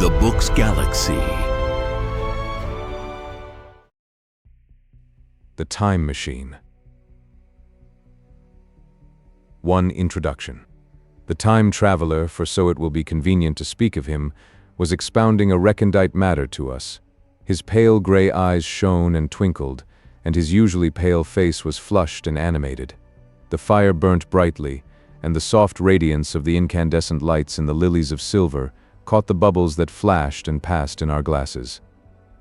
The Book's Galaxy. The Time Machine. 1. Introduction. The time traveler, for so it will be convenient to speak of him, was expounding a recondite matter to us. His pale gray eyes shone and twinkled, and his usually pale face was flushed and animated. The fire burnt brightly, and the soft radiance of the incandescent lights in the lilies of silver caught the bubbles that flashed and passed in our glasses.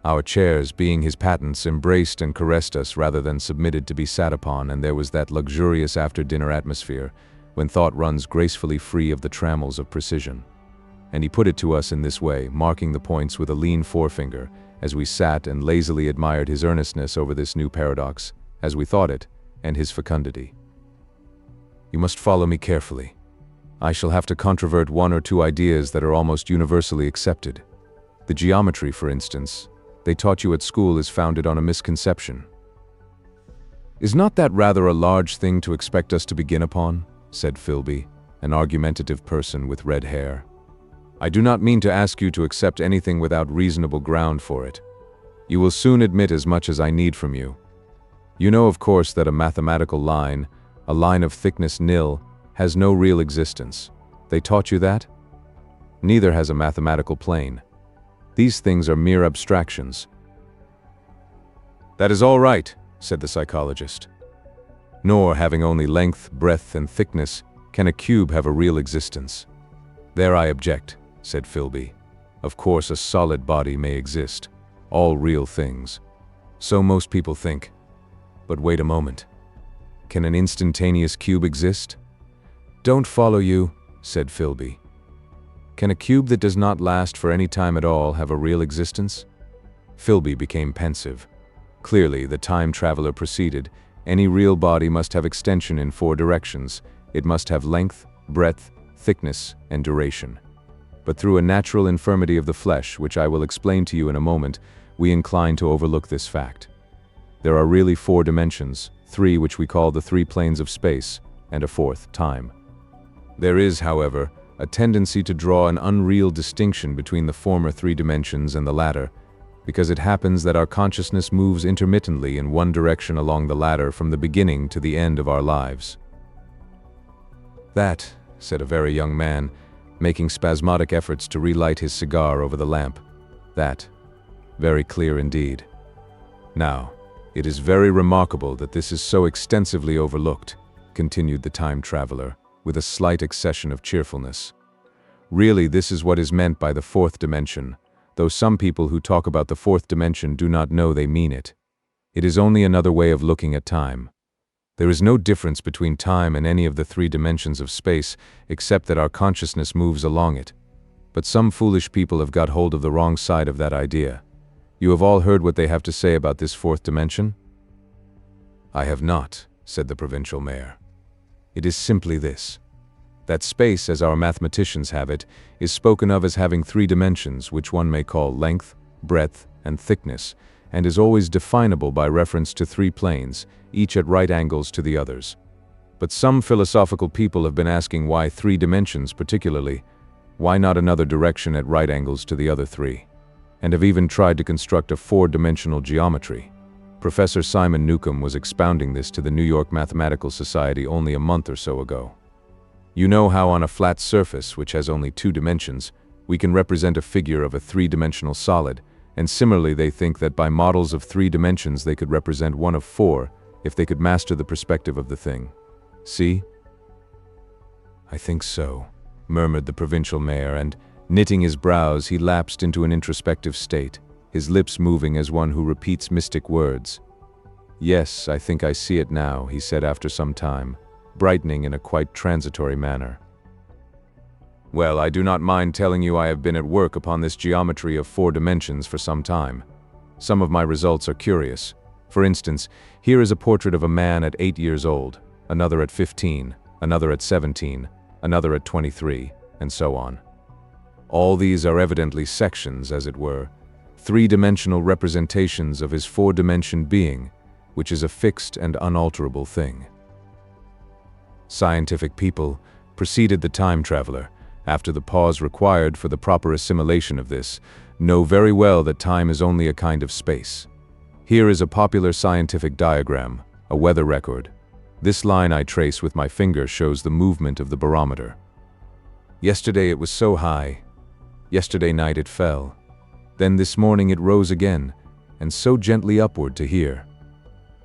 Our chairs, being his patents, embraced and caressed us rather than submitted to be sat upon, and there was that luxurious after-dinner atmosphere when thought runs gracefully free of the trammels of precision. And he put it to us in this way, marking the points with a lean forefinger, as we sat and lazily admired his earnestness over this new paradox, as we thought it, and his fecundity. You must follow me carefully. I shall have to controvert one or two ideas that are almost universally accepted. The geometry, for instance, they taught you at school is founded on a misconception. Is not that rather a large thing to expect us to begin upon? Said Philby, an argumentative person with red hair. I do not mean to ask you to accept anything without reasonable ground for it. You will soon admit as much as I need from you. You know, of course, that a mathematical line, a line of thickness nil, has no real existence. They taught you that? Neither has a mathematical plane. These things are mere abstractions. That is all right, said the psychologist. Nor, having only length, breadth, and thickness, can a cube have a real existence. There I object, said Philby. Of course, a solid body may exist, all real things. So most people think. But wait a moment. Can an instantaneous cube exist? Don't follow you, said Philby. Can a cube that does not last for any time at all have a real existence? Philby became pensive. Clearly, the time traveler proceeded. Any real body must have extension in 4 directions. It must have length, breadth, thickness, and duration. But through a natural infirmity of the flesh, which I will explain to you in a moment, we incline to overlook this fact. There are really 4 dimensions, 3 which we call the 3 planes of space, and a 4th, time. There is, however, a tendency to draw an unreal distinction between the former 3 dimensions and the latter, because it happens that our consciousness moves intermittently in one direction along the ladder from the beginning to the end of our lives. That, said a very young man, making spasmodic efforts to relight his cigar over the lamp, that, very clear indeed. Now, it is very remarkable that this is so extensively overlooked, continued the time traveler, with a slight accession of cheerfulness. Really, this is what is meant by the 4th dimension, though some people who talk about the 4th dimension do not know they mean it. It is only another way of looking at time. There is no difference between time and any of the 3 dimensions of space, except that our consciousness moves along it. But some foolish people have got hold of the wrong side of that idea. You have all heard what they have to say about this 4th dimension? I have not, said the provincial mayor. It is simply this. That space, as our mathematicians have it, is spoken of as having 3 dimensions, which one may call length, breadth, and thickness, and is always definable by reference to 3 planes, each at right angles to the others. But some philosophical people have been asking why 3 dimensions particularly, why not another direction at right angles to the other 3, and have even tried to construct a 4-dimensional geometry. Professor Simon Newcomb was expounding this to the New York Mathematical Society only a month or so ago. You know how on a flat surface, which has only 2 dimensions, we can represent a figure of a 3-dimensional solid, and similarly they think that by models of 3 dimensions they could represent one of 4 if they could master the perspective of the thing. See? I think so, murmured the provincial mayor, and, knitting his brows, he lapsed into an introspective state, his lips moving as one who repeats mystic words. Yes, I think I see it now, he said after some time, brightening in a quite transitory manner. Well, I do not mind telling you I have been at work upon this geometry of 4 dimensions for some time. Some of my results are curious. For instance, here is a portrait of a man at 8 years old, another at 15, another at 17, another at 23, and so on. All these are evidently sections, as it were, 3-dimensional representations of his 4-dimension being, which is a fixed and unalterable thing. Scientific people, preceded the time traveler, after the pause required for the proper assimilation of this, know very well that time is only a kind of space. Here is a popular scientific diagram, a weather record. This line I trace with my finger shows the movement of the barometer. Yesterday it was so high. Yesterday night it fell. Then this morning it rose again, and so gently upward to here.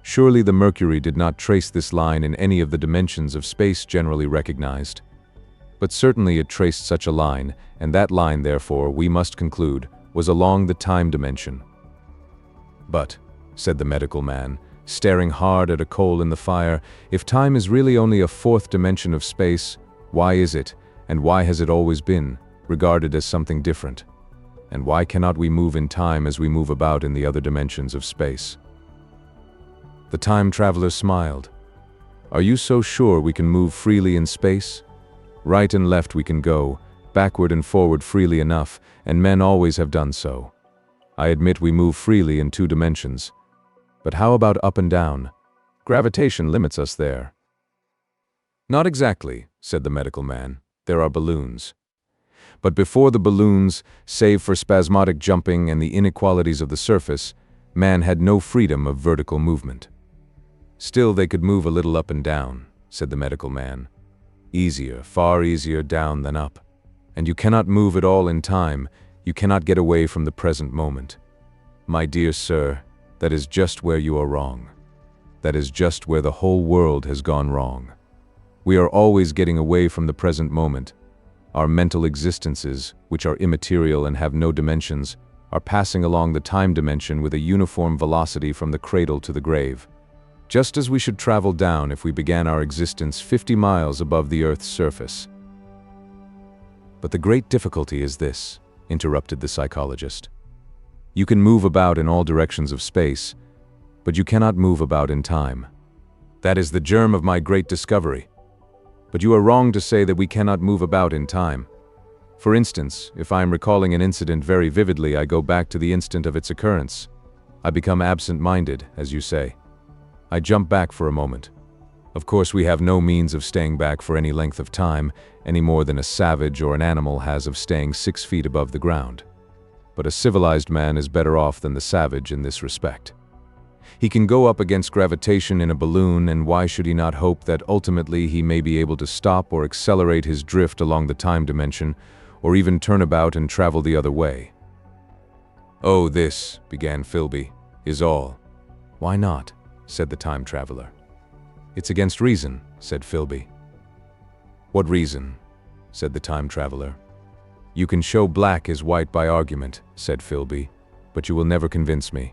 Surely the mercury did not trace this line in any of the dimensions of space generally recognized. But certainly it traced such a line, and that line, therefore, we must conclude, was along the time dimension. But, said the medical man, staring hard at a coal in the fire, if time is really only a fourth dimension of space, why is it, and why has it always been, regarded as something different? And why cannot we move in time as we move about in the other dimensions of space? The time traveler smiled. Are you so sure we can move freely in space? Right and left we can go, backward and forward freely enough, and men always have done so. I admit we move freely in two dimensions. But how about up and down? Gravitation limits us there. Not exactly, said the medical man. There are balloons. But before the balloons, save for spasmodic jumping and the inequalities of the surface, man had no freedom of vertical movement. Still they could move a little up and down, said the medical man. Easier, far easier down than up. And you cannot move at all in time, you cannot get away from the present moment. My dear sir, that is just where you are wrong. That is just where the whole world has gone wrong. We are always getting away from the present moment. Our mental existences, which are immaterial and have no dimensions, are passing along the time dimension with a uniform velocity from the cradle to the grave. Just as we should travel down if we began our existence 50 miles above the Earth's surface. But the great difficulty is this, interrupted the psychologist. You can move about in all directions of space, but you cannot move about in time. That is the germ of my great discovery. But you are wrong to say that we cannot move about in time. For instance, if I am recalling an incident very vividly, I go back to the instant of its occurrence. I become absent-minded, as you say. I jump back for a moment. Of course, we have no means of staying back for any length of time, any more than a savage or an animal has of staying 6 feet above the ground. But a civilized man is better off than the savage in this respect. He can go up against gravitation in a balloon, and why should he not hope that ultimately he may be able to stop or accelerate his drift along the time dimension, or even turn about and travel the other way? Oh, this, began Philby, is all. Why not? Said the time traveler. It's against reason, said Philby. What reason? Said the time traveler. You can show black is white by argument, said Philby, but you will never convince me.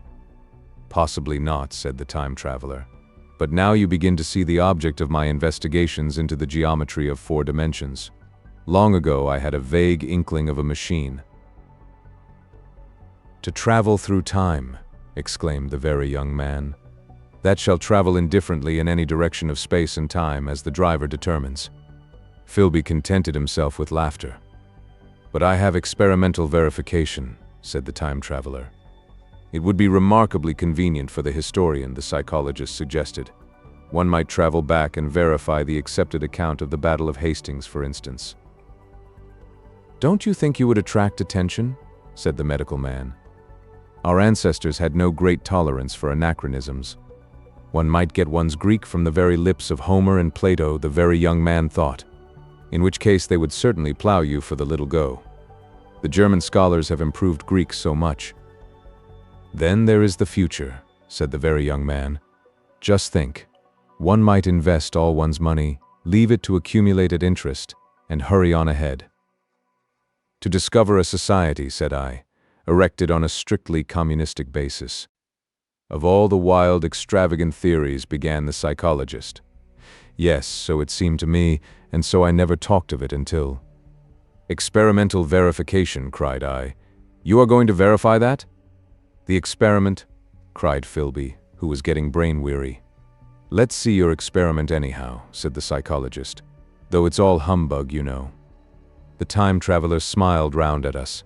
Possibly not, said the time traveler. But now you begin to see the object of my investigations into the geometry of 4 dimensions. Long ago I had a vague inkling of a machine. To travel through time, exclaimed the very young man. That shall travel indifferently in any direction of space and time as the driver determines. Philby contented himself with laughter. But I have experimental verification, said the time traveler. It would be remarkably convenient for the historian, the psychologist suggested. One might travel back and verify the accepted account of the Battle of Hastings, for instance. Don't you think you would attract attention? Said the medical man. Our ancestors had no great tolerance for anachronisms. One might get one's Greek from the very lips of Homer and Plato, the very young man thought, in which case they would certainly plow you for the little go. The German scholars have improved Greek so much. Then there is the future, said the very young man. Just think, one might invest all one's money, leave it to accumulate at interest, and hurry on ahead. To discover a society, said I, erected on a strictly communistic basis. Of all the wild, extravagant theories, began the psychologist. Yes, so it seemed to me, and so I never talked of it until... Experimental verification, cried I. You are going to verify that? The experiment, cried Philby, who was getting brain-weary. Let's see your experiment anyhow, said the psychologist, though it's all humbug, you know. The time traveler smiled round at us.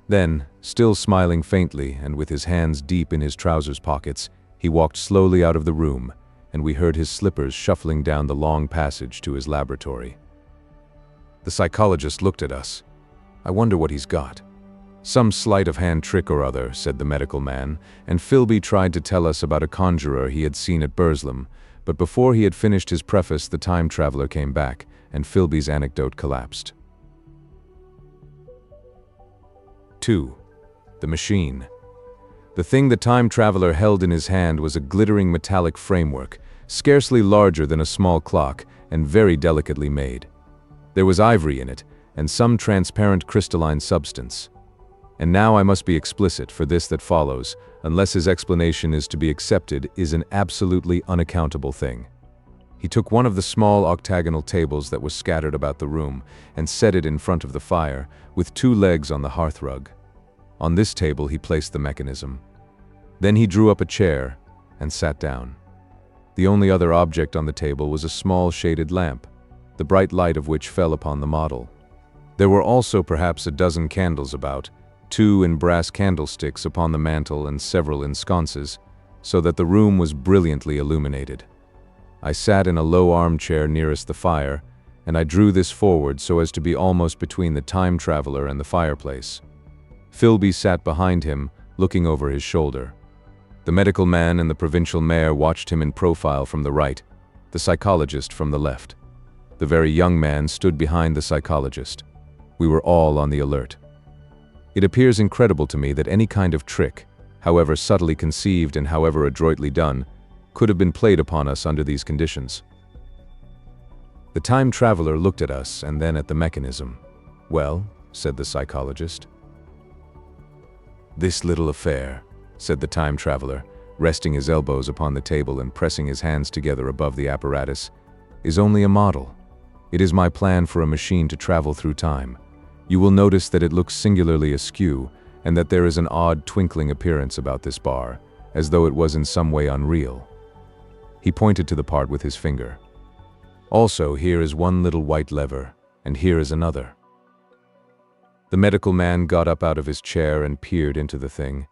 Then, still smiling faintly and with his hands deep in his trousers pockets, he walked slowly out of the room, and we heard his slippers shuffling down the long passage to his laboratory. The psychologist looked at us. "I wonder what he's got." "Some sleight of hand trick or other," said the medical man, and Philby tried to tell us about a conjurer he had seen at Burslem, but before he had finished his preface, the time traveler came back, and Philby's anecdote collapsed. 2. The machine. The thing the time traveler held in his hand was a glittering metallic framework, scarcely larger than a small clock, and very delicately made. There was ivory in it, and some transparent crystalline substance. And now I must be explicit, for this that follows, unless his explanation is to be accepted, is an absolutely unaccountable thing. He took one of the small octagonal tables that was scattered about the room and set it in front of the fire, with 2 legs on the hearthrug. On this table he placed the mechanism. Then he drew up a chair and sat down. The only other object on the table was a small shaded lamp, the bright light of which fell upon the model. There were also perhaps a dozen candles about, 2 in brass candlesticks upon the mantel and several in sconces, so that the room was brilliantly illuminated. I sat in a low armchair nearest the fire, and I drew this forward so as to be almost between the time traveler and the fireplace. Philby sat behind him, looking over his shoulder. The medical man and the provincial mayor watched him in profile from the right, the psychologist from the left. The very young man stood behind the psychologist. We were all on the alert. It appears incredible to me that any kind of trick, however subtly conceived and however adroitly done, could have been played upon us under these conditions. The time traveler looked at us and then at the mechanism. "Well," said the psychologist. "This little affair," said the time traveler, resting his elbows upon the table and pressing his hands together above the apparatus, "is only a model. It is my plan for a machine to travel through time. You will notice that it looks singularly askew, and that there is an odd twinkling appearance about this bar, as though it was in some way unreal." He pointed to the part with his finger. "Also, here is one little white lever, and here is another." The medical man got up out of his chair and peered into the thing.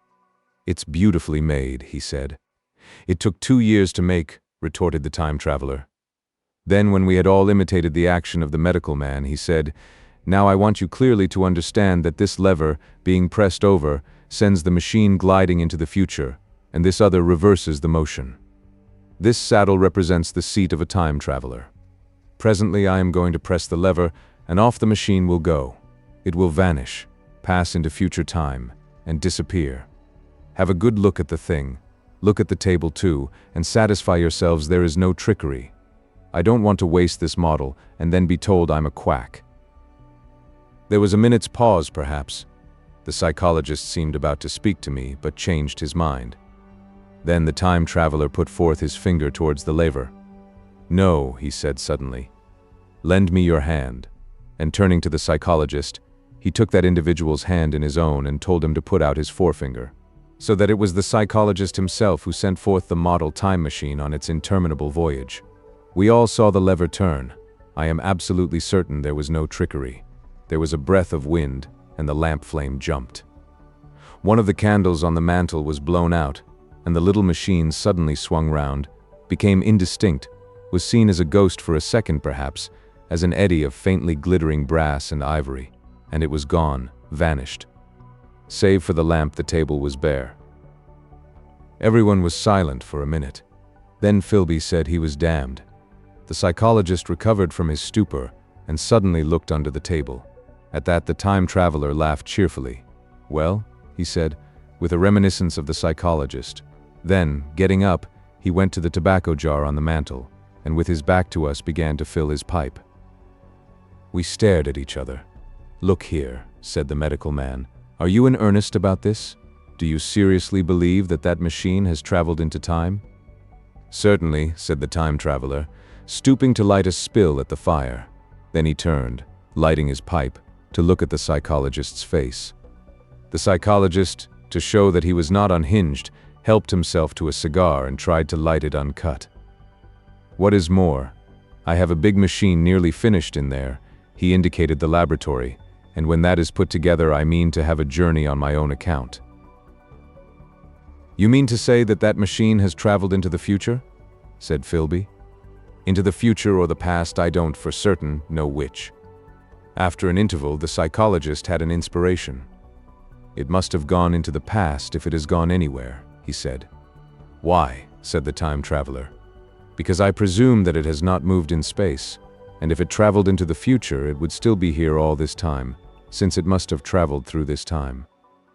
"It's beautifully made," he said. "It took 2 years to make," retorted the time traveler. Then, when we had all imitated the action of the medical man, he said, "Now I want you clearly to understand that this lever, being pressed over, sends the machine gliding into the future, and this other reverses the motion. This saddle represents the seat of a time traveler. Presently I am going to press the lever, and off the machine will go. It will vanish, pass into future time, and disappear. Have a good look at the thing. Look at the table too, and satisfy yourselves there is no trickery. I don't want to waste this model and then be told I'm a quack." There was a minute's pause, perhaps. The psychologist seemed about to speak to me, but changed his mind. Then the time traveler put forth his finger towards the lever. "No," he said suddenly. "Lend me your hand." And turning to the psychologist, he took that individual's hand in his own and told him to put out his forefinger, so that it was the psychologist himself who sent forth the model time machine on its interminable voyage. We all saw the lever turn. I am absolutely certain there was no trickery. There was a breath of wind, and the lamp flame jumped. One of the candles on the mantel was blown out, and the little machine suddenly swung round, became indistinct, was seen as a ghost for a second perhaps, as an eddy of faintly glittering brass and ivory, and it was gone, vanished. Save for the lamp, the table was bare. Everyone was silent for a minute. Then Philby said he was damned. The psychologist recovered from his stupor and suddenly looked under the table. At that the time traveler laughed cheerfully. "Well," he said, with a reminiscence of the psychologist. Then, getting up, he went to the tobacco jar on the mantel, and with his back to us began to fill his pipe. We stared at each other. "Look here," said the medical man. "Are you in earnest about this? Do you seriously believe that that machine has traveled into time?" "Certainly," said the time traveler, stooping to light a spill at the fire. Then he turned, lighting his pipe, to look at the psychologist's face. The psychologist, to show that he was not unhinged, helped himself to a cigar and tried to light it uncut. "What is more, I have a big machine nearly finished in there," he indicated the laboratory, "and when that is put together I mean to have a journey on my own account." "You mean to say that that machine has traveled into the future?" said Philby. "Into the future or the past, I don't for certain know which." After an interval, the psychologist had an inspiration. "It must have gone into the past if it has gone anywhere," he said. "Why?" said the time traveler. "Because I presume that it has not moved in space, and if it traveled into the future, it would still be here all this time, since it must have traveled through this time."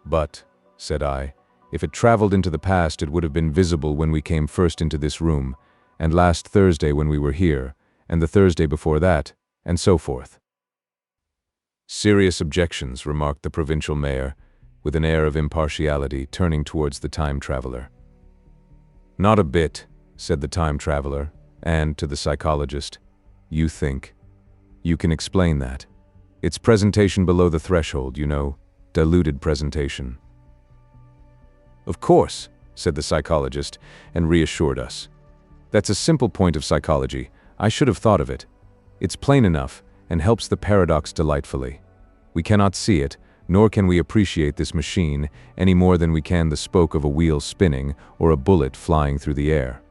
"But," said I, "if it traveled into the past, it would have been visible when we came first into this room, and last Thursday when we were here, and the Thursday before that, and so forth." "Serious objections," remarked the provincial mayor, with an air of impartiality, turning towards the time traveler. "Not a bit," said the time traveler, and, to the psychologist, "You think? You can explain that. It's presentation below the threshold, you know, diluted presentation." "Of course," said the psychologist, and reassured us. "That's a simple point of psychology. I should have thought of it. It's plain enough, and helps the paradox delightfully. We cannot see it, nor can we appreciate this machine any more than we can the spoke of a wheel spinning or a bullet flying through the air.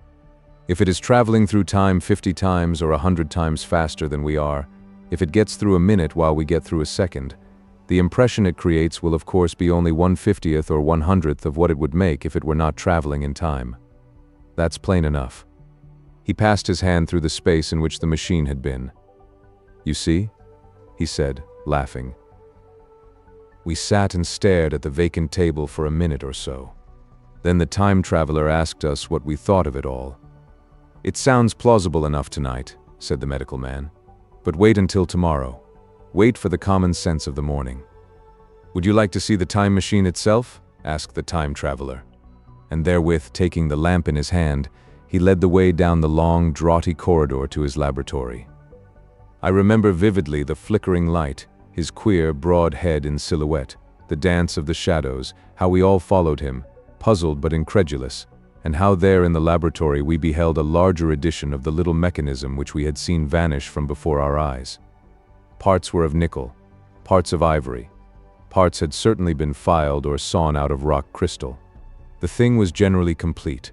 If it is traveling through time 50 times or 100 times faster than we are, if it gets through a minute while we get through a second, the impression it creates will of course be only 1/50th or 100th of what it would make if it were not traveling in time. That's plain enough." He passed his hand through the space in which the machine had been. "You see?" he said, laughing. We sat and stared at the vacant table for a minute or so. Then the time traveler asked us what we thought of it all. "It sounds plausible enough tonight," said the medical man. "But wait until tomorrow. Wait for the common sense of the morning." "Would you like to see the time machine itself?" asked the time traveler. And therewith, taking the lamp in his hand, he led the way down the long, draughty corridor to his laboratory. I remember vividly the flickering light, his queer, broad head in silhouette, the dance of the shadows, how we all followed him, puzzled but incredulous, and how there in the laboratory we beheld a larger edition of the little mechanism which we had seen vanish from before our eyes. Parts were of nickel, parts of ivory, parts had certainly been filed or sawn out of rock crystal. The thing was generally complete,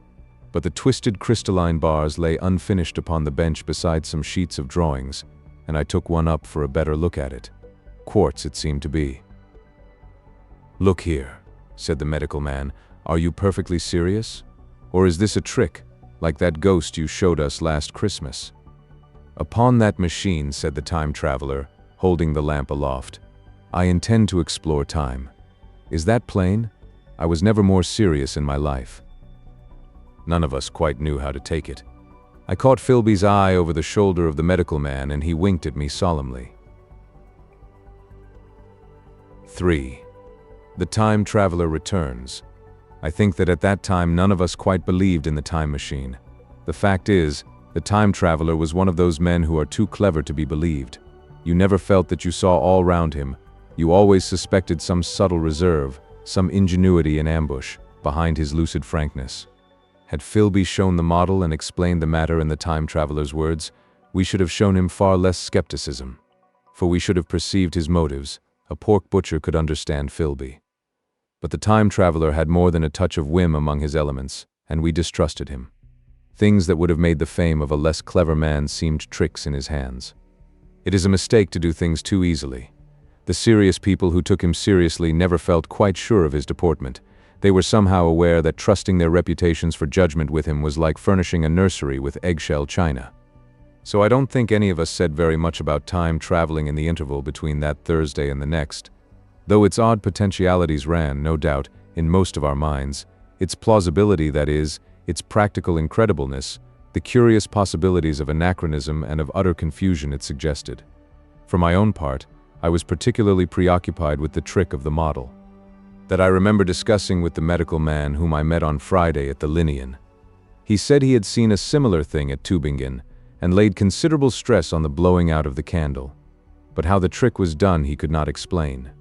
but the twisted crystalline bars lay unfinished upon the bench beside some sheets of drawings, and I took one up for a better look at it. Quartz it seemed to be. "Look here," said the medical man, "are you perfectly serious? Or is this a trick, like that ghost you showed us last Christmas?" "Upon that machine," said the time traveler, holding the lamp aloft, "I intend to explore time. Is that plain? I was never more serious in my life." None of us quite knew how to take it. I caught Philby's eye over the shoulder of the medical man, and he winked at me solemnly. 3. The time traveler returns. I think that at that time none of us quite believed in the time machine. The fact is, the time traveler was one of those men who are too clever to be believed. You never felt that you saw all round him. You always suspected some subtle reserve, some ingenuity in ambush, behind his lucid frankness. Had Philby shown the model and explained the matter in the time traveler's words, we should have shown him far less skepticism. For we should have perceived his motives. A pork butcher could understand Philby. But the time traveler had more than a touch of whim among his elements, and we distrusted him. Things that would have made the fame of a less clever man seemed tricks in his hands. It is a mistake to do things too easily. The serious people who took him seriously never felt quite sure of his deportment. They were somehow aware that trusting their reputations for judgment with him was like furnishing a nursery with eggshell china. So I don't think any of us said very much about time traveling in the interval between that Thursday and the next, though its odd potentialities ran, no doubt, in most of our minds, its plausibility, that is, its practical incredibleness, the curious possibilities of anachronism and of utter confusion it suggested. For my own part, I was particularly preoccupied with the trick of the model, that I remember discussing with the medical man whom I met on Friday at the Linnean. He said he had seen a similar thing at Tübingen, and laid considerable stress on the blowing out of the candle. But how the trick was done he could not explain.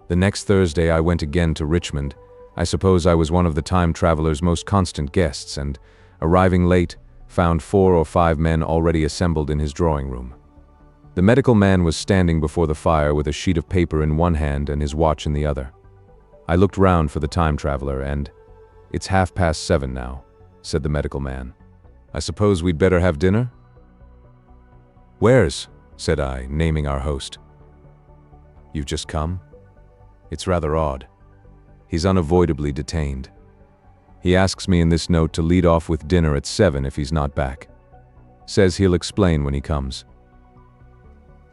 The next Thursday I went again to Richmond. I suppose I was one of the time traveler's most constant guests, and, arriving late, found 4 or 5 men already assembled in his drawing room. The medical man was standing before the fire with a sheet of paper in one hand and his watch in the other. I looked round for the time traveler and, "It's 7:30 now," said the medical man. "I suppose we'd better have dinner?" "Where's?" said I, naming our host. "You've just come? It's rather odd. He's unavoidably detained. He asks me in this note to lead off with dinner at 7 if he's not back. Says he'll explain when he comes."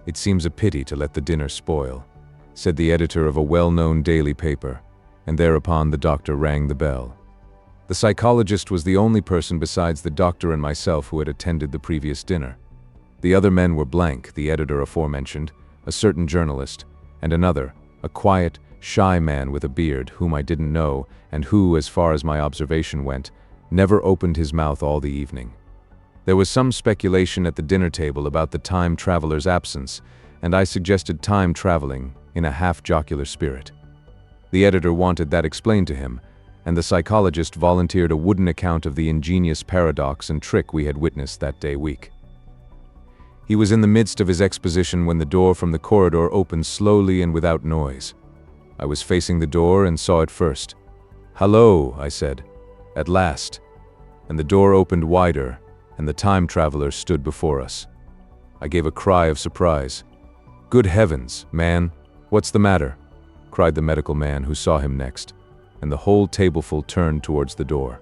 "It seems a pity to let the dinner spoil," said the editor of a well-known daily paper, and thereupon the doctor rang the bell. The psychologist was the only person besides the doctor and myself who had attended the previous dinner. The other men were blank, the editor aforementioned, a certain journalist, and another, a quiet, shy man with a beard whom I didn't know and who, as far as my observation went, never opened his mouth all the evening. There was some speculation at the dinner table about the time traveler's absence, and I suggested time traveling in a half-jocular spirit. The editor wanted that explained to him, and the psychologist volunteered a wooden account of the ingenious paradox and trick we had witnessed that day week. He was in the midst of his exposition when the door from the corridor opened slowly and without noise. I was facing the door and saw it first. "Hello," I said, "at last." And the door opened wider, and the time traveler stood before us. I gave a cry of surprise. "Good heavens, man, what's the matter?" cried the medical man who saw him next, and the whole tableful turned towards the door.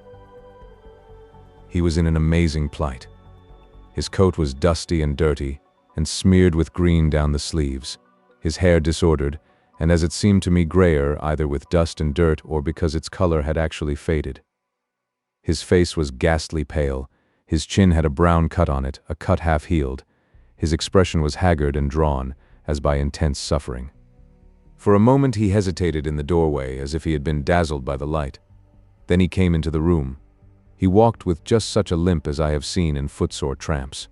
He was in an amazing plight. His coat was dusty and dirty, and smeared with green down the sleeves, his hair disordered, and as it seemed to me grayer either with dust and dirt or because its color had actually faded. His face was ghastly pale, his chin had a brown cut on it, a cut half-healed. His expression was haggard and drawn, as by intense suffering. For a moment he hesitated in the doorway, as if he had been dazzled by the light. Then he came into the room. He walked with just such a limp as I have seen in footsore tramps.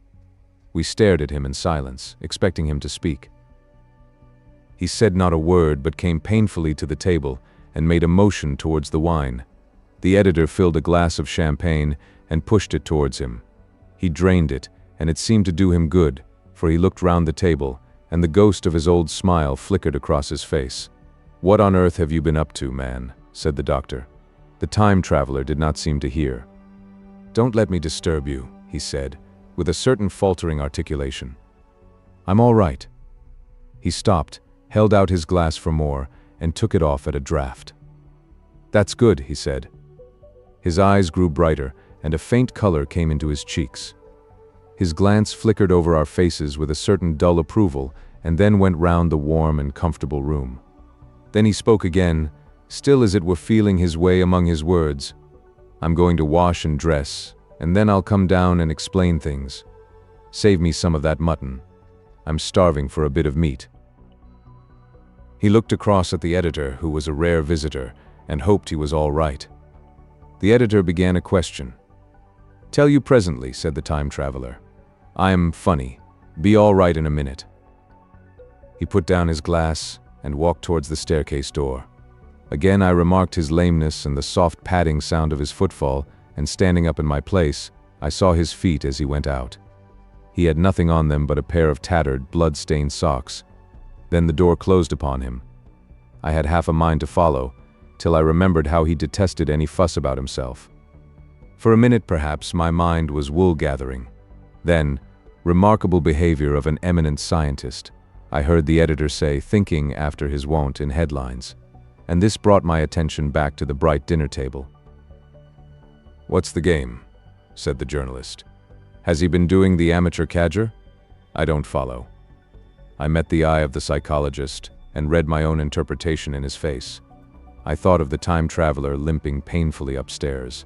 We stared at him in silence, expecting him to speak. He said not a word, but came painfully to the table and made a motion towards the wine. The editor filled a glass of champagne and pushed it towards him. He drained it, and it seemed to do him good, for he looked round the table, and the ghost of his old smile flickered across his face. "What on earth have you been up to, man?" said the doctor. The time traveler did not seem to hear. "Don't let me disturb you," he said, with a certain faltering articulation. "I'm all right." He stopped, held out his glass for more, and took it off at a draught. "That's good," he said. His eyes grew brighter, and a faint color came into his cheeks. His glance flickered over our faces with a certain dull approval, and then went round the warm and comfortable room. Then he spoke again, still as it were feeling his way among his words. "I'm going to wash and dress, and then I'll come down and explain things. Save me some of that mutton. I'm starving for a bit of meat." He looked across at the editor, who was a rare visitor, and hoped he was all right. The editor began a question. "Tell you presently," said the time traveler. "I'm funny. Be all right in a minute." He put down his glass and walked towards the staircase door. Again I remarked his lameness and the soft padding sound of his footfall, and standing up in my place, I saw his feet as he went out. He had nothing on them but a pair of tattered, blood-stained socks. Then the door closed upon him. I had half a mind to follow, till I remembered how he detested any fuss about himself. For a minute, perhaps, my mind was wool-gathering. Then, "Remarkable behavior of an eminent scientist," I heard the editor say, thinking after his wont in headlines. And this brought my attention back to the bright dinner table. "What's the game?" said the journalist. "Has he been doing the amateur cadger? I don't follow." I met the eye of the psychologist and read my own interpretation in his face. I thought of the time traveler limping painfully upstairs.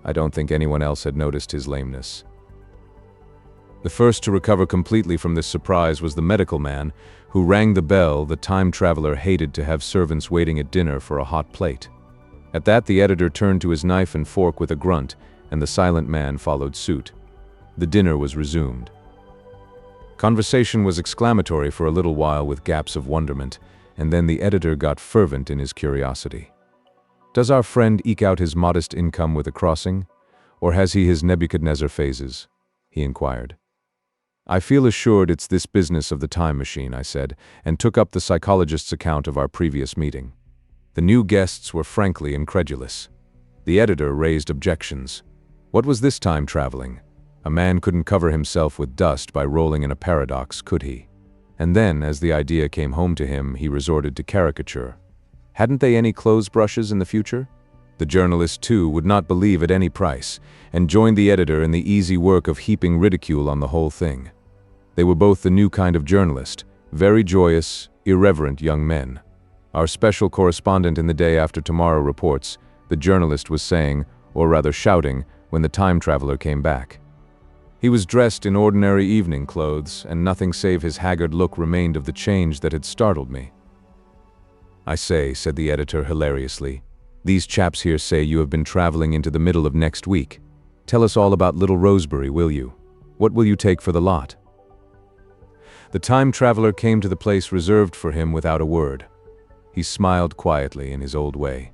I don't think anyone else had noticed his lameness. The first to recover completely from this surprise was the medical man, who rang the bell. The time traveler hated to have servants waiting at dinner for a hot plate. At that, the editor turned to his knife and fork with a grunt, and the silent man followed suit. The dinner was resumed. Conversation was exclamatory for a little while with gaps of wonderment, and then the editor got fervent in his curiosity. "Does our friend eke out his modest income with a crossing, or has he his Nebuchadnezzar phases?" he inquired. "I feel assured it's this business of the time machine," I said, and took up the psychologist's account of our previous meeting. The new guests were frankly incredulous. The editor raised objections. What was this time traveling? A man couldn't cover himself with dust by rolling in a paradox, could he? And then, as the idea came home to him, he resorted to caricature. Hadn't they any clothes brushes in the future? The journalist, too, would not believe at any price, and joined the editor in the easy work of heaping ridicule on the whole thing. They were both the new kind of journalist, very joyous, irreverent young men. Our special correspondent in the Day After Tomorrow reports, the journalist was saying, or rather shouting, when the time traveler came back. He was dressed in ordinary evening clothes, and nothing save his haggard look remained of the change that had startled me. "I say," said the editor hilariously, "these chaps here say you have been traveling into the middle of next week. Tell us all about Little Rosebery, will you? What will you take for the lot?" The time traveler came to the place reserved for him without a word. He smiled quietly in his old way.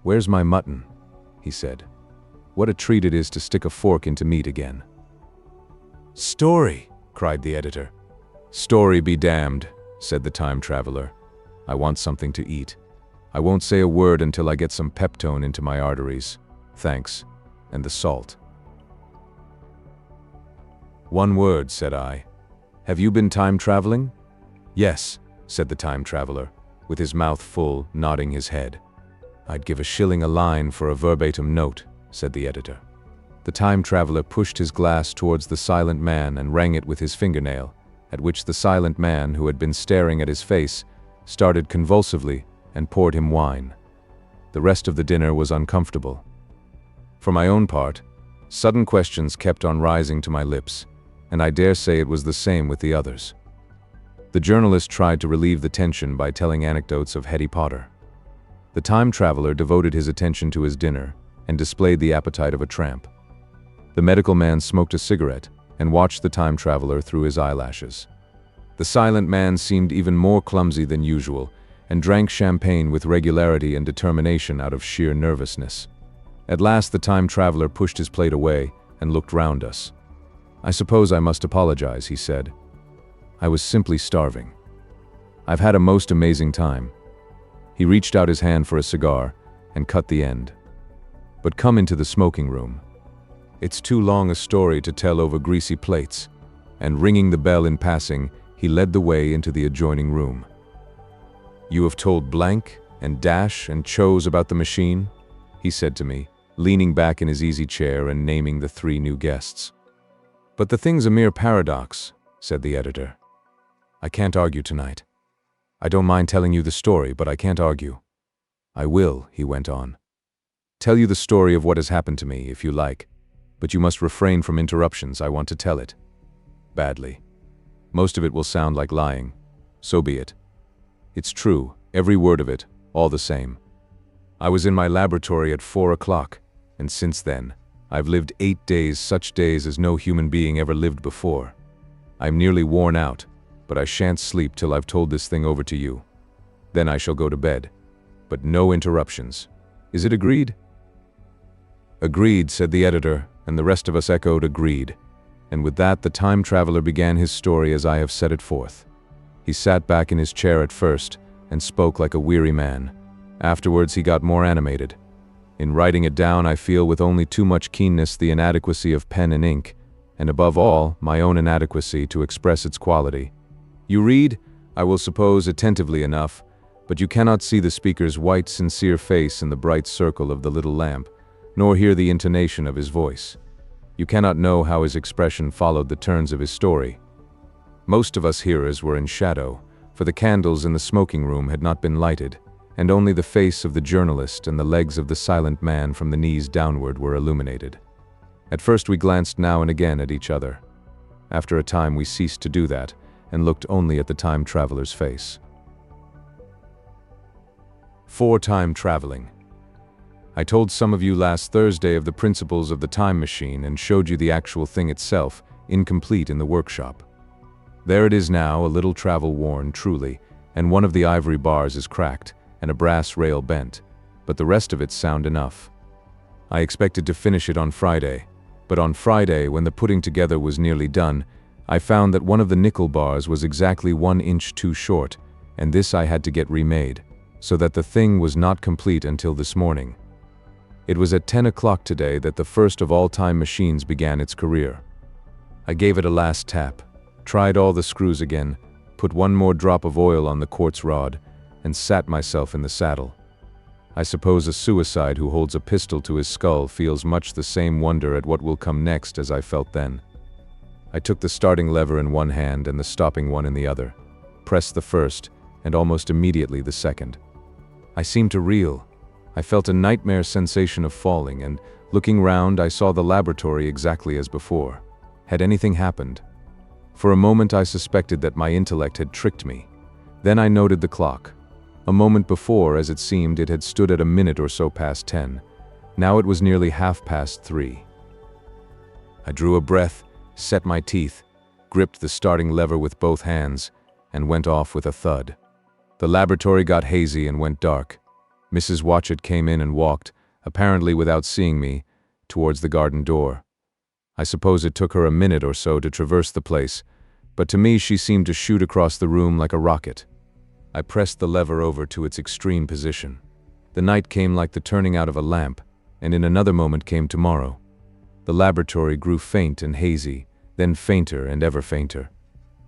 "Where's my mutton?" he said. "What a treat it is to stick a fork into meat again." "Story!" cried the editor. "Story be damned," said the time traveler. "I want something to eat. I won't say a word until I get some peptone into my arteries. Thanks. And the salt." "One word," said I. "Have you been time traveling?" "Yes," said the time traveler, with his mouth full, nodding his head. "I'd give a shilling a line for a verbatim note," said the editor. The time traveler pushed his glass towards the silent man and rang it with his fingernail, at which the silent man, who had been staring at his face, started convulsively and poured him wine. The rest of the dinner was uncomfortable. For my own part, sudden questions kept on rising to my lips, and I dare say it was the same with the others. The journalist tried to relieve the tension by telling anecdotes of Hetty Potter. The time traveler devoted his attention to his dinner and displayed the appetite of a tramp. The medical man smoked a cigarette and watched the time traveler through his eyelashes. The silent man seemed even more clumsy than usual and drank champagne with regularity and determination out of sheer nervousness. At last the time traveler pushed his plate away and looked round us. "I suppose I must apologize," he said. "I was simply starving. I've had a most amazing time." He reached out his hand for a cigar and cut the end. "But come into the smoking room. It's too long a story to tell over greasy plates," and ringing the bell in passing, he led the way into the adjoining room. "You have told blank and dash and chose about the machine?" he said to me, leaning back in his easy chair and naming the 3 new guests. "But the thing's a mere paradox," said the editor. "I can't argue tonight. I don't mind telling you the story, but I can't argue." "I will," he went on, "tell you the story of what has happened to me, if you like, but you must refrain from interruptions. I want to tell it. Badly. Most of it will sound like lying. So be it. It's true, every word of it, all the same. I was in my laboratory at 4 o'clock, and since then, I've lived 8 days, such days as no human being ever lived before. I'm nearly worn out, but I shan't sleep till I've told this thing over to you. Then I shall go to bed. But no interruptions. Is it agreed?" "Agreed," said the editor, and the rest of us echoed agreed. And with that, the time traveler began his story as I have set it forth. He sat back in his chair at first and spoke like a weary man. Afterwards, he got more animated. In writing it down, I feel with only too much keenness the inadequacy of pen and ink, and above all, my own inadequacy to express its quality. You read, I will suppose, attentively enough, but you cannot see the speaker's white, sincere face in the bright circle of the little lamp, nor hear the intonation of his voice. You cannot know how his expression followed the turns of his story. Most of us hearers were in shadow, for the candles in the smoking room had not been lighted, and only the face of the journalist and the legs of the silent man from the knees downward were illuminated. At first we glanced now and again at each other. After a time we ceased to do that, and looked only at the time traveler's face. 4 time traveling. I told some of you last Thursday of the principles of the time machine and showed you the actual thing itself, incomplete in the workshop. There it is now, a little travel-worn, truly, and one of the ivory bars is cracked, and a brass rail bent, but the rest of it's sound enough. I expected to finish it on Friday, but on Friday, when the putting together was nearly done, I found that one of the nickel bars was exactly 1 inch too short, and this I had to get remade, so that the thing was not complete until this morning. It was at 10 o'clock today that the first of all time machines began its career. I gave it a last tap, tried all the screws again, put one more drop of oil on the quartz rod, and sat myself in the saddle. I suppose a suicide who holds a pistol to his skull feels much the same wonder at what will come next as I felt then. I took the starting lever in one hand and the stopping one in the other, pressed the first, and almost immediately the second. I seemed to reel. I felt a nightmare sensation of falling, and looking round I saw the laboratory exactly as before. Had anything happened? For a moment I suspected that my intellect had tricked me. Then I noted the clock. A moment before, as it seemed, it had stood at a minute or so past 10. Now it was nearly 3:30. I drew a breath, set my teeth, gripped the starting lever with both hands, and went off with a thud. The laboratory got hazy and went dark. Mrs. Watchett came in and walked, apparently without seeing me, towards the garden door. I suppose it took her a minute or so to traverse the place, but to me she seemed to shoot across the room like a rocket. I pressed the lever over to its extreme position. The night came like the turning out of a lamp, and in another moment came tomorrow. The laboratory grew faint and hazy, then fainter and ever fainter.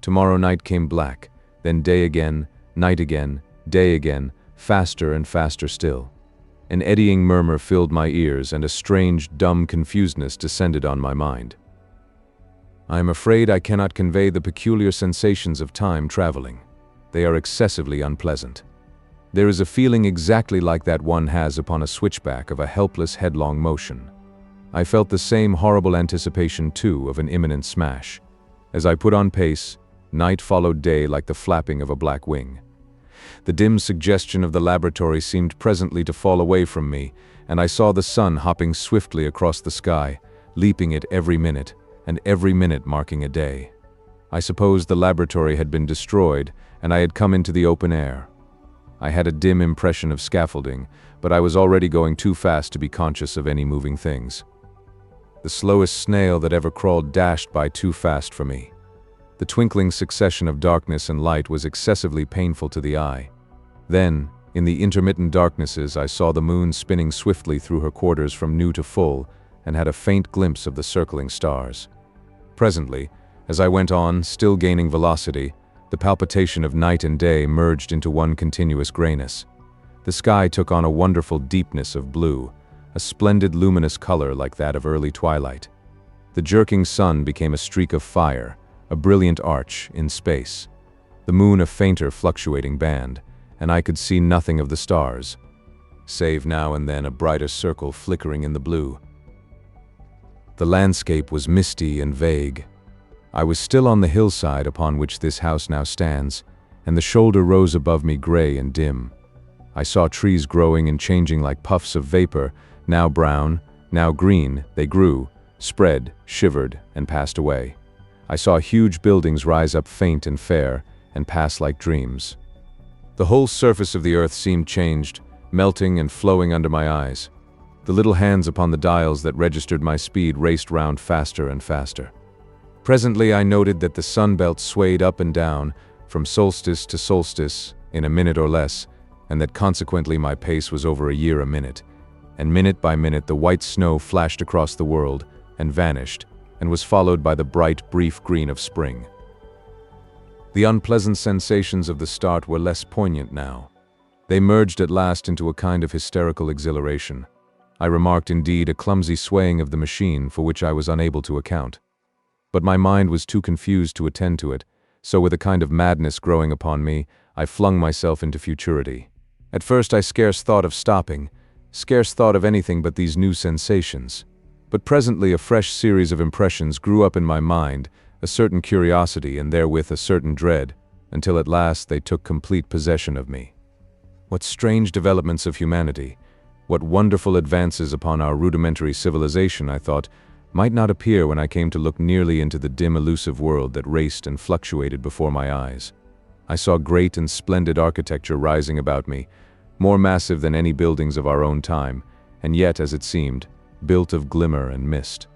Tomorrow night came black, then day again, night again, day again, faster and faster still. An eddying murmur filled my ears, and a strange, dumb confusedness descended on my mind. I am afraid I cannot convey the peculiar sensations of time traveling. They are excessively unpleasant. There is a feeling exactly like that one has upon a switchback of a helpless headlong motion. I felt the same horrible anticipation, too, of an imminent smash. As I put on pace, night followed day like the flapping of a black wing. The dim suggestion of the laboratory seemed presently to fall away from me, and I saw the sun hopping swiftly across the sky, leaping it every minute, and every minute marking a day. I supposed the laboratory had been destroyed, and I had come into the open air. I had a dim impression of scaffolding, but I was already going too fast to be conscious of any moving things. The slowest snail that ever crawled dashed by too fast for me. The twinkling succession of darkness and light was excessively painful to the eye. Then, in the intermittent darknesses, I saw the moon spinning swiftly through her quarters from new to full, and had a faint glimpse of the circling stars. Presently, as I went on, still gaining velocity, the palpitation of night and day merged into one continuous grayness. The sky took on a wonderful deepness of blue, a splendid luminous color like that of early twilight. The jerking sun became a streak of fire, a brilliant arch in space. The moon a fainter fluctuating band, and I could see nothing of the stars, save now and then a brighter circle flickering in the blue. The landscape was misty and vague. I was still on the hillside upon which this house now stands, and the shoulder rose above me gray and dim. I saw trees growing and changing like puffs of vapor, now brown, now green. They grew, spread, shivered, and passed away. I saw huge buildings rise up faint and fair, and pass like dreams. The whole surface of the earth seemed changed, melting and flowing under my eyes. The little hands upon the dials that registered my speed raced round faster and faster. Presently I noted that the sunbelt swayed up and down, from solstice to solstice, in a minute or less, and that consequently my pace was over a year a minute, and minute by minute the white snow flashed across the world, and vanished, and was followed by the bright, brief green of spring. The unpleasant sensations of the start were less poignant now. They merged at last into a kind of hysterical exhilaration. I remarked indeed a clumsy swaying of the machine for which I was unable to account. But my mind was too confused to attend to it, so with a kind of madness growing upon me, I flung myself into futurity. At first I scarce thought of stopping, scarce thought of anything but these new sensations. But presently a fresh series of impressions grew up in my mind, a certain curiosity and therewith a certain dread, until at last they took complete possession of me. What strange developments of humanity, what wonderful advances upon our rudimentary civilization, I thought, might not appear when I came to look nearly into the dim elusive world that raced and fluctuated before my eyes. I saw great and splendid architecture rising about me, more massive than any buildings of our own time, and yet, as it seemed, built of glimmer and mist.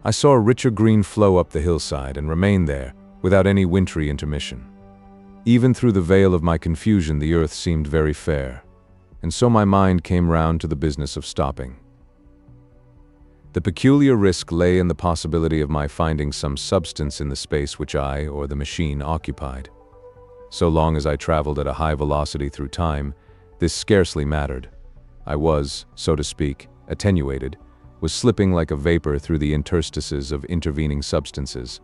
I saw a richer green flow up the hillside and remain there, without any wintry intermission. Even through the veil of my confusion the earth seemed very fair, and so my mind came round to the business of stopping. The peculiar risk lay in the possibility of my finding some substance in the space which I, or the machine, occupied. So long as I traveled at a high velocity through time, this scarcely mattered. I was, so to speak, attenuated, was slipping like a vapor through the interstices of intervening substances.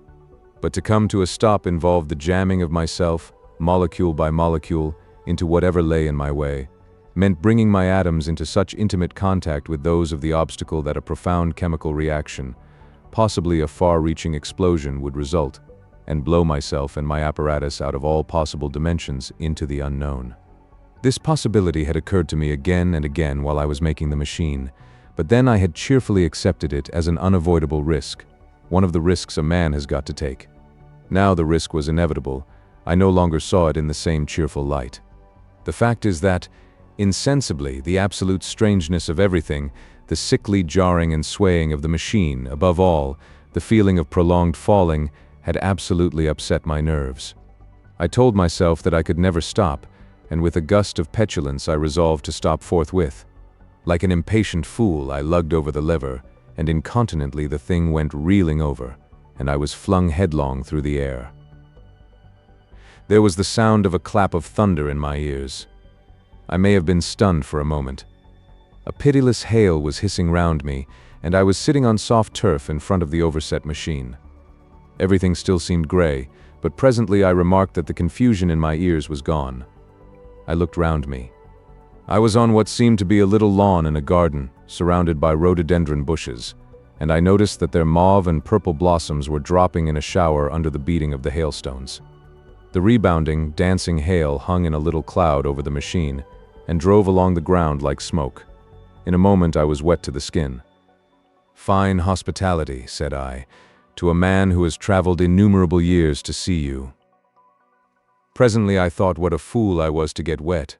But to come to a stop involved the jamming of myself, molecule by molecule, into whatever lay in my way, meant bringing my atoms into such intimate contact with those of the obstacle that a profound chemical reaction, possibly a far-reaching explosion, would result, and blow myself and my apparatus out of all possible dimensions into the unknown. This possibility had occurred to me again and again while I was making the machine, but then I had cheerfully accepted it as an unavoidable risk, one of the risks a man has got to take. Now the risk was inevitable. I no longer saw it in the same cheerful light. The fact is that, insensibly, the absolute strangeness of everything, the sickly jarring and swaying of the machine, above all, the feeling of prolonged falling, had absolutely upset my nerves. I told myself that I could never stop, and with a gust of petulance I resolved to stop forthwith. Like an impatient fool, I lugged over the lever, and incontinently the thing went reeling over, and I was flung headlong through the air. There was the sound of a clap of thunder in my ears. I may have been stunned for a moment. A pitiless hail was hissing round me, and I was sitting on soft turf in front of the overset machine. Everything still seemed gray, but presently I remarked that the confusion in my ears was gone. I looked round me. I was on what seemed to be a little lawn in a garden, surrounded by rhododendron bushes, and I noticed that their mauve and purple blossoms were dropping in a shower under the beating of the hailstones. The rebounding, dancing hail hung in a little cloud over the machine, and drove along the ground like smoke. In a moment I was wet to the skin. "Fine hospitality," said I, "to a man who has traveled innumerable years to see you." Presently I thought what a fool I was to get wet.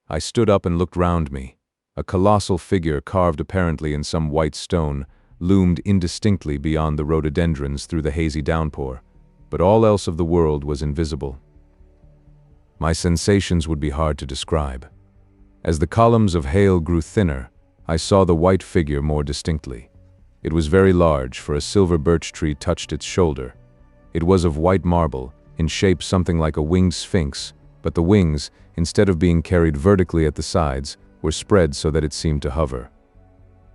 I stood up and looked round me. A colossal figure, carved apparently in some white stone, loomed indistinctly beyond the rhododendrons through the hazy downpour, but all else of the world was invisible. My sensations would be hard to describe. As the columns of hail grew thinner, I saw the white figure more distinctly. It was very large, for a silver birch tree touched its shoulder. It was of white marble, in shape something like a winged sphinx, but the wings, instead of being carried vertically at the sides, were spread so that it seemed to hover.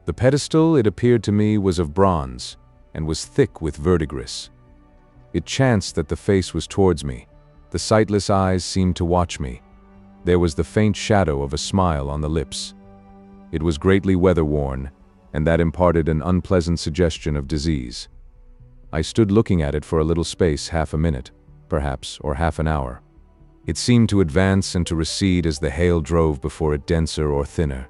The pedestal, it appeared to me, was of bronze, and was thick with verdigris. It chanced that the face was towards me. The sightless eyes seemed to watch me. There was the faint shadow of a smile on the lips. It was greatly weather-worn, and that imparted an unpleasant suggestion of disease. I stood looking at it for a little space, half a minute, perhaps, or half an hour. It seemed to advance and to recede as the hail drove before it denser or thinner.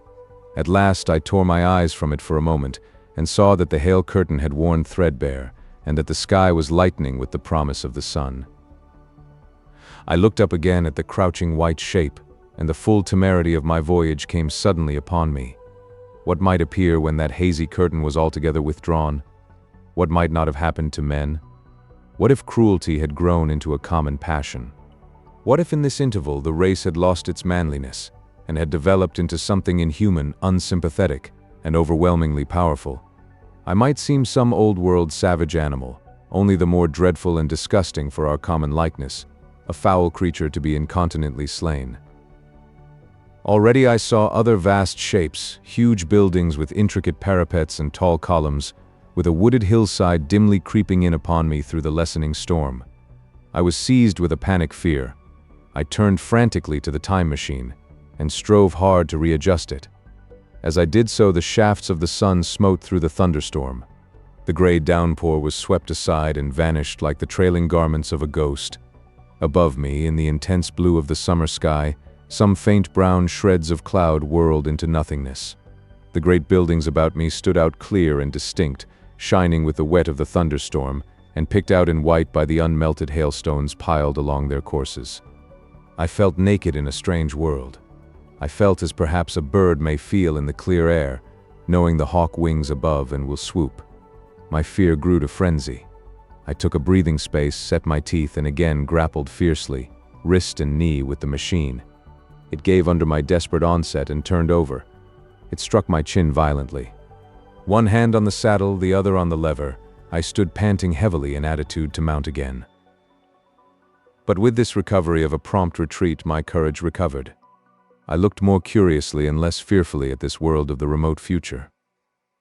At last I tore my eyes from it for a moment, and saw that the hail curtain had worn threadbare, and that the sky was lightening with the promise of the sun. I looked up again at the crouching white shape, and the full temerity of my voyage came suddenly upon me. What might appear when that hazy curtain was altogether withdrawn? What might not have happened to men? What if cruelty had grown into a common passion? What if in this interval the race had lost its manliness, and had developed into something inhuman, unsympathetic, and overwhelmingly powerful? I might seem some old-world savage animal, only the more dreadful and disgusting for our common likeness, a foul creature to be incontinently slain. Already I saw other vast shapes, huge buildings with intricate parapets and tall columns, with a wooded hillside dimly creeping in upon me through the lessening storm. I was seized with a panic fear. I turned frantically to the time machine, and strove hard to readjust it. As I did so, the shafts of the sun smote through the thunderstorm. The gray downpour was swept aside and vanished like the trailing garments of a ghost. Above me, in the intense blue of the summer sky, some faint brown shreds of cloud whirled into nothingness. The great buildings about me stood out clear and distinct, shining with the wet of the thunderstorm, and picked out in white by the unmelted hailstones piled along their courses. I felt naked in a strange world. I felt as perhaps a bird may feel in the clear air, knowing the hawk wings above and will swoop. My fear grew to frenzy. I took a breathing space, set my teeth, and again grappled fiercely, wrist and knee, with the machine. It gave under my desperate onset and turned over. It struck my chin violently. One hand on the saddle, the other on the lever, I stood panting heavily in attitude to mount again. But with this recovery of a prompt retreat, my courage recovered. I looked more curiously and less fearfully at this world of the remote future.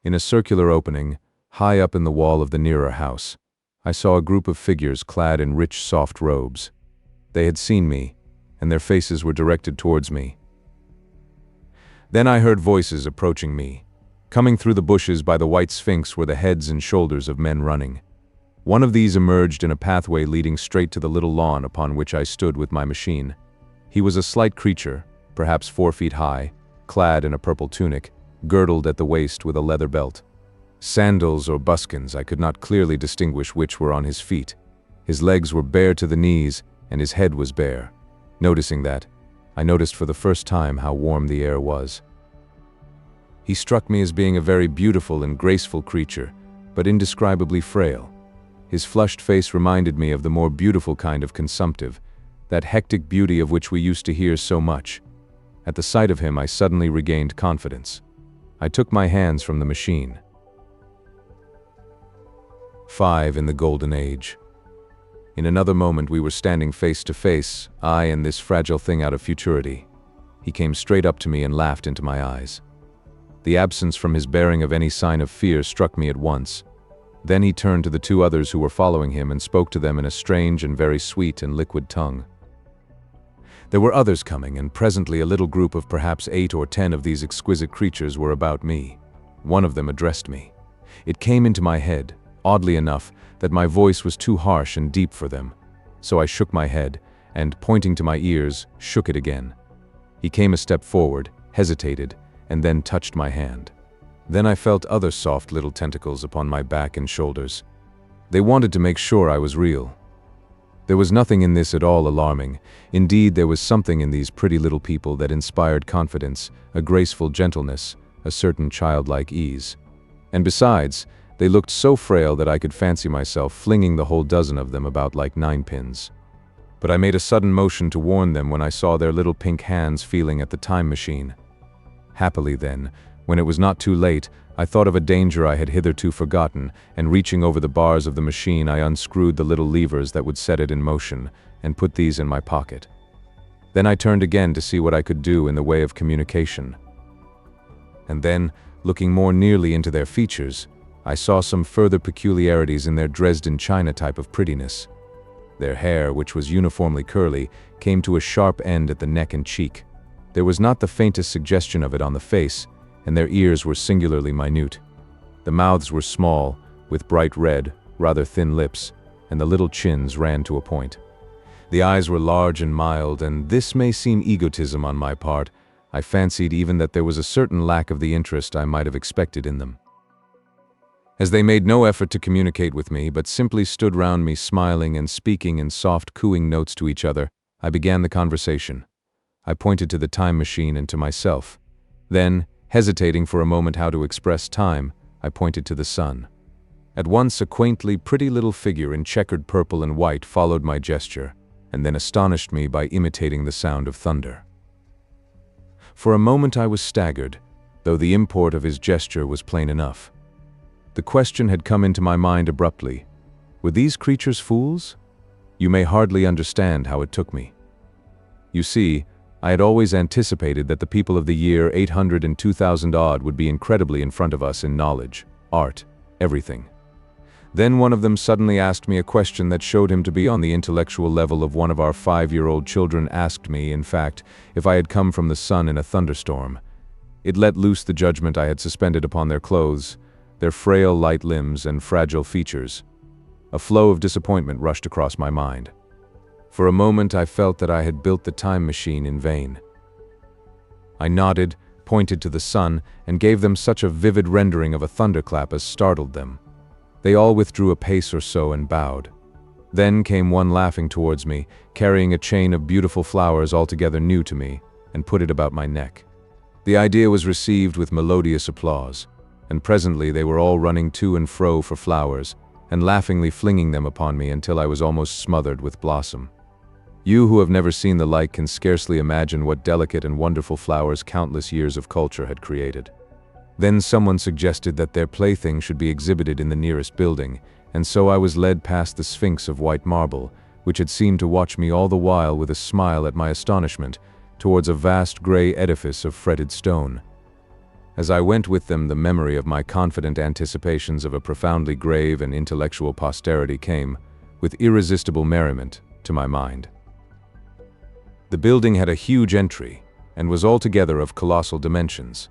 In a circular opening, high up in the wall of the nearer house, I saw a group of figures clad in rich, soft robes. They had seen me, and their faces were directed towards me. Then I heard voices approaching me. Coming through the bushes by the white Sphinx were the heads and shoulders of men running. One of these emerged in a pathway leading straight to the little lawn upon which I stood with my machine. He was a slight creature, perhaps 4 feet high, clad in a purple tunic, girdled at the waist with a leather belt. Sandals or buskins, I could not clearly distinguish which were on his feet. His legs were bare to the knees, and his head was bare. Noticing that, I noticed for the first time how warm the air was. He struck me as being a very beautiful and graceful creature, but indescribably frail. His flushed face reminded me of the more beautiful kind of consumptive, that hectic beauty of which we used to hear so much. At the sight of him, I suddenly regained confidence. I took my hands from the machine. V in the Golden Age. In another moment we were standing face to face, I and this fragile thing out of futurity. He came straight up to me and laughed into my eyes. The absence from his bearing of any sign of fear struck me at once. Then he turned to the 2 others who were following him and spoke to them in a strange and very sweet and liquid tongue. There were others coming, and presently a little group of perhaps 8 or 10 of these exquisite creatures were about me. One of them addressed me. It came into my head, oddly enough, that my voice was too harsh and deep for them. So I shook my head, and, pointing to my ears, shook it again. He came a step forward, hesitated, and then touched my hand. Then I felt other soft little tentacles upon my back and shoulders. They wanted to make sure I was real. There was nothing in this at all alarming. Indeed, there was something in these pretty little people that inspired confidence, a graceful gentleness, a certain childlike ease. And besides, they looked so frail that I could fancy myself flinging the whole dozen of them about like 9-pins. But I made a sudden motion to warn them when I saw their little pink hands feeling at the time machine. Happily then, when it was not too late, I thought of a danger I had hitherto forgotten, and reaching over the bars of the machine, I unscrewed the little levers that would set it in motion, and put these in my pocket. Then I turned again to see what I could do in the way of communication. And then, looking more nearly into their features, I saw some further peculiarities in their Dresden china type of prettiness. Their hair, which was uniformly curly, came to a sharp end at the neck and cheek. There was not the faintest suggestion of it on the face, and their ears were singularly minute. The mouths were small, with bright red, rather thin lips, and the little chins ran to a point. The eyes were large and mild, and this may seem egotism on my part. I fancied even that there was a certain lack of the interest I might have expected in them. As they made no effort to communicate with me, but simply stood round me smiling and speaking in soft cooing notes to each other, I began the conversation. I pointed to the time machine and to myself. Then, hesitating for a moment how to express time, I pointed to the sun. At once a quaintly pretty little figure in checkered purple and white followed my gesture, and then astonished me by imitating the sound of thunder. For a moment I was staggered, though the import of his gesture was plain enough. The question had come into my mind abruptly. Were these creatures fools? You may hardly understand how it took me. You see, I had always anticipated that the people of the year 800 and 2000 odd would be incredibly in front of us in knowledge, art, everything. Then one of them suddenly asked me a question that showed him to be on the intellectual level of one of our 5-year-old children. Asked me, in fact, if I had come from the sun in a thunderstorm. It let loose the judgment I had suspended upon their clothes, their frail light limbs and fragile features. A flow of disappointment rushed across my mind. For a moment I felt that I had built the time machine in vain. I nodded, pointed to the sun, and gave them such a vivid rendering of a thunderclap as startled them. They all withdrew a pace or so and bowed. Then came one laughing towards me, carrying a chain of beautiful flowers altogether new to me, and put it about my neck. The idea was received with melodious applause, and presently they were all running to and fro for flowers, and laughingly flinging them upon me until I was almost smothered with blossom. You who have never seen the like can scarcely imagine what delicate and wonderful flowers countless years of culture had created. Then someone suggested that their plaything should be exhibited in the nearest building, and so I was led past the Sphinx of white marble, which had seemed to watch me all the while with a smile at my astonishment, towards a vast gray edifice of fretted stone. As I went with them, the memory of my confident anticipations of a profoundly grave and intellectual posterity came, with irresistible merriment, to my mind. The building had a huge entry, and was altogether of colossal dimensions.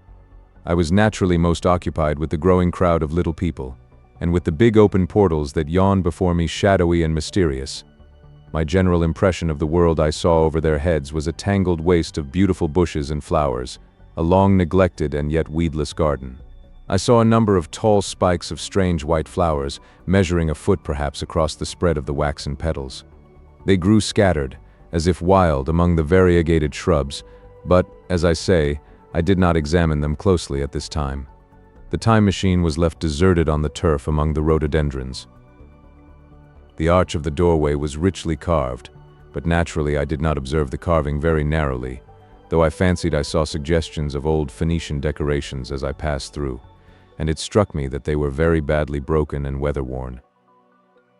I was naturally most occupied with the growing crowd of little people, and with the big open portals that yawned before me shadowy and mysterious. My general impression of the world I saw over their heads was a tangled waste of beautiful bushes and flowers, a long neglected and yet weedless garden. I saw a number of tall spikes of strange white flowers, measuring a foot perhaps across the spread of the waxen petals. They grew scattered, as if wild, among the variegated shrubs, but, as I say, I did not examine them closely at this time. The time machine was left deserted on the turf among the rhododendrons. The arch of the doorway was richly carved, but naturally I did not observe the carving very narrowly, though I fancied I saw suggestions of old Phoenician decorations as I passed through, and it struck me that they were very badly broken and weather-worn.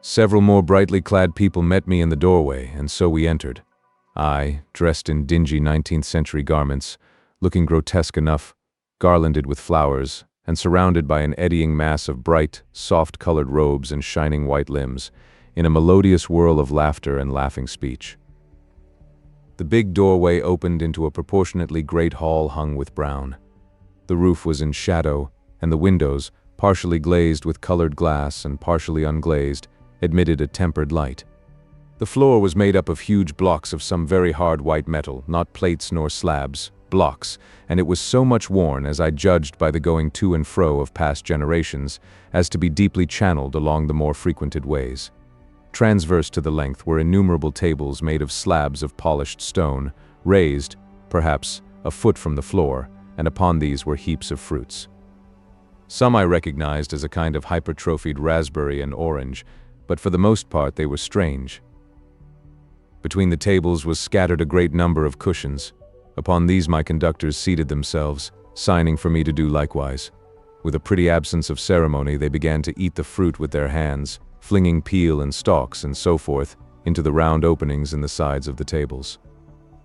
Several more brightly clad people met me in the doorway, and so we entered. I, dressed in dingy 19th-century garments, looking grotesque enough, garlanded with flowers, and surrounded by an eddying mass of bright, soft-colored robes and shining white limbs, in a melodious whirl of laughter and laughing speech. The big doorway opened into a proportionately great hall hung with brown. The roof was in shadow, and the windows, partially glazed with colored glass and partially unglazed, admitted a tempered light. The floor was made up of huge blocks of some very hard white metal, not plates nor slabs, blocks, and it was so much worn, as I judged by the going to and fro of past generations, as to be deeply channeled along the more frequented ways. Transverse to the length were innumerable tables made of slabs of polished stone, raised, perhaps, a foot from the floor, and upon these were heaps of fruits. Some I recognized as a kind of hypertrophied raspberry and orange, but for the most part they were strange. Between the tables was scattered a great number of cushions. Upon these my conductors seated themselves, signing for me to do likewise. With a pretty absence of ceremony they began to eat the fruit with their hands, flinging peel and stalks and so forth into the round openings in the sides of the tables.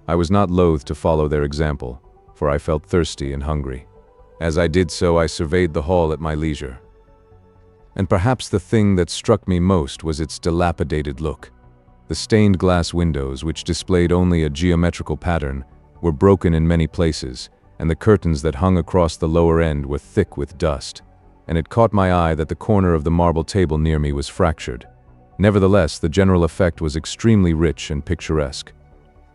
I was not loath to follow their example, for I felt thirsty and hungry. As I did so, I surveyed the hall at my leisure. And perhaps the thing that struck me most was its dilapidated look. The stained glass windows, which displayed only a geometrical pattern, were broken in many places, and the curtains that hung across the lower end were thick with dust, and it caught my eye that the corner of the marble table near me was fractured. Nevertheless, the general effect was extremely rich and picturesque.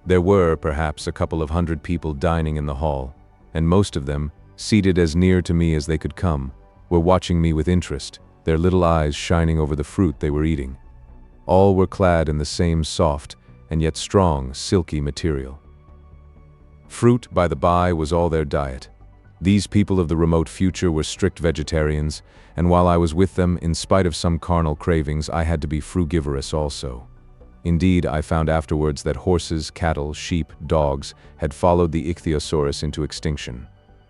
There were, perhaps, a couple of hundred people dining in the hall, and most of them, seated as near to me as they could come, were watching me with interest, their little eyes shining over the fruit they were eating. All were clad in the same soft, and yet strong, silky material. Fruit, by the by, was all their diet. These people of the remote future were strict vegetarians, and while I was with them, in spite of some carnal cravings, I had to be frugivorous also. Indeed, I found afterwards that horses, cattle, sheep, dogs had followed the ichthyosaurus into extinction.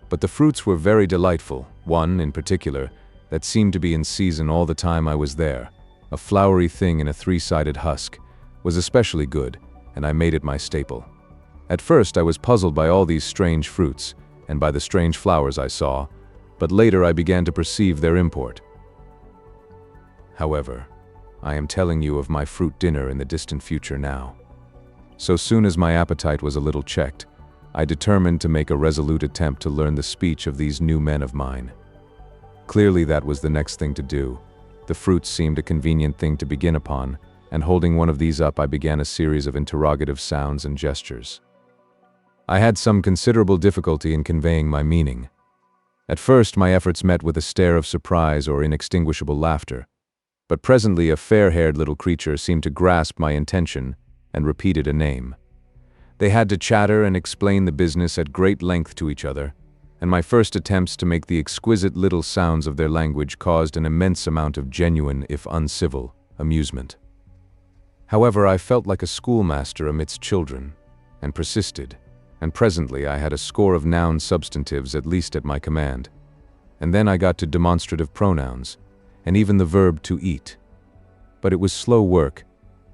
But the fruits were very delightful. One, in particular, that seemed to be in season all the time I was there, a flowery thing in a three-sided husk, was especially good, and I made it my staple. At first I was puzzled by all these strange fruits, and by the strange flowers I saw, but later I began to perceive their import. However, I am telling you of my fruit dinner in the distant future now. So soon as my appetite was a little checked, I determined to make a resolute attempt to learn the speech of these new men of mine. Clearly that was the next thing to do. The fruits seemed a convenient thing to begin upon, and holding one of these up I began a series of interrogative sounds and gestures. I had some considerable difficulty in conveying my meaning. At first my efforts met with a stare of surprise or inextinguishable laughter, but presently a fair-haired little creature seemed to grasp my intention and repeated a name. They had to chatter and explain the business at great length to each other, and my first attempts to make the exquisite little sounds of their language caused an immense amount of genuine, if uncivil, amusement. However, I felt like a schoolmaster amidst children, and persisted, and presently I had a score of noun substantives at least at my command. and then I got to demonstrative pronouns, and even the verb to eat. But it was slow work,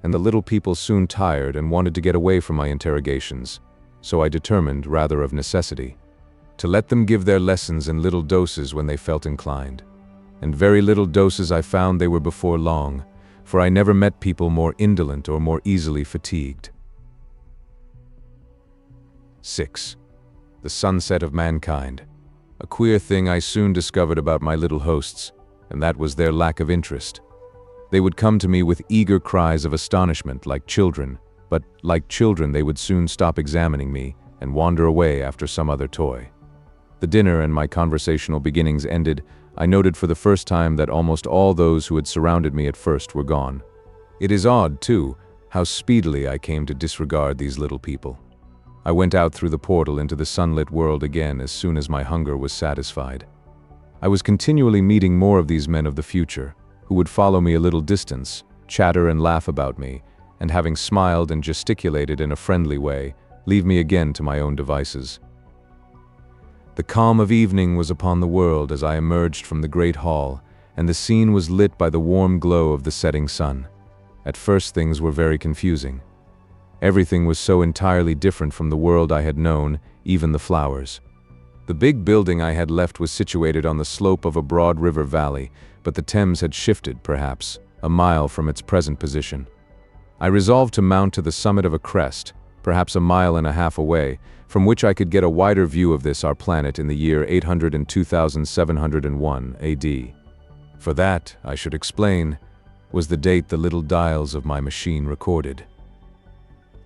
and the little people soon tired and wanted to get away from my interrogations, so I determined, rather of necessity, to let them give their lessons in little doses when they felt inclined. And very little doses I found they were before long, for I never met people more indolent or more easily fatigued. 6. The sunset of mankind. A queer thing I soon discovered about my little hosts, and that was their lack of interest. They would come to me with eager cries of astonishment like children, but like children they would soon stop examining me and wander away after some other toy. The dinner and my conversational beginnings ended, I noted for the first time that almost all those who had surrounded me at first were gone. It is odd, too, how speedily I came to disregard these little people. I went out through the portal into the sunlit world again as soon as my hunger was satisfied. I was continually meeting more of these men of the future, who would follow me a little distance, chatter and laugh about me, and having smiled and gesticulated in a friendly way, leave me again to my own devices. The calm of evening was upon the world as I emerged from the great hall, and the scene was lit by the warm glow of the setting sun. At first things were very confusing. Everything was so entirely different from the world I had known, even the flowers. The big building I had left was situated on the slope of a broad river valley, but the Thames had shifted, perhaps, a mile from its present position. I resolved to mount to the summit of a crest, perhaps a mile and a half away, from which I could get a wider view of this our planet in the year 802,701 AD. For that, I should explain, was the date the little dials of my machine recorded.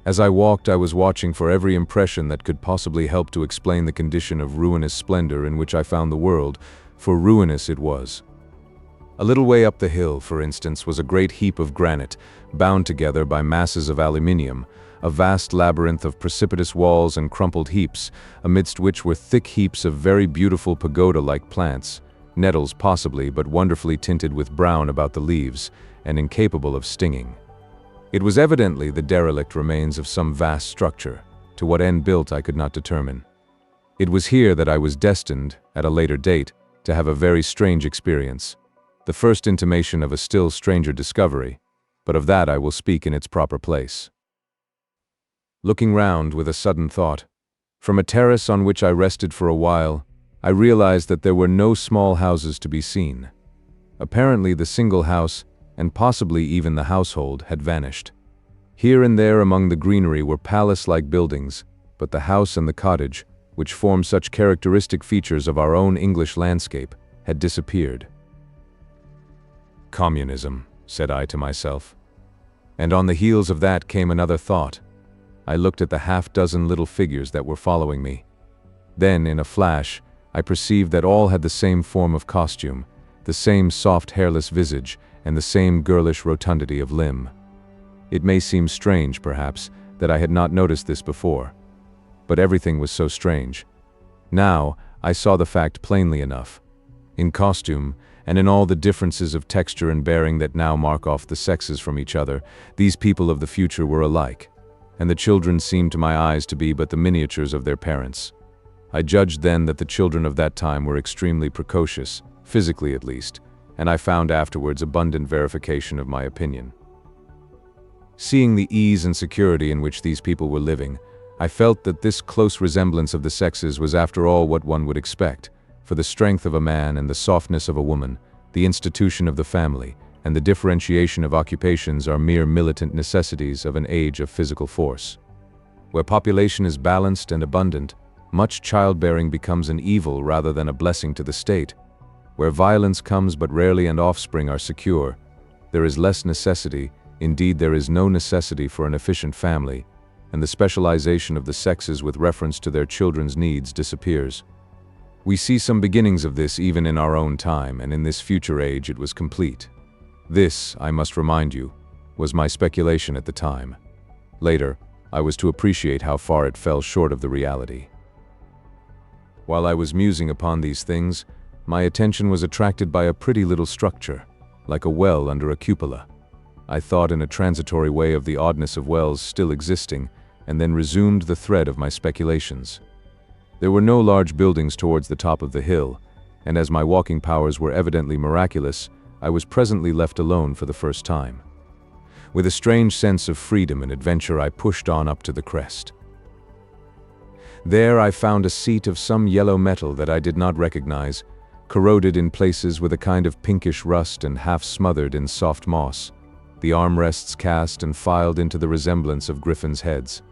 As I walked, I was watching for every impression that could possibly help to explain the condition of ruinous splendor in which I found the world, for ruinous it was. A little way up the hill, for instance, was a great heap of granite, bound together by masses of aluminium, a vast labyrinth of precipitous walls and crumpled heaps, amidst which were thick heaps of very beautiful pagoda-like plants, nettles possibly, but wonderfully tinted with brown about the leaves, and incapable of stinging. It was evidently the derelict remains of some vast structure, to what end built I could not determine. It was here that I was destined, at a later date, to have a very strange experience, the first intimation of a still stranger discovery, but of that I will speak in its proper place. Looking round with a sudden thought, from a terrace on which I rested for a while, I realized that there were no small houses to be seen. Apparently the single house, and possibly even the household, had vanished. Here and there among the greenery were palace-like buildings, but the house and the cottage, which form such characteristic features of our own English landscape, had disappeared. Communism, said I to myself. And on the heels of that came another thought. I looked at the half-dozen little figures that were following me. Then, in a flash, I perceived that all had the same form of costume, the same soft hairless visage, and the same girlish rotundity of limb. It may seem strange, perhaps, that I had not noticed this before. But everything was so strange. Now, I saw the fact plainly enough. In costume, and in all the differences of texture and bearing that now mark off the sexes from each other, these people of the future were alike, and the children seemed to my eyes to be but the miniatures of their parents. I judged then that the children of that time were extremely precocious, physically at least, and I found afterwards abundant verification of my opinion. Seeing the ease and security in which these people were living, I felt that this close resemblance of the sexes was after all what one would expect, for the strength of a man and the softness of a woman, the institution of the family, and the differentiation of occupations are mere militant necessities of an age of physical force. Where population is balanced and abundant, much childbearing becomes an evil rather than a blessing to the state. Where violence comes but rarely and offspring are secure, there is less necessity, indeed there is no necessity for an efficient family, and the specialization of the sexes with reference to their children's needs disappears. We see some beginnings of this even in our own time, and in this future age it was complete. This, I must remind you, was my speculation at the time. Later, I was to appreciate how far it fell short of the reality. While I was musing upon these things, my attention was attracted by a pretty little structure, like a well under a cupola. I thought in a transitory way of the oddness of wells still existing, and then resumed the thread of my speculations. There were no large buildings towards the top of the hill, and as my walking powers were evidently miraculous, I was presently left alone for the first time. With a strange sense of freedom and adventure, I pushed on up to the crest. There I found a seat of some yellow metal that I did not recognize, corroded in places with a kind of pinkish rust and half smothered in soft moss, the armrests cast and filed into the resemblance of griffins' heads.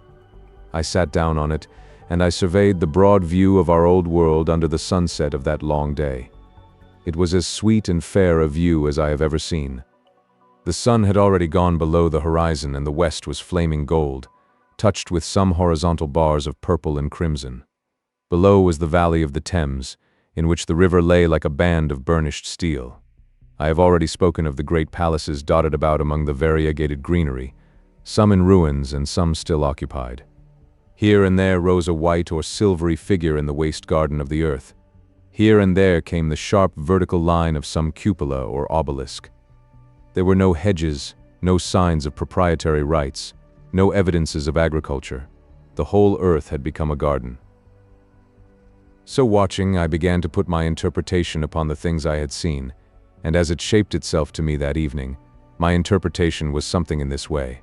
I sat down on it, and I surveyed the broad view of our old world under the sunset of that long day. It was as sweet and fair a view as I have ever seen. The sun had already gone below the horizon, and the west was flaming gold, touched with some horizontal bars of purple and crimson. Below was the valley of the Thames, in which the river lay like a band of burnished steel. I have already spoken of the great palaces dotted about among the variegated greenery, some in ruins and some still occupied. Here and there rose a white or silvery figure in the waste garden of the earth. Here and there came the sharp vertical line of some cupola or obelisk. There were no hedges, no signs of proprietary rights, no evidences of agriculture. The whole earth had become a garden. So watching, I began to put my interpretation upon the things I had seen, and as it shaped itself to me that evening, my interpretation was something in this way.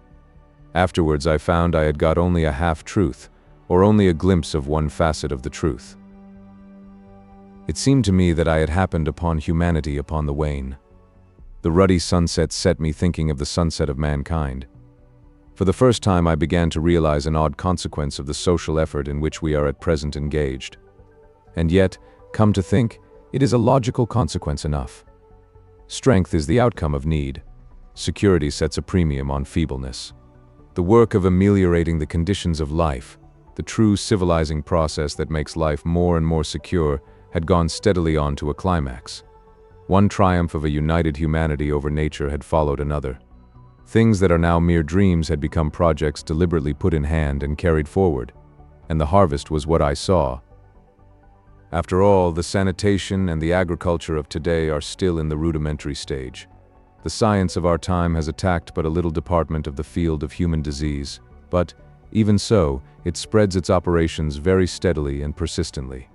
Afterwards I found I had got only a half-truth, or only a glimpse of one facet of the truth. It seemed to me that I had happened upon humanity upon the wane. The ruddy sunset set me thinking of the sunset of mankind. For the first time I began to realize an odd consequence of the social effort in which we are at present engaged. And yet, come to think, it is a logical consequence enough. Strength is the outcome of need. Security sets a premium on feebleness. The work of ameliorating the conditions of life, the true civilizing process that makes life more and more secure, had gone steadily on to a climax. One triumph of a united humanity over nature had followed another. Things that are now mere dreams had become projects deliberately put in hand and carried forward, and the harvest was what I saw. After all, the sanitation and the agriculture of today are still in the rudimentary stage. The science of our time has attacked but a little department of the field of human disease, but, even so, it spreads its operations very steadily and persistently.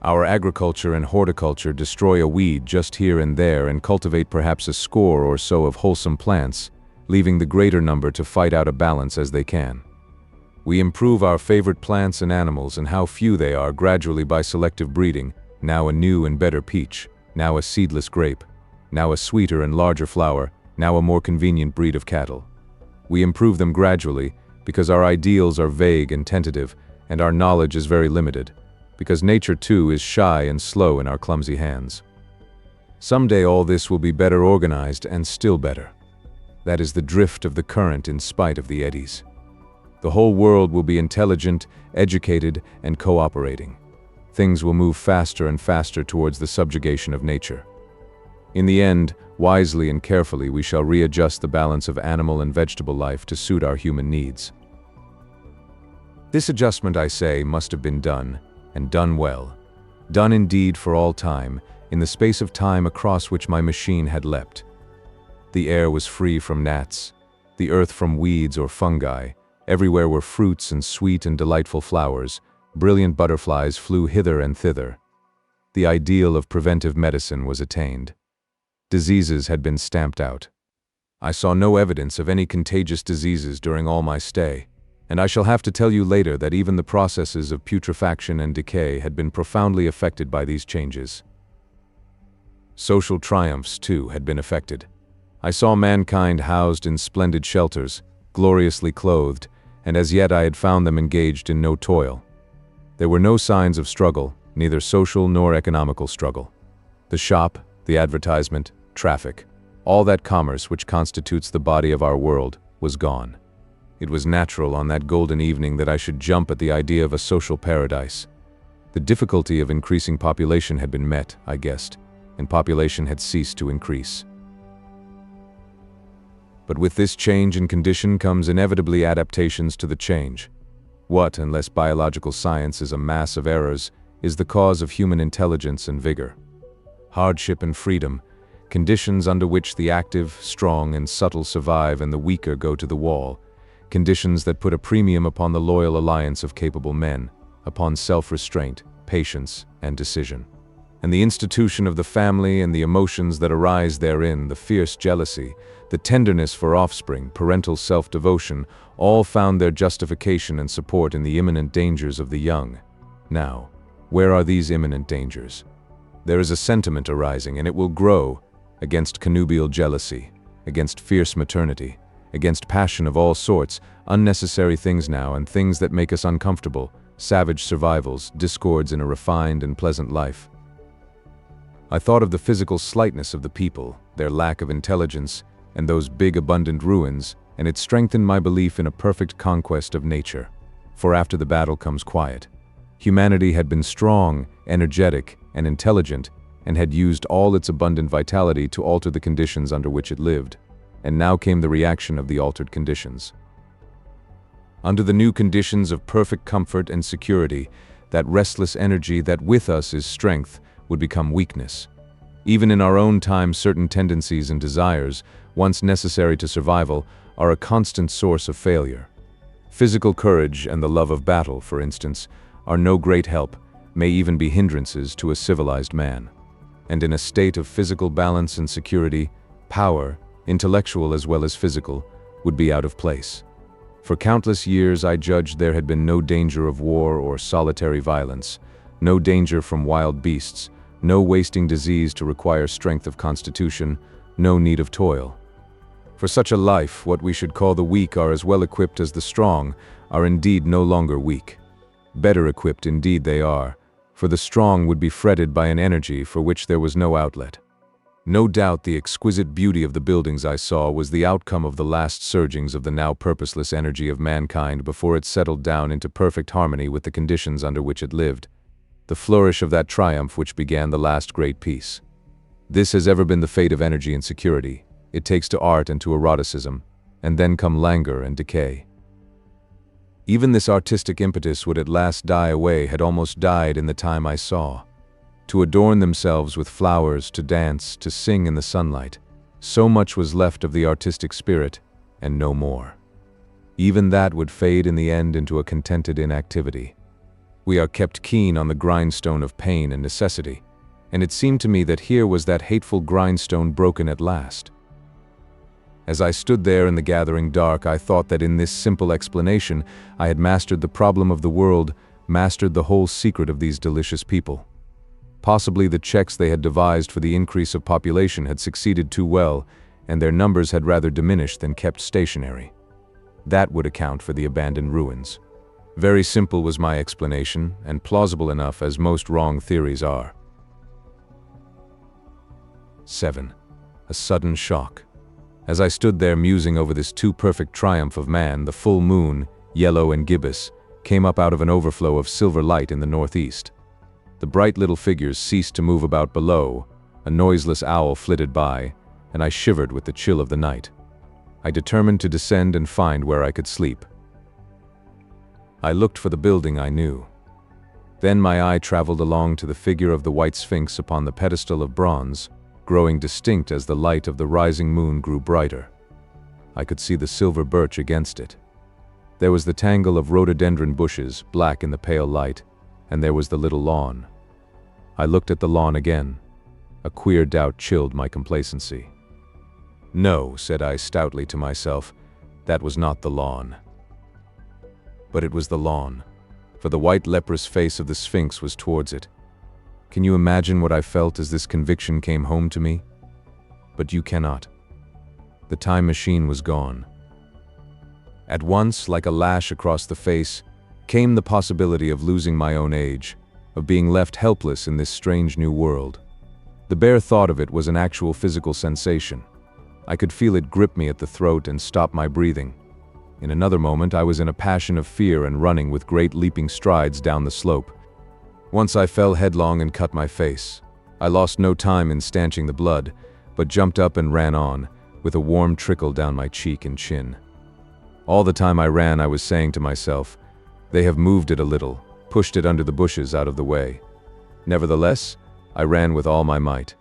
Our agriculture and horticulture destroy a weed just here and there and cultivate perhaps a score or so of wholesome plants, leaving the greater number to fight out a balance as they can. We improve our favorite plants and animals, and how few they are, gradually by selective breeding, now a new and better peach, now a seedless grape, now a sweeter and larger flower, now a more convenient breed of cattle. We improve them gradually, because our ideals are vague and tentative, and our knowledge is very limited, because nature too is shy and slow in our clumsy hands. Someday all this will be better organized and still better. That is the drift of the current in spite of the eddies. The whole world will be intelligent, educated, and cooperating. Things will move faster and faster towards the subjugation of nature. In the end, wisely and carefully, we shall readjust the balance of animal and vegetable life to suit our human needs. This adjustment, I say, must have been done, and done well. Done indeed for all time, in the space of time across which my machine had leapt. The air was free from gnats, the earth from weeds or fungi. Everywhere were fruits and sweet and delightful flowers. Brilliant butterflies flew hither and thither. The ideal of preventive medicine was attained. Diseases had been stamped out. I saw no evidence of any contagious diseases during all my stay, and I shall have to tell you later that even the processes of putrefaction and decay had been profoundly affected by these changes. Social triumphs, too, had been effected. I saw mankind housed in splendid shelters, gloriously clothed, and as yet I had found them engaged in no toil. There were no signs of struggle, neither social nor economical struggle. The shop, the advertisement, traffic, all that commerce which constitutes the body of our world, was gone. It was natural on that golden evening that I should jump at the idea of a social paradise. The difficulty of increasing population had been met, I guessed, and population had ceased to increase. But with this change in condition comes inevitably adaptations to the change. What, unless biological science is a mass of errors, is the cause of human intelligence and vigor? Hardship and freedom, conditions under which the active, strong, and subtle survive and the weaker go to the wall, conditions that put a premium upon the loyal alliance of capable men, upon self-restraint, patience, and decision. and the institution of the family and the emotions that arise therein, the fierce jealousy, the tenderness for offspring, parental self-devotion, all found their justification and support in the imminent dangers of the young. Now, where are these imminent dangers? There is a sentiment arising, and it will grow, against connubial jealousy, against fierce maternity, against passion of all sorts, unnecessary things now, and things that make us uncomfortable, savage survivals, discords in a refined and pleasant life. I thought of the physical slightness of the people, their lack of intelligence, and those big abundant ruins, and it strengthened my belief in a perfect conquest of nature. For after the battle comes quiet. Humanity had been strong, energetic, and intelligent, and had used all its abundant vitality to alter the conditions under which it lived. And now came the reaction of the altered conditions. Under the new conditions of perfect comfort and security, that restless energy that with us is strength would become weakness. Even in our own time, certain tendencies and desires, once necessary to survival, are a constant source of failure. Physical courage and the love of battle, for instance, are no great help, may even be hindrances to a civilized man. And in a state of physical balance and security, power, intellectual as well as physical, would be out of place. For countless years I judged there had been no danger of war or solitary violence, no danger from wild beasts, no wasting disease to require strength of constitution, no need of toil. For such a life, what we should call the weak are as well equipped as the strong, are indeed no longer weak. Better equipped indeed they are, for the strong would be fretted by an energy for which there was no outlet. No doubt the exquisite beauty of the buildings I saw was the outcome of the last surgings of the now purposeless energy of mankind before it settled down into perfect harmony with the conditions under which it lived. The flourish of that triumph which began the last great peace. This has ever been the fate of energy and security. It takes to art and to eroticism, and then come languor and decay. Even this artistic impetus would at last die away, had almost died in the time I saw. To adorn themselves with flowers, to dance, to sing in the sunlight, so much was left of the artistic spirit, and no more. Even that would fade in the end into a contented inactivity. We are kept keen on the grindstone of pain and necessity, and it seemed to me that here was that hateful grindstone broken at last. As I stood there in the gathering dark, I thought that in this simple explanation I had mastered the problem of the world, mastered the whole secret of these delicious people. Possibly the checks they had devised for the increase of population had succeeded too well, and their numbers had rather diminished than kept stationary. That would account for the abandoned ruins. Very simple was my explanation, and plausible enough as most wrong theories are. VII. A Sudden Shock. As I stood there musing over this too perfect triumph of man, the full moon, yellow and gibbous, came up out of an overflow of silver light in the northeast. The bright little figures ceased to move about below, a noiseless owl flitted by, and I shivered with the chill of the night. I determined to descend and find where I could sleep. I looked for the building I knew. Then my eye traveled along to the figure of the white Sphinx upon the pedestal of bronze, growing distinct as the light of the rising moon grew brighter. I could see the silver birch against it. There was the tangle of rhododendron bushes, black in the pale light, and there was the little lawn. I looked at the lawn again. A queer doubt chilled my complacency. No, said I stoutly to myself, that was not the lawn. But it was the lawn, for the white leprous face of the Sphinx was towards it. Can you imagine what I felt as this conviction came home to me? But you cannot. The time machine was gone. At once, like a lash across the face, came the possibility of losing my own age, of being left helpless in this strange new world. The bare thought of it was an actual physical sensation. I could feel it grip me at the throat and stop my breathing. In another moment I was in a passion of fear and running with great leaping strides down the slope. Once I fell headlong and cut my face. I lost no time in stanching the blood, but jumped up and ran on, with a warm trickle down my cheek and chin. All the time I ran I was saying to myself, they have moved it a little, pushed it under the bushes out of the way. Nevertheless, I ran with all my might.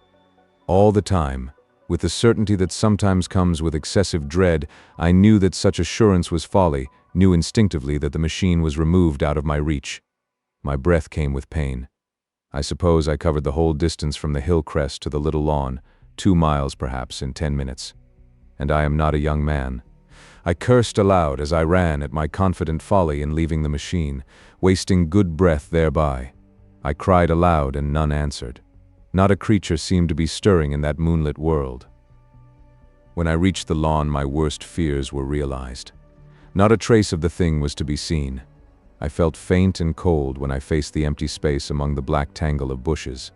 All the time, with the certainty that sometimes comes with excessive dread, I knew that such assurance was folly, knew instinctively that the machine was removed out of my reach. My breath came with pain. I suppose I covered the whole distance from the hill crest to the little lawn, 2 miles perhaps, in 10 minutes. And I am not a young man. I cursed aloud as I ran at my confident folly in leaving the machine, wasting good breath thereby. I cried aloud and none answered. Not a creature seemed to be stirring in that moonlit world. When I reached the lawn, my worst fears were realized. Not a trace of the thing was to be seen. I felt faint and cold when I faced the empty space among the black tangle of bushes.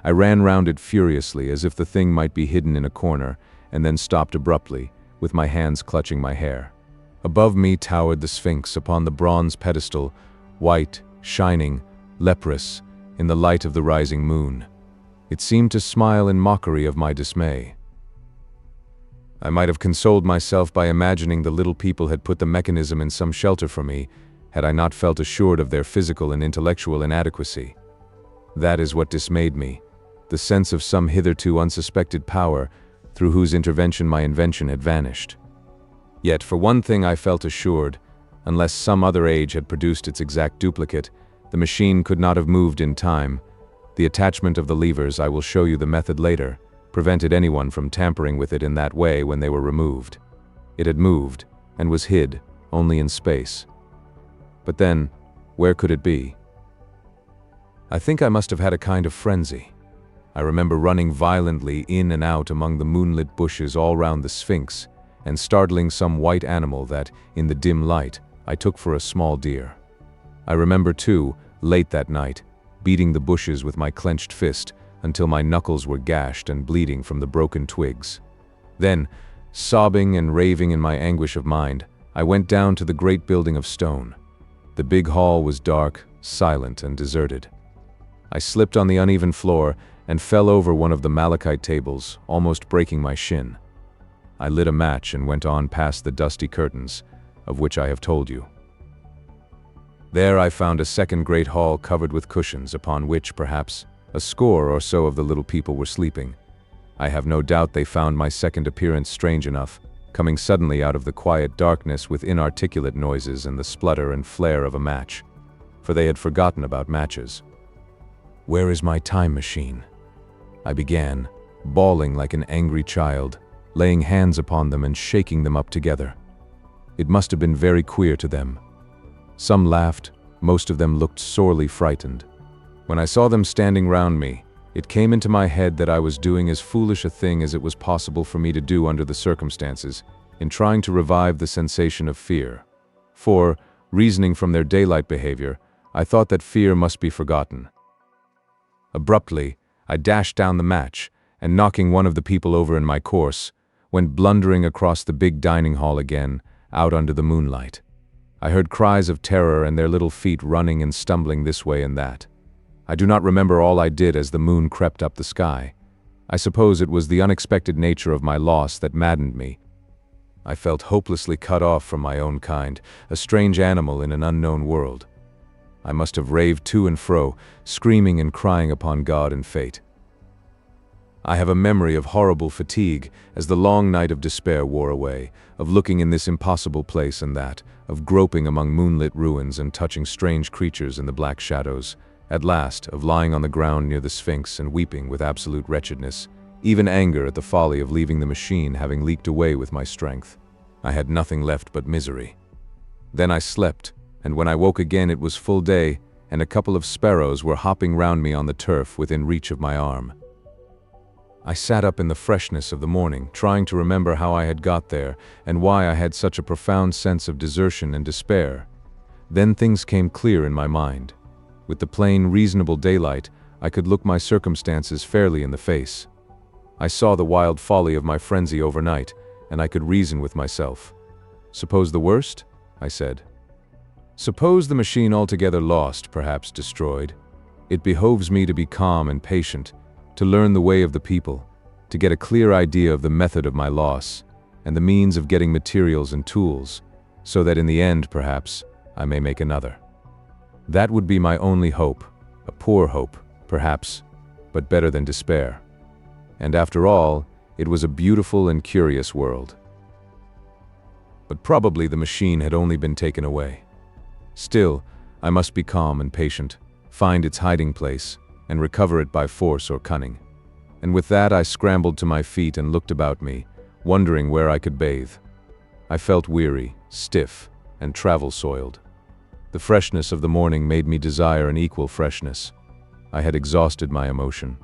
I ran round it furiously as if the thing might be hidden in a corner, and then stopped abruptly, with my hands clutching my hair. Above me towered the Sphinx upon the bronze pedestal, white, shining, leprous, in the light of the rising moon. It seemed to smile in mockery of my dismay. I might have consoled myself by imagining the little people had put the mechanism in some shelter for me, had I not felt assured of their physical and intellectual inadequacy. That is what dismayed me, the sense of some hitherto unsuspected power through whose intervention my invention had vanished. Yet for one thing I felt assured, unless some other age had produced its exact duplicate, the machine could not have moved in time. The attachment of the levers, I will show you the method later, prevented anyone from tampering with it in that way when they were removed. It had moved, and was hid, only in space. But then, where could it be? I think I must have had a kind of frenzy. I remember running violently in and out among the moonlit bushes all round the Sphinx, and startling some white animal that, in the dim light, I took for a small deer. I remember, too, late that night, beating the bushes with my clenched fist until my knuckles were gashed and bleeding from the broken twigs. Then, sobbing and raving in my anguish of mind, I went down to the great building of stone. The big hall was dark, silent, and deserted. I slipped on the uneven floor and fell over one of the malachite tables, almost breaking my shin. I lit a match and went on past the dusty curtains, of which I have told you. There I found a second great hall covered with cushions, upon which, perhaps, a score or so of the little people were sleeping. I have no doubt they found my second appearance strange enough, coming suddenly out of the quiet darkness with inarticulate noises and the splutter and flare of a match, for they had forgotten about matches. "Where is my time machine?" I began, bawling like an angry child, laying hands upon them and shaking them up together. It must have been very queer to them. Some laughed, most of them looked sorely frightened. When I saw them standing round me, it came into my head that I was doing as foolish a thing as it was possible for me to do under the circumstances, in trying to revive the sensation of fear. For, reasoning from their daylight behavior, I thought that fear must be forgotten. Abruptly, I dashed down the match, and knocking one of the people over in my course, went blundering across the big dining hall again, out under the moonlight. I heard cries of terror and their little feet running and stumbling this way and that. I do not remember all I did as the moon crept up the sky. I suppose it was the unexpected nature of my loss that maddened me. I felt hopelessly cut off from my own kind, a strange animal in an unknown world. I must have raved to and fro, screaming and crying upon God and fate. I have a memory of horrible fatigue as the long night of despair wore away, of looking in this impossible place and that, of groping among moonlit ruins and touching strange creatures in the black shadows, at last of lying on the ground near the Sphinx and weeping with absolute wretchedness, even anger at the folly of leaving the machine having leaked away with my strength. I had nothing left but misery. Then I slept, and when I woke again it was full day, and a couple of sparrows were hopping round me on the turf within reach of my arm. I sat up in the freshness of the morning, trying to remember how I had got there, and why I had such a profound sense of desertion and despair. Then things came clear in my mind. With the plain, reasonable daylight, I could look my circumstances fairly in the face. I saw the wild folly of my frenzy overnight, and I could reason with myself. "Suppose the worst?" I said. "Suppose the machine altogether lost, perhaps destroyed. It behoves me to be calm and patient, to learn the way of the people, to get a clear idea of the method of my loss, and the means of getting materials and tools, so that in the end, perhaps, I may make another. That would be my only hope, a poor hope, perhaps, but better than despair. And after all, it was a beautiful and curious world. But probably the machine had only been taken away. Still, I must be calm and patient, find its hiding place, and recover it by force or cunning. And with that I scrambled to my feet and looked about me, wondering where I could bathe. I felt weary, stiff, and travel-soiled. The freshness of the morning made me desire an equal freshness. I had exhausted my emotion.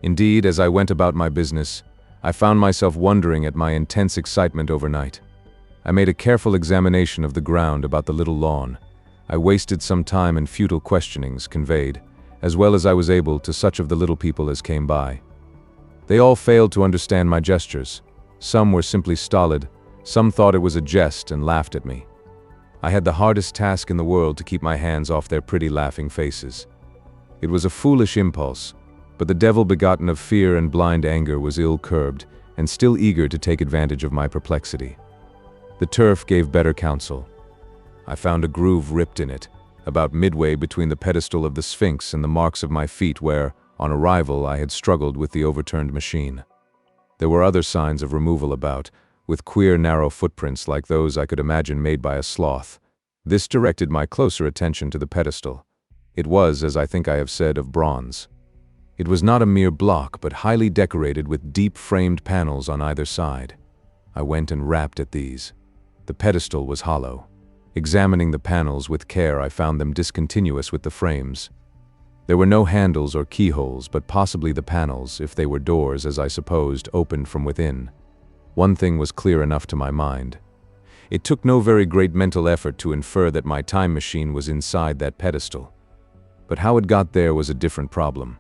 Indeed, as I went about my business, I found myself wondering at my intense excitement overnight. I made a careful examination of the ground about the little lawn. I wasted some time in futile questionings conveyed, as well as I was able, to such of the little people as came by. They all failed to understand my gestures. Some were simply stolid, some thought it was a jest and laughed at me. I had the hardest task in the world to keep my hands off their pretty laughing faces. It was a foolish impulse, but the devil begotten of fear and blind anger was ill-curbed and still eager to take advantage of my perplexity. The turf gave better counsel. I found a groove ripped in it, about midway between the pedestal of the Sphinx and the marks of my feet where, on arrival, I had struggled with the overturned machine. There were other signs of removal about, with queer narrow footprints like those I could imagine made by a sloth. This directed my closer attention to the pedestal. It was, as I think I have said, of bronze. It was not a mere block, but highly decorated with deep-framed panels on either side. I went and rapped at these. The pedestal was hollow. Examining the panels with care, I found them discontinuous with the frames. There were no handles or keyholes, but possibly the panels, if they were doors as I supposed, opened from within. One thing was clear enough to my mind. It took no very great mental effort to infer that my time machine was inside that pedestal. But how it got there was a different problem.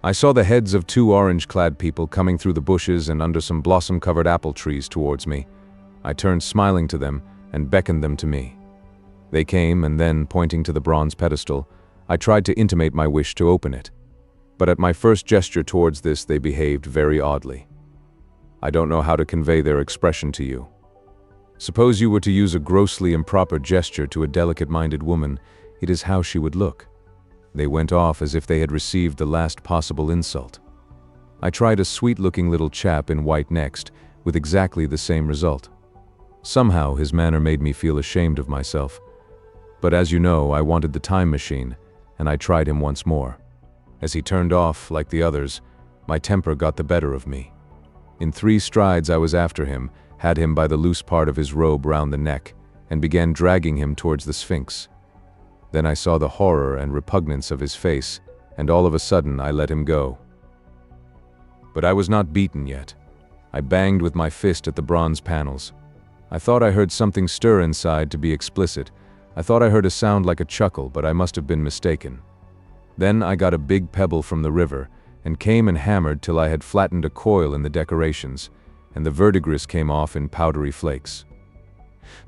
I saw the heads of two orange-clad people coming through the bushes and under some blossom-covered apple trees towards me. I turned smiling to them and beckoned them to me. They came, and then, pointing to the bronze pedestal, I tried to intimate my wish to open it. But at my first gesture towards this, they behaved very oddly. I don't know how to convey their expression to you. Suppose you were to use a grossly improper gesture to a delicate-minded woman, it is how she would look. They went off as if they had received the last possible insult. I tried a sweet-looking little chap in white next, with exactly the same result. Somehow his manner made me feel ashamed of myself. But as you know, I wanted the time machine, and I tried him once more. As he turned off, like the others, my temper got the better of me. In 3 strides I was after him, had him by the loose part of his robe round the neck, and began dragging him towards the Sphinx. Then I saw the horror and repugnance of his face, and all of a sudden I let him go. But I was not beaten yet. I banged with my fist at the bronze panels. I thought I heard something stir inside, to be explicit. I thought I heard a sound like a chuckle, but I must have been mistaken. Then I got a big pebble from the river, and came and hammered till I had flattened a coil in the decorations, and the verdigris came off in powdery flakes.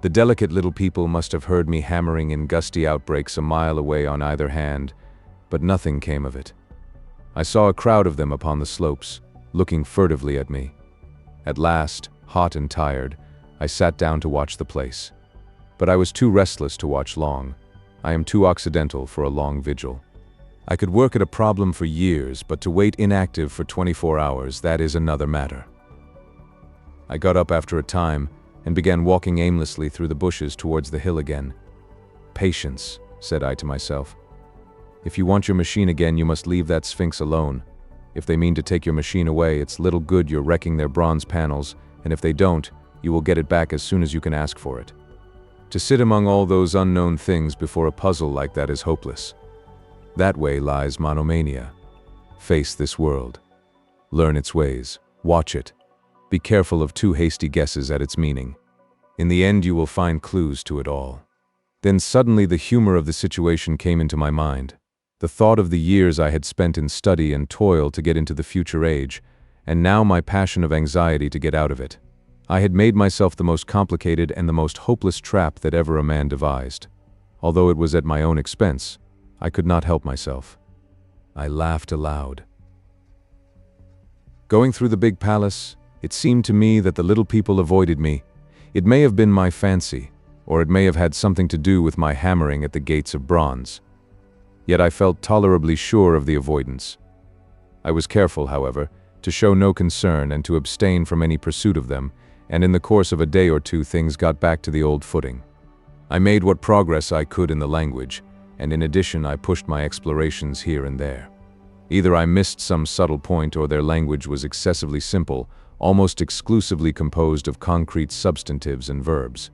The delicate little people must have heard me hammering in gusty outbreaks a mile away on either hand, but nothing came of it. I saw a crowd of them upon the slopes, looking furtively at me. At last, hot and tired, I sat down to watch the place. But I was too restless to watch long. I am too occidental for a long vigil. I could work at a problem for years, but to wait inactive for 24 hours, that is another matter. I got up after a time and began walking aimlessly through the bushes towards the hill again. Patience, said I to myself. If you want your machine again, you must leave that Sphinx alone. If they mean to take your machine away, it's little good you're wrecking their bronze panels, and if they don't, you will get it back as soon as you can ask for it. To sit among all those unknown things before a puzzle like that is hopeless. That way lies monomania. Face this world. Learn its ways. Watch it. Be careful of too hasty guesses at its meaning. In the end you will find clues to it all. Then suddenly the humor of the situation came into my mind. The thought of the years I had spent in study and toil to get into the future age, and now my passion of anxiety to get out of it. I had made myself the most complicated and the most hopeless trap that ever a man devised. Although it was at my own expense, I could not help myself. I laughed aloud. Going through the big palace, it seemed to me that the little people avoided me. It may have been my fancy, or it may have had something to do with my hammering at the gates of bronze. Yet I felt tolerably sure of the avoidance. I was careful, however, to show no concern and to abstain from any pursuit of them, and in the course of a day or two things got back to the old footing. I made what progress I could in the language, and in addition I pushed my explorations here and there. Either I missed some subtle point or their language was excessively simple, almost exclusively composed of concrete substantives and verbs.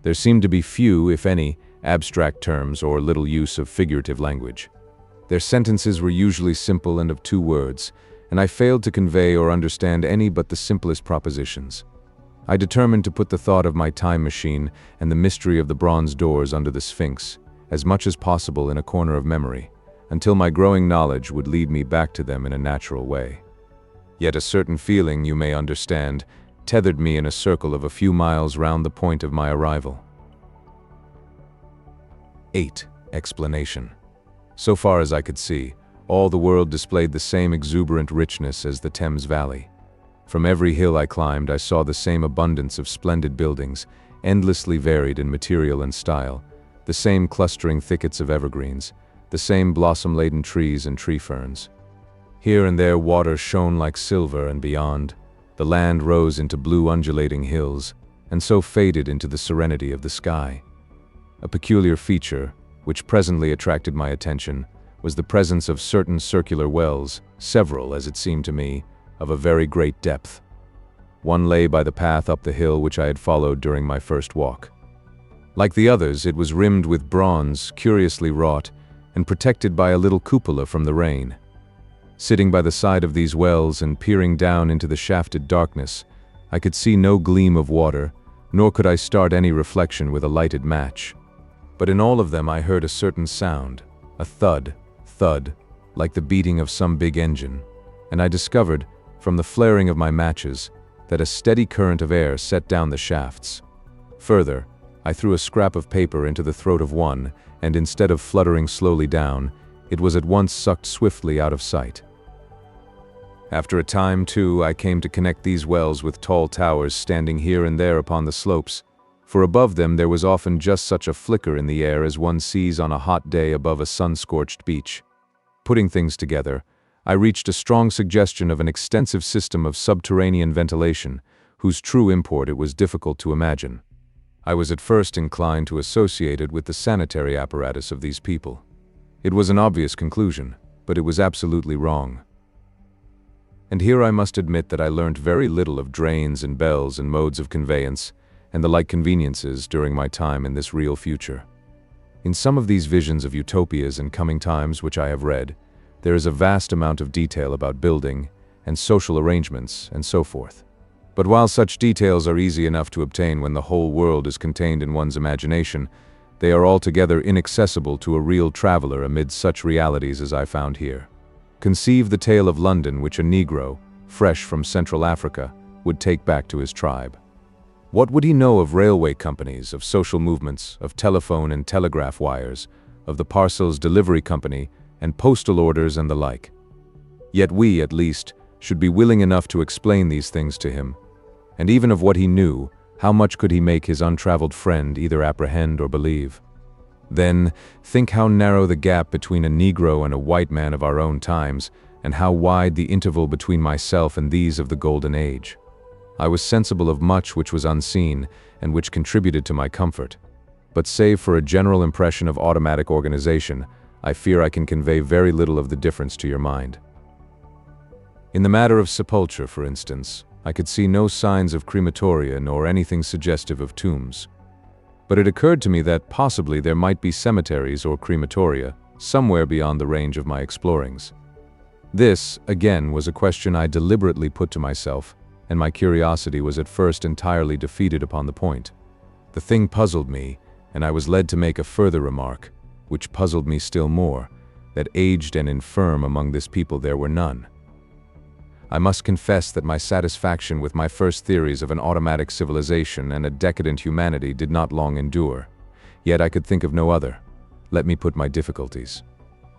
There seemed to be few, if any, abstract terms or little use of figurative language. Their sentences were usually simple and of 2 words, and I failed to convey or understand any but the simplest propositions. I determined to put the thought of my time machine and the mystery of the bronze doors under the Sphinx, as much as possible in a corner of memory, until my growing knowledge would lead me back to them in a natural way. Yet a certain feeling, you may understand, tethered me in a circle of a few miles round the point of my arrival. VIII Explanation. So far as I could see, all the world displayed the same exuberant richness as the Thames Valley. From every hill I climbed, I saw the same abundance of splendid buildings, endlessly varied in material and style, the same clustering thickets of evergreens, the same blossom-laden trees and tree ferns. Here and there water shone like silver, and beyond, the land rose into blue undulating hills, and so faded into the serenity of the sky. A peculiar feature, which presently attracted my attention, was the presence of certain circular wells, several, as it seemed to me, of a very great depth. One lay by the path up the hill which I had followed during my first walk. Like the others, it was rimmed with bronze, curiously wrought, and protected by a little cupola from the rain. Sitting by the side of these wells and peering down into the shafted darkness, I could see no gleam of water, nor could I start any reflection with a lighted match. But in all of them I heard a certain sound, a thud, like the beating of some big engine, and I discovered, from the flaring of my matches, that a steady current of air set down the shafts. Further, I threw a scrap of paper into the throat of one, and instead of fluttering slowly down, it was at once sucked swiftly out of sight. After a time, too, I came to connect these wells with tall towers standing here and there upon the slopes, for above them there was often just such a flicker in the air as one sees on a hot day above a sun-scorched beach. Putting things together, I reached a strong suggestion of an extensive system of subterranean ventilation, whose true import it was difficult to imagine. I was at first inclined to associate it with the sanitary apparatus of these people. It was an obvious conclusion, but it was absolutely wrong. And here I must admit that I learnt very little of drains and bells and modes of conveyance, and the like conveniences during my time in this real future. In some of these visions of utopias and coming times which I have read, there is a vast amount of detail about building and social arrangements and so forth. But while such details are easy enough to obtain when the whole world is contained in one's imagination, they are altogether inaccessible to a real traveler amid such realities as I found here. Conceive the tale of London which a Negro, fresh from Central Africa, would take back to his tribe. What would he know of railway companies, of social movements, of telephone and telegraph wires, of the parcels delivery company, and postal orders and the like? Yet we, at least, should be willing enough to explain these things to him. And even of what he knew, how much could he make his untraveled friend either apprehend or believe? Then, think how narrow the gap between a Negro and a white man of our own times, and how wide the interval between myself and these of the Golden Age. I was sensible of much which was unseen, and which contributed to my comfort. But save for a general impression of automatic organization, I fear I can convey very little of the difference to your mind. In the matter of sepulture, for instance, I could see no signs of crematoria nor anything suggestive of tombs. But it occurred to me that possibly there might be cemeteries or crematoria somewhere beyond the range of my explorings. This, again, was a question I deliberately put to myself, and my curiosity was at first entirely defeated upon the point. The thing puzzled me, and I was led to make a further remark, which puzzled me still more, that aged and infirm among this people there were none. I must confess that my satisfaction with my first theories of an automatic civilization and a decadent humanity did not long endure. Yet I could think of no other. Let me put my difficulties.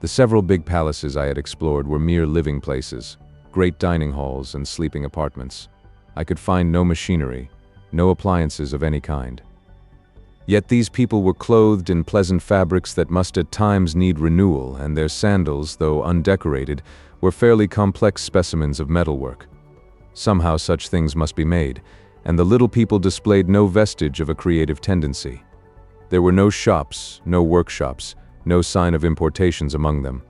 The several big palaces I had explored were mere living places, great dining halls and sleeping apartments. I could find no machinery, no appliances of any kind. Yet these people were clothed in pleasant fabrics that must at times need renewal, and their sandals, though undecorated, were fairly complex specimens of metalwork. Somehow such things must be made, and the little people displayed no vestige of a creative tendency. There were no shops, no workshops, no sign of importations among them.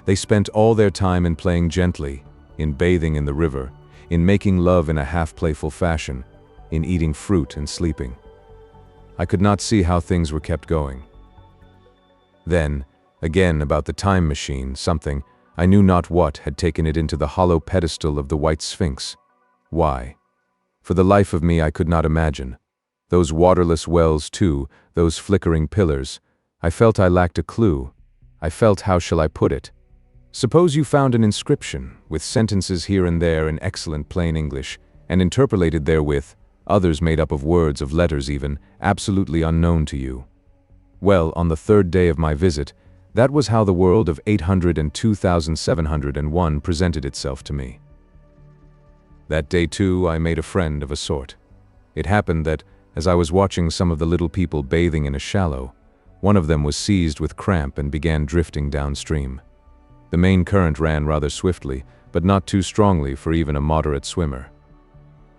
They spent all their time in playing gently, in bathing in the river, in making love in a half-playful fashion, in eating fruit and sleeping. I could not see how things were kept going. Then, again about the time machine, something, I knew not what, had taken it into the hollow pedestal of the white Sphinx. Why? For the life of me I could not imagine. Those waterless wells too, those flickering pillars. I felt I lacked a clue. I felt, how shall I put it? Suppose you found an inscription, with sentences here and there in excellent plain English, and interpolated therewith, others made up of words, of letters even, absolutely unknown to you. Well, on the third day of my visit, that was how the world of 800 and 2701 presented itself to me. That day too, I made a friend of a sort. It happened that, as I was watching some of the little people bathing in a shallow, one of them was seized with cramp and began drifting downstream. The main current ran rather swiftly, but not too strongly for even a moderate swimmer.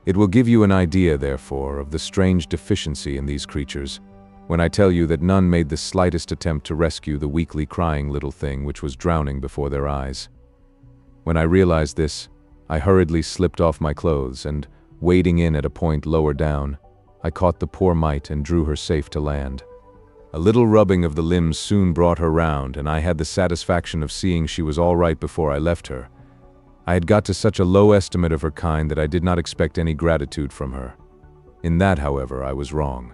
It will give you an idea, therefore, of the strange deficiency in these creatures, when I tell you that none made the slightest attempt to rescue the weakly crying little thing which was drowning before their eyes. When I realized this, I hurriedly slipped off my clothes and, wading in at a point lower down, I caught the poor mite and drew her safe to land. A little rubbing of the limbs soon brought her round, and I had the satisfaction of seeing she was all right before I left her. I had got to such a low estimate of her kind that I did not expect any gratitude from her. In that, however, I was wrong.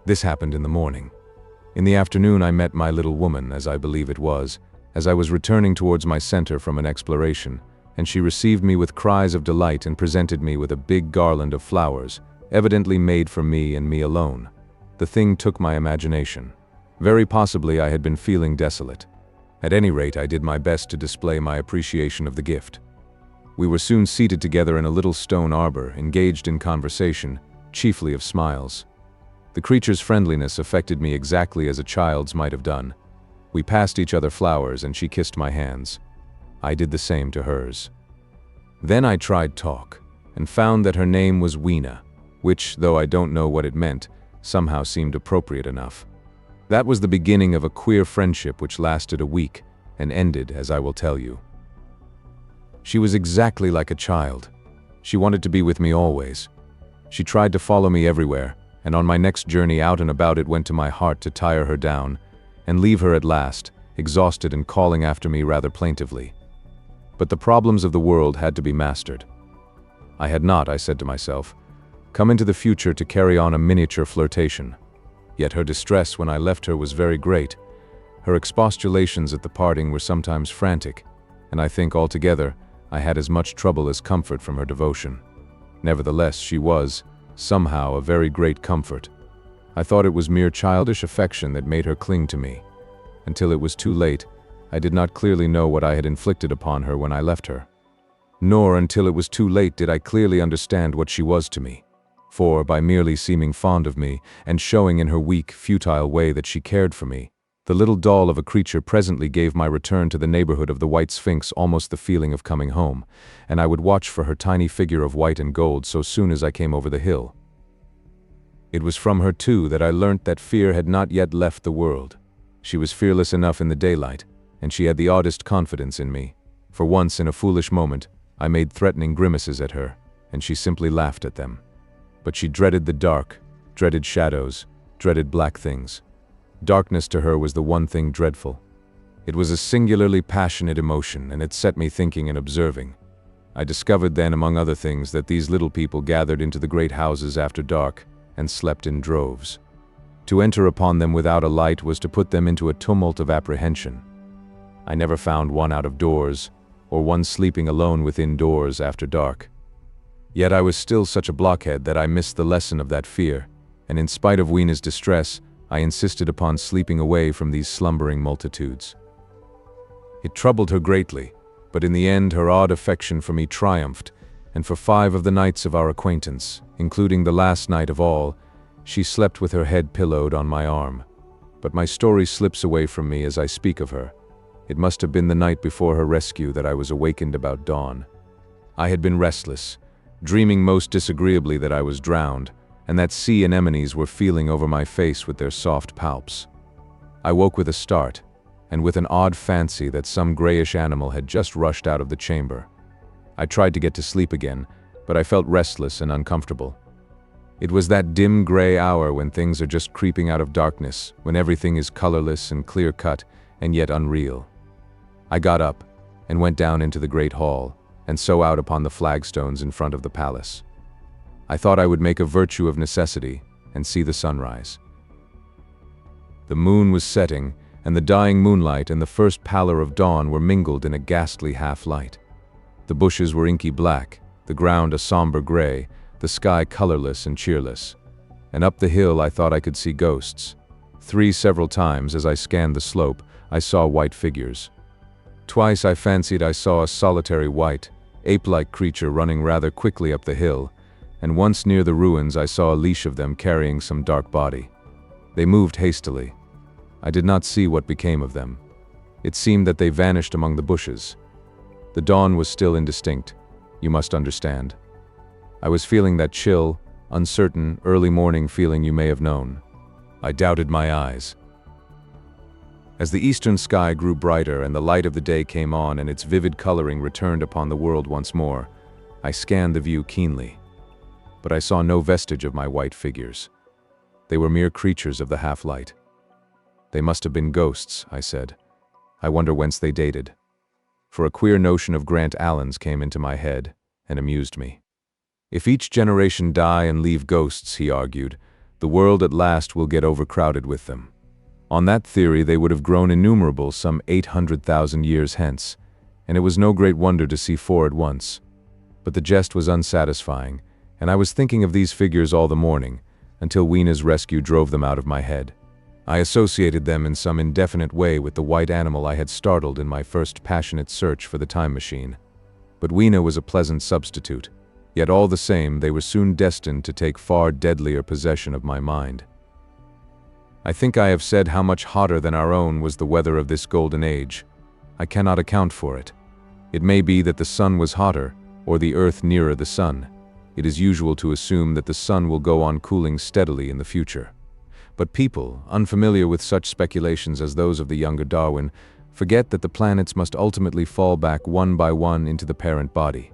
This happened in the morning. In the afternoon I met my little woman, as I believe it was, as I was returning towards my center from an exploration, and she received me with cries of delight and presented me with a big garland of flowers, evidently made for me and me alone. The thing took my imagination. Very possibly I had been feeling desolate. At any rate, I did my best to display my appreciation of the gift. We were soon seated together in a little stone arbor, engaged in conversation, chiefly of smiles. The creature's friendliness affected me exactly as a child's might have done. We passed each other flowers and she kissed my hands. I did the same to hers. Then I tried talk, and found that her name was Weena, which, though I don't know what it meant, somehow seemed appropriate enough. That was the beginning of a queer friendship which lasted a week, and ended, as I will tell you. She was exactly like a child. She wanted to be with me always. She tried to follow me everywhere, and on my next journey out and about it went to my heart to tire her down, and leave her at last, exhausted and calling after me rather plaintively. But the problems of the world had to be mastered. I had not, I said to myself, come into the future to carry on a miniature flirtation. Yet her distress when I left her was very great. Her expostulations at the parting were sometimes frantic, and I think altogether I had as much trouble as comfort from her devotion. Nevertheless, she was, somehow, a very great comfort. I thought it was mere childish affection that made her cling to me. Until it was too late, I did not clearly know what I had inflicted upon her when I left her. Nor until it was too late did I clearly understand what she was to me. For, by merely seeming fond of me, and showing in her weak, futile way that she cared for me, the little doll of a creature presently gave my return to the neighborhood of the white Sphinx almost the feeling of coming home, and I would watch for her tiny figure of white and gold so soon as I came over the hill. It was from her, too, that I learnt that fear had not yet left the world. She was fearless enough in the daylight, and she had the oddest confidence in me. For once, in a foolish moment, I made threatening grimaces at her, and she simply laughed at them. But she dreaded the dark, dreaded shadows, dreaded black things. Darkness to her was the one thing dreadful. It was a singularly passionate emotion, and it set me thinking and observing. I discovered then, among other things, that these little people gathered into the great houses after dark, and slept in droves. To enter upon them without a light was to put them into a tumult of apprehension. I never found one out of doors, or one sleeping alone within doors after dark. Yet I was still such a blockhead that I missed the lesson of that fear, and in spite of Weena's distress, I insisted upon sleeping away from these slumbering multitudes. It troubled her greatly, but in the end her odd affection for me triumphed, and for 5 of the nights of our acquaintance, including the last night of all, she slept with her head pillowed on my arm. But my story slips away from me as I speak of her. It must have been the night before her rescue that I was awakened about dawn. I had been restless, dreaming most disagreeably that I was drowned, and that sea anemones were feeling over my face with their soft palps. I woke with a start, and with an odd fancy that some grayish animal had just rushed out of the chamber. I tried to get to sleep again, but I felt restless and uncomfortable. It was that dim gray hour when things are just creeping out of darkness, when everything is colorless and clear-cut and yet unreal. I got up and went down into the great hall, and so out upon the flagstones in front of the palace. I thought I would make a virtue of necessity and see the sunrise. The moon was setting, and the dying moonlight and the first pallor of dawn were mingled in a ghastly half-light. The bushes were inky black, the ground a somber gray, the sky colorless and cheerless. And up the hill I thought I could see ghosts. Several times as I scanned the slope, I saw white figures. Twice I fancied I saw a solitary white, ape-like creature running rather quickly up the hill, and once near the ruins I saw a leash of them carrying some dark body. They moved hastily. I did not see what became of them. It seemed that they vanished among the bushes. The dawn was still indistinct, you must understand. I was feeling that chill, uncertain, early morning feeling you may have known. I doubted my eyes. As the eastern sky grew brighter and the light of the day came on and its vivid coloring returned upon the world once more, I scanned the view keenly. But I saw no vestige of my white figures. They were mere creatures of the half-light. They must have been ghosts, I said. I wonder whence they dated. For a queer notion of Grant Allen's came into my head and amused me. If each generation die and leave ghosts, he argued, the world at last will get overcrowded with them. On that theory they would have grown innumerable some 800,000 years hence, and it was no great wonder to see 4 at once. But the jest was unsatisfying, and I was thinking of these figures all the morning, until Weena's rescue drove them out of my head. I associated them in some indefinite way with the white animal I had startled in my first passionate search for the time machine. But Weena was a pleasant substitute, yet all the same they were soon destined to take far deadlier possession of my mind. I think I have said how much hotter than our own was the weather of this golden age. I cannot account for it. It may be that the sun was hotter, or the earth nearer the sun. It is usual to assume that the sun will go on cooling steadily in the future. But people, unfamiliar with such speculations as those of the younger Darwin, forget that the planets must ultimately fall back one by one into the parent body.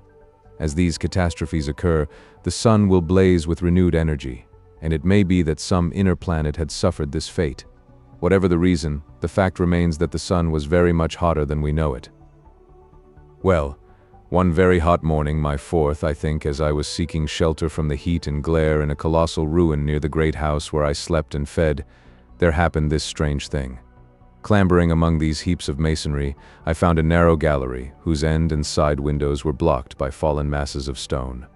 As these catastrophes occur, the sun will blaze with renewed energy, and it may be that some inner planet had suffered this fate. Whatever the reason, the fact remains that the sun was very much hotter than we know it. Well, one very hot morning, my 4th, I think, as I was seeking shelter from the heat and glare in a colossal ruin near the great house where I slept and fed, there happened this strange thing. Clambering among these heaps of masonry, I found a narrow gallery, whose end and side windows were blocked by fallen masses of stone.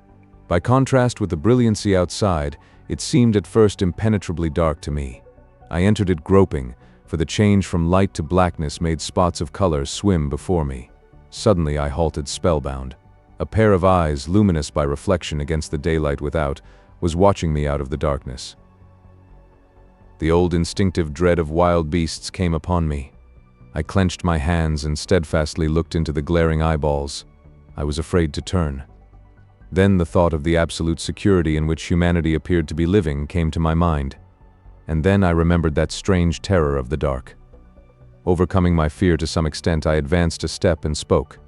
By contrast with the brilliancy outside, it seemed at first impenetrably dark to me. I entered it groping, for the change from light to blackness made spots of color swim before me. Suddenly I halted spellbound. A pair of eyes, luminous by reflection against the daylight without, was watching me out of the darkness. The old instinctive dread of wild beasts came upon me. I clenched my hands and steadfastly looked into the glaring eyeballs. I was afraid to turn. Then the thought of the absolute security in which humanity appeared to be living came to my mind. And then I remembered that strange terror of the dark. Overcoming my fear to some extent, I advanced a step and spoke.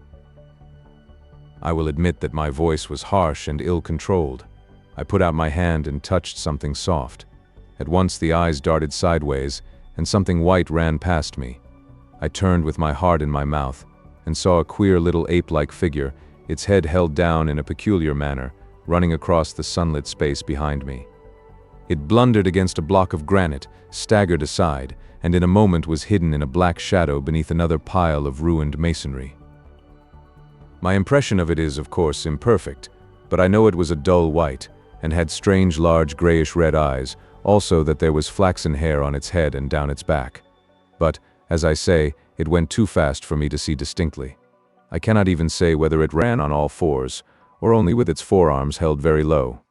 I will admit that my voice was harsh and ill-controlled. I put out my hand and touched something soft. At once the eyes darted sideways, and something white ran past me. I turned with my heart in my mouth, and saw a queer little ape-like figure, its head held down in a peculiar manner, running across the sunlit space behind me. It blundered against a block of granite, staggered aside, and in a moment was hidden in a black shadow beneath another pile of ruined masonry. My impression of it is, of course, imperfect, but I know it was a dull white, and had strange large grayish-red eyes, also that there was flaxen hair on its head and down its back. But, as I say, it went too fast for me to see distinctly. I cannot even say whether it ran on all fours, or only with its forearms held very low.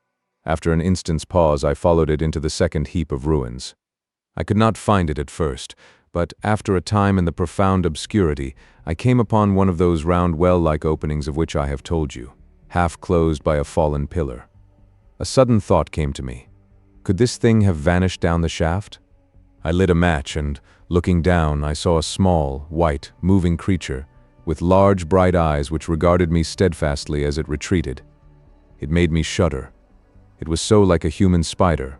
After an instant's pause, I followed it into the second heap of ruins. I could not find it at first, but after a time in the profound obscurity, I came upon one of those round well-like openings of which I have told you, half closed by a fallen pillar. A sudden thought came to me. Could this thing have vanished down the shaft? I lit a match and, Looking down, I saw a small, white, moving creature, with large, bright eyes which regarded me steadfastly as it retreated. It made me shudder. It was so like a human spider.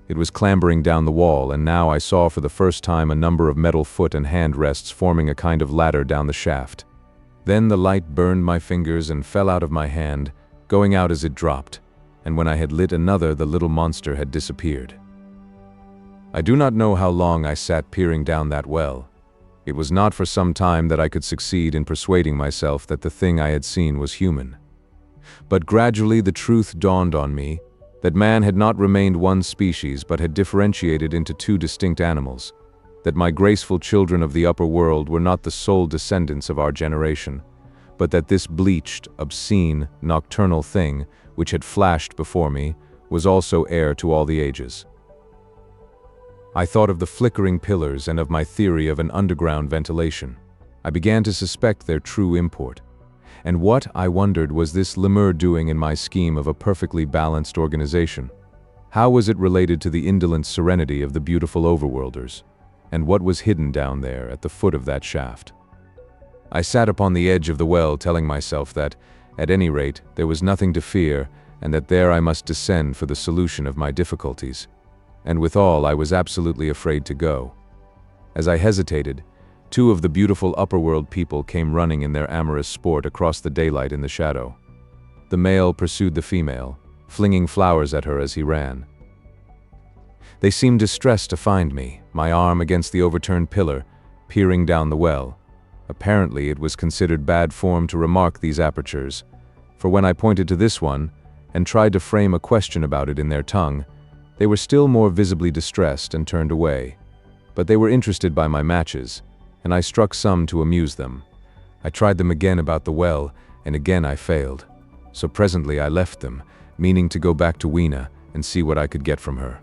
It was clambering down the wall, and now I saw for the first time a number of metal foot and hand rests forming a kind of ladder down the shaft. Then the light burned my fingers and fell out of my hand, going out as it dropped, and when I had lit another, the little monster had disappeared. I do not know how long I sat peering down that well. It was not for some time that I could succeed in persuading myself that the thing I had seen was human. But gradually the truth dawned on me that man had not remained one species but had differentiated into two distinct animals, that my graceful children of the upper world were not the sole descendants of our generation, but that this bleached, obscene, nocturnal thing, which had flashed before me, was also heir to all the ages. I thought of the flickering pillars and of my theory of an underground ventilation. I began to suspect their true import. And what, I wondered, was this lemur doing in my scheme of a perfectly balanced organization? How was it related to the indolent serenity of the beautiful overworlders? And what was hidden down there at the foot of that shaft? I sat upon the edge of the well telling myself that, at any rate, there was nothing to fear and that there I must descend for the solution of my difficulties. And withal, I was absolutely afraid to go. As I hesitated, two of the beautiful upperworld people came running in their amorous sport across the daylight in the shadow. The male pursued the female, flinging flowers at her as he ran. They seemed distressed to find me, my arm against the overturned pillar, peering down the well. Apparently, it was considered bad form to remark these apertures, for when I pointed to this one and tried to frame a question about it in their tongue, they were still more visibly distressed and turned away. But they were interested by my matches, and I struck some to amuse them. I tried them again about the well, and again I failed. So presently I left them, meaning to go back to Weena and see what I could get from her.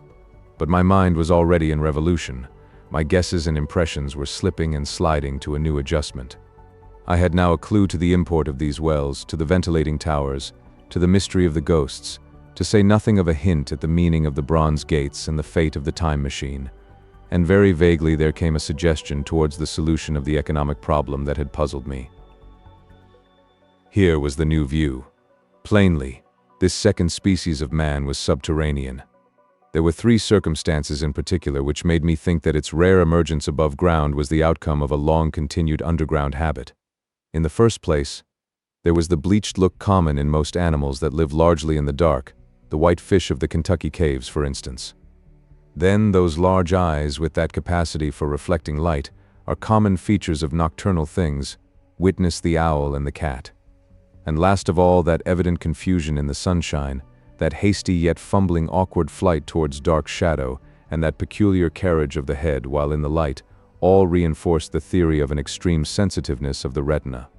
But my mind was already in revolution. My guesses and impressions were slipping and sliding to a new adjustment. I had now a clue to the import of these wells, to the ventilating towers, to the mystery of the ghosts, to say nothing of a hint at the meaning of the bronze gates and the fate of the time machine. And very vaguely there came a suggestion towards the solution of the economic problem that had puzzled me. Here was the new view. Plainly, this second species of man was subterranean. There were three circumstances in particular which made me think that its rare emergence above ground was the outcome of a long-continued underground habit. In the first place, there was the bleached look common in most animals that live largely in the dark, the white fish of the Kentucky caves, for instance. Then those large eyes with that capacity for reflecting light are common features of nocturnal things, witness the owl and the cat. And last of all, that evident confusion in the sunshine, that hasty yet fumbling awkward flight towards dark shadow, and that peculiar carriage of the head while in the light, all reinforced the theory of an extreme sensitiveness of the retina.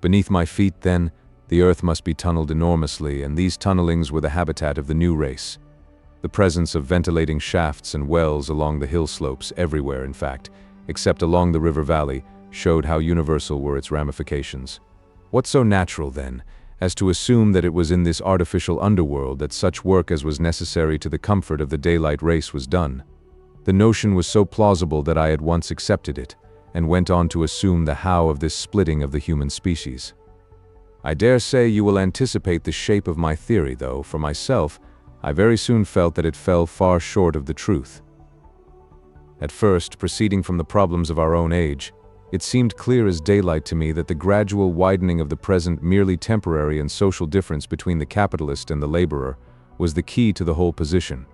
Beneath my feet, then, the earth must be tunneled enormously, and these tunnelings were the habitat of the new race. The presence of ventilating shafts and wells along the hill slopes, everywhere in fact, except along the river valley, showed how universal were its ramifications. What so natural, then, as to assume that it was in this artificial underworld that such work as was necessary to the comfort of the daylight race was done? The notion was so plausible that I at once accepted it, and went on to assume the how of this splitting of the human species. I dare say you will anticipate the shape of my theory, though, for myself, I very soon felt that it fell far short of the truth. At first, proceeding from the problems of our own age, it seemed clear as daylight to me that the gradual widening of the present merely temporary and social difference between the capitalist and the laborer was the key to the whole position.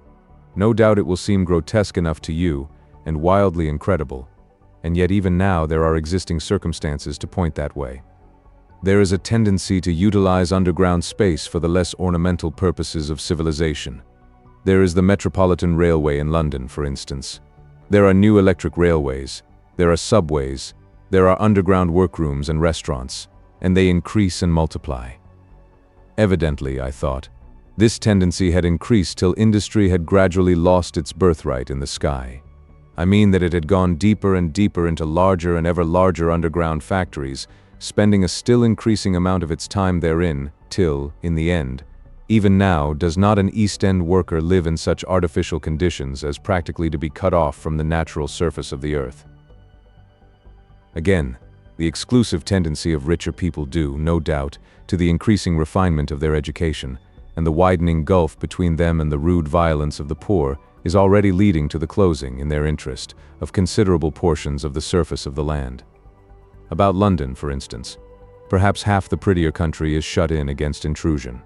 No doubt it will seem grotesque enough to you, and wildly incredible, and yet even now there are existing circumstances to point that way. There is a tendency to utilize underground space for the less ornamental purposes of civilization. There is the Metropolitan Railway in London, for instance. There are new electric railways, there are subways, there are underground workrooms and restaurants, and they increase and multiply. Evidently, I thought, this tendency had increased till industry had gradually lost its birthright in the sky. I mean that it had gone deeper and deeper into larger and ever larger underground factories, spending a still increasing amount of its time therein, till, in the end, Even now, does not an East End worker live in such artificial conditions as practically to be cut off from the natural surface of the earth? Again, the exclusive tendency of richer people due, no doubt, to the increasing refinement of their education, and the widening gulf between them and the rude violence of the poor is already leading to the closing, in their interest, of considerable portions of the surface of the land. About London, for instance, perhaps half the prettier country is shut in against intrusion.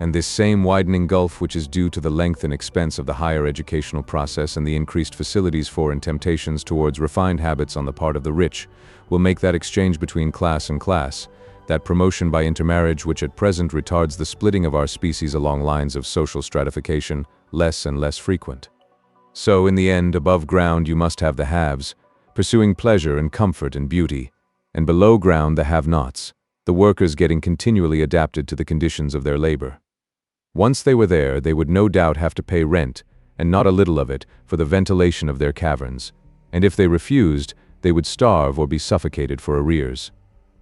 And this same widening gulf, which is due to the length and expense of the higher educational process and the increased facilities for and temptations towards refined habits on the part of the rich, will make that exchange between class and class, that promotion by intermarriage which at present retards the splitting of our species along lines of social stratification, less and less frequent. So, in the end, above ground you must have the haves, pursuing pleasure and comfort and beauty, and below ground the have-nots, the workers getting continually adapted to the conditions of their labor. Once they were there, they would no doubt have to pay rent, and not a little of it, for the ventilation of their caverns, and if they refused, they would starve or be suffocated for arrears.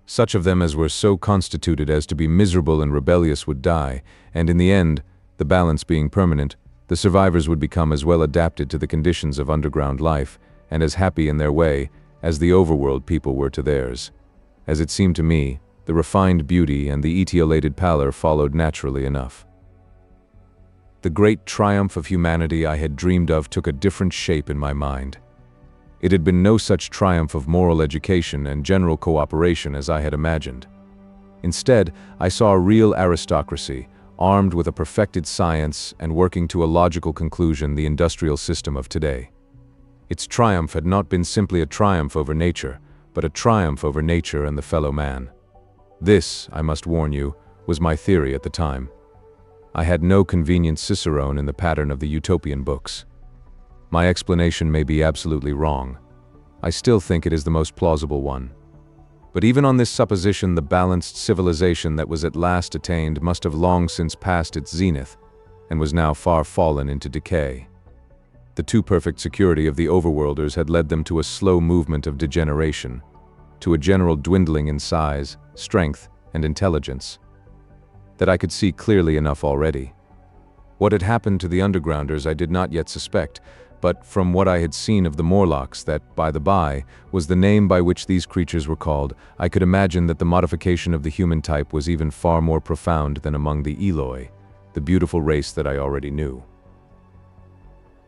Such of them as were so constituted as to be miserable and rebellious would die, and in the end, the balance being permanent, the survivors would become as well adapted to the conditions of underground life, and as happy in their way, as the overworld people were to theirs. As it seemed to me, the refined beauty and the etiolated pallor followed naturally enough. The great triumph of humanity I had dreamed of took a different shape in my mind. It had been no such triumph of moral education and general cooperation as I had imagined. Instead, I saw a real aristocracy, armed with a perfected science and working to a logical conclusion the industrial system of today. Its triumph had not been simply a triumph over nature, but a triumph over nature and the fellow man. This, I must warn you, was my theory at the time. I had no convenient cicerone in the pattern of the utopian books. My explanation may be absolutely wrong. I still think it is the most plausible one. But even on this supposition, the balanced civilization that was at last attained must have long since passed its zenith, and was now far fallen into decay. The too perfect security of the overworlders had led them to a slow movement of degeneration, to a general dwindling in size, strength, and intelligence, that I could see clearly enough already. What had happened to the undergrounders I did not yet suspect, but from what I had seen of the Morlocks, that, by the by, was the name by which these creatures were called, I could imagine that the modification of the human type was even far more profound than among the Eloi, the beautiful race that I already knew.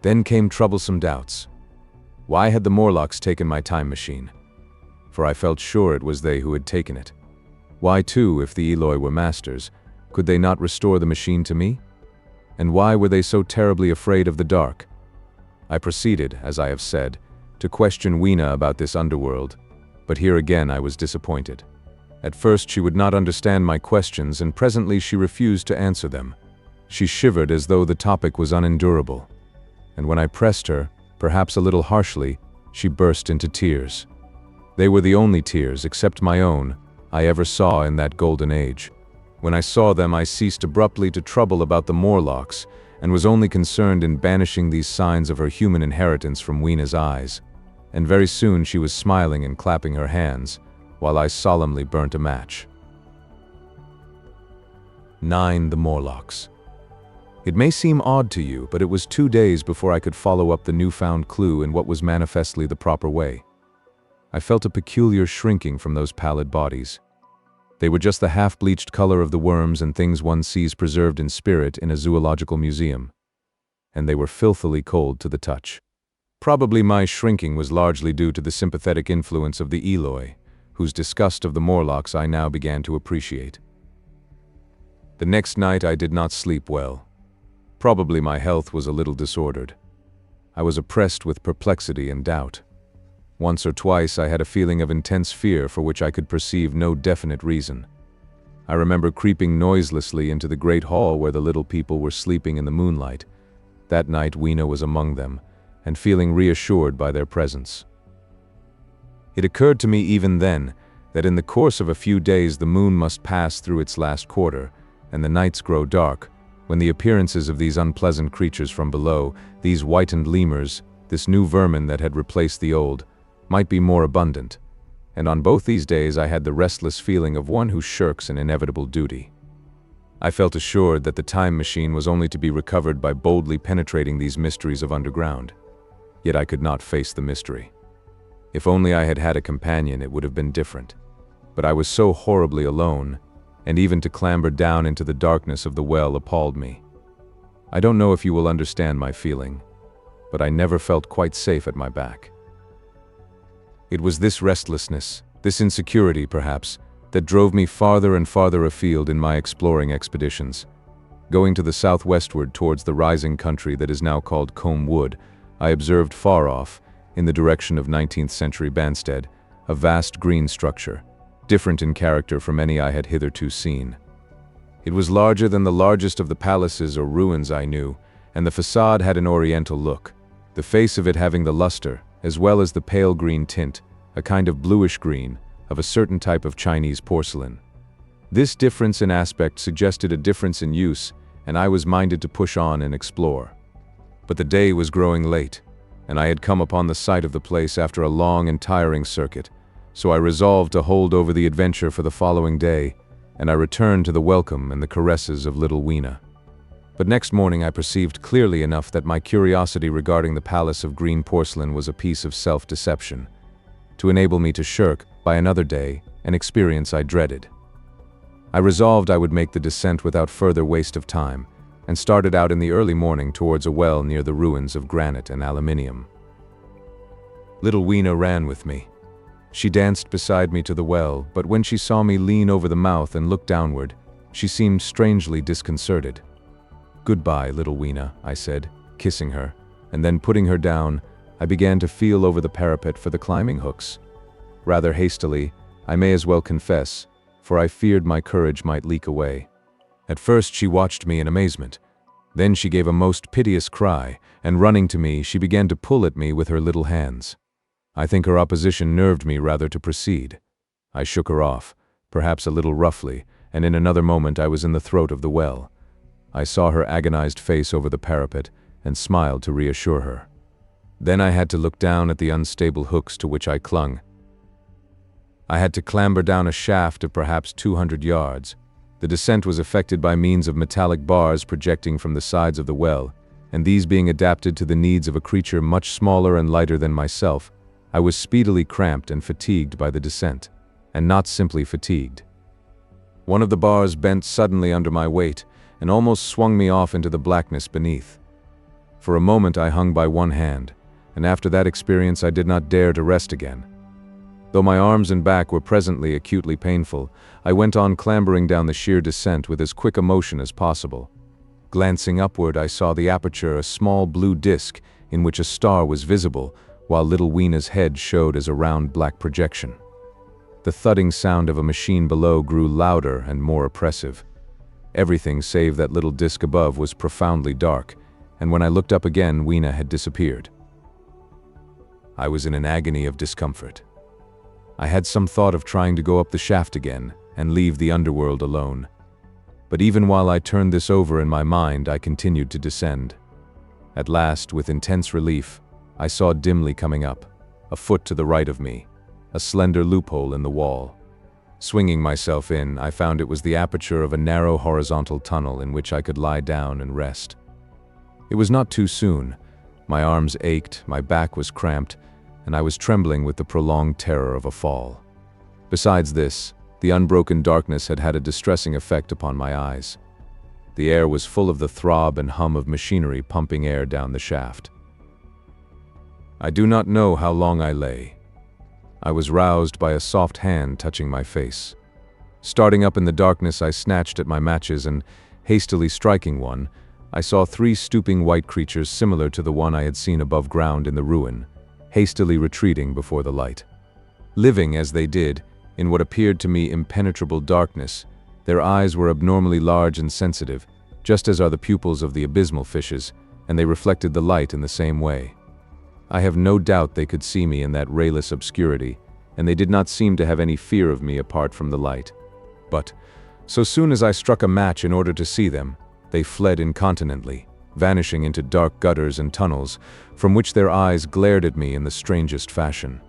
Then came troublesome doubts. Why had the Morlocks taken my time machine? For I felt sure it was they who had taken it. Why, too, if the Eloi were masters, could they not restore the machine to me? And why were they so terribly afraid of the dark? I proceeded, as I have said, to question Weena about this underworld, but here again I was disappointed. At first she would not understand my questions, and presently she refused to answer them. She shivered as though the topic was unendurable, and when I pressed her, perhaps a little harshly, she burst into tears. They were the only tears, except my own, I ever saw in that golden age. When I saw them, I ceased abruptly to trouble about the Morlocks, and was only concerned in banishing these signs of her human inheritance from Weena's eyes. And very soon she was smiling and clapping her hands, while I solemnly burnt a match. IX. The Morlocks. It may seem odd to you, but it was 2 days before I could follow up the newfound clue in what was manifestly the proper way. I felt a peculiar shrinking from those pallid bodies. They were just the half-bleached color of the worms and things one sees preserved in spirit in a zoological museum. And they were filthily cold to the touch. Probably my shrinking was largely due to the sympathetic influence of the Eloi, whose disgust of the Morlocks I now began to appreciate. The next night I did not sleep well. Probably my health was a little disordered. I was oppressed with perplexity and doubt. Once or twice I had a feeling of intense fear for which I could perceive no definite reason. I remember creeping noiselessly into the great hall where the little people were sleeping in the moonlight. That night Weena was among them, and feeling reassured by their presence. It occurred to me even then that in the course of a few days the moon must pass through its last quarter, and the nights grow dark, when the appearances of these unpleasant creatures from below, these whitened lemurs, this new vermin that had replaced the old, might be more abundant, and on both these days I had the restless feeling of one who shirks an inevitable duty. I felt assured that the time machine was only to be recovered by boldly penetrating these mysteries of underground. Yet I could not face the mystery. If only I had had a companion, it would have been different. But I was so horribly alone, and even to clamber down into the darkness of the well appalled me. I don't know if you will understand my feeling, but I never felt quite safe at my back. It was this restlessness, this insecurity perhaps, that drove me farther and farther afield in my exploring expeditions. Going to the southwestward towards the rising country that is now called Combe Wood, I observed far off, in the direction of 19th century Banstead, a vast green structure, different in character from any I had hitherto seen. It was larger than the largest of the palaces or ruins I knew, and the facade had an oriental look, the face of it having the luster, as well as the pale green tint, a kind of bluish green, of a certain type of Chinese porcelain. This difference in aspect suggested a difference in use, and I was minded to push on and explore. But the day was growing late, and I had come upon the site of the place after a long and tiring circuit, so I resolved to hold over the adventure for the following day, and I returned to the welcome and the caresses of little Weena. But next morning I perceived clearly enough that my curiosity regarding the palace of green porcelain was a piece of self-deception, to enable me to shirk, by another day, an experience I dreaded. I resolved I would make the descent without further waste of time, and started out in the early morning towards a well near the ruins of granite and aluminium. Little Weena ran with me. She danced beside me to the well, but when she saw me lean over the mouth and look downward, she seemed strangely disconcerted. "Goodbye, little Weena," I said, kissing her, and then putting her down, I began to feel over the parapet for the climbing hooks. Rather hastily, I may as well confess, for I feared my courage might leak away. At first she watched me in amazement. Then she gave a most piteous cry, and running to me, she began to pull at me with her little hands. I think her opposition nerved me rather to proceed. I shook her off, perhaps a little roughly, and in another moment I was in the throat of the well. I saw her agonized face over the parapet, and smiled to reassure her. Then I had to look down at the unstable hooks to which I clung. I had to clamber down a shaft of perhaps 200 yards. The descent was effected by means of metallic bars projecting from the sides of the well, and these being adapted to the needs of a creature much smaller and lighter than myself, I was speedily cramped and fatigued by the descent, and not simply fatigued. One of the bars bent suddenly under my weight, and almost swung me off into the blackness beneath. For a moment I hung by one hand, and after that experience I did not dare to rest again. Though my arms and back were presently acutely painful, I went on clambering down the sheer descent with as quick a motion as possible. Glancing upward, I saw the aperture a small blue disc in which a star was visible, while little Weena's head showed as a round black projection. The thudding sound of a machine below grew louder and more oppressive. Everything save that little disc above was profoundly dark, and when I looked up again, Weena had disappeared. I was in an agony of discomfort. I had some thought of trying to go up the shaft again and leave the underworld alone. But even while I turned this over in my mind, I continued to descend. At last, with intense relief, I saw dimly coming up, a foot to the right of me, a slender loophole in the wall. Swinging myself in, I found it was the aperture of a narrow horizontal tunnel in which I could lie down and rest. It was not too soon. My arms ached, my back was cramped, and I was trembling with the prolonged terror of a fall. Besides this, the unbroken darkness had had a distressing effect upon my eyes. The air was full of the throb and hum of machinery pumping air down the shaft. I do not know how long I lay. I was roused by a soft hand touching my face. Starting up in the darkness, I snatched at my matches and, hastily striking one, I saw 3 stooping white creatures similar to the one I had seen above ground in the ruin, hastily retreating before the light. Living, as they did, in what appeared to me impenetrable darkness, their eyes were abnormally large and sensitive, just as are the pupils of the abysmal fishes, and they reflected the light in the same way. I have no doubt they could see me in that rayless obscurity, and they did not seem to have any fear of me apart from the light. But, so soon as I struck a match in order to see them, they fled incontinently, vanishing into dark gutters and tunnels, from which their eyes glared at me in the strangest fashion.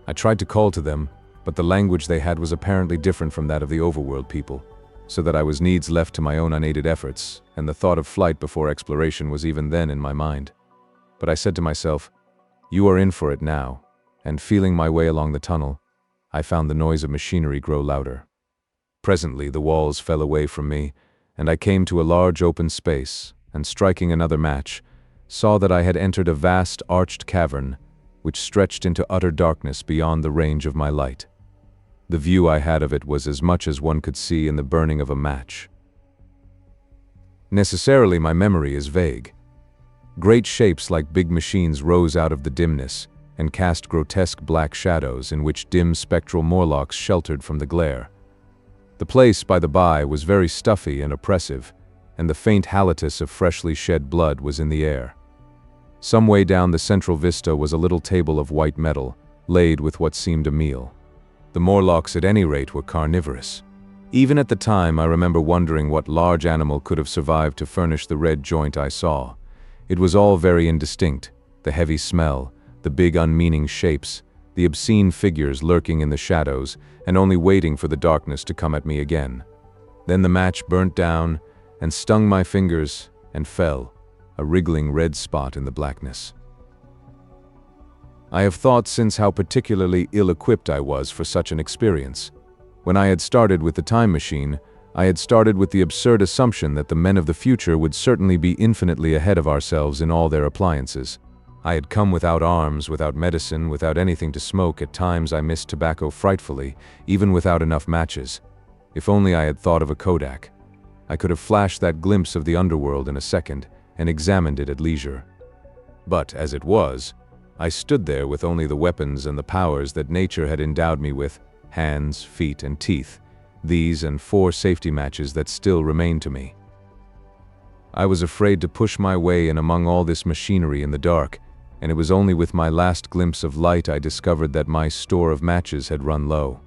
I tried to call to them, but the language they had was apparently different from that of the overworld people. so that I was needs left to my own unaided efforts, and the thought of flight before exploration was even then in my mind. But I said to myself, "You are in for it now," and feeling my way along the tunnel, I found the noise of machinery grow louder. Presently the walls fell away from me, and I came to a large open space, and striking another match, saw that I had entered a vast arched cavern, which stretched into utter darkness beyond the range of my light. The view I had of it was as much as one could see in the burning of a match. Necessarily, my memory is vague. Great shapes like big machines rose out of the dimness and cast grotesque black shadows in which dim spectral Morlocks sheltered from the glare. The place, by the by, was very stuffy and oppressive, and the faint halitus of freshly shed blood was in the air. Some way down the central vista was a little table of white metal, laid with what seemed a meal. The Morlocks, at any rate, were carnivorous. Even at the time, I remember wondering what large animal could have survived to furnish the red joint I saw. It was all very indistinct, the heavy smell, the big unmeaning shapes, the obscene figures lurking in the shadows and only waiting for the darkness to come at me again. Then the match burnt down and stung my fingers and fell, a wriggling red spot in the blackness. I have thought since how particularly ill-equipped I was for such an experience. When I had started with the time machine, I had started with the absurd assumption that the men of the future would certainly be infinitely ahead of ourselves in all their appliances. I had come without arms, without medicine, without anything to smoke. At times I missed tobacco frightfully, even without enough matches. If only I had thought of a Kodak. I could have flashed that glimpse of the underworld in a second and examined it at leisure. But, as it was, I stood there with only the weapons and the powers that nature had endowed me with, hands, feet, and teeth, these and 4 safety matches that still remained to me. I was afraid to push my way in among all this machinery in the dark, and it was only with my last glimpse of light I discovered that my store of matches had run low.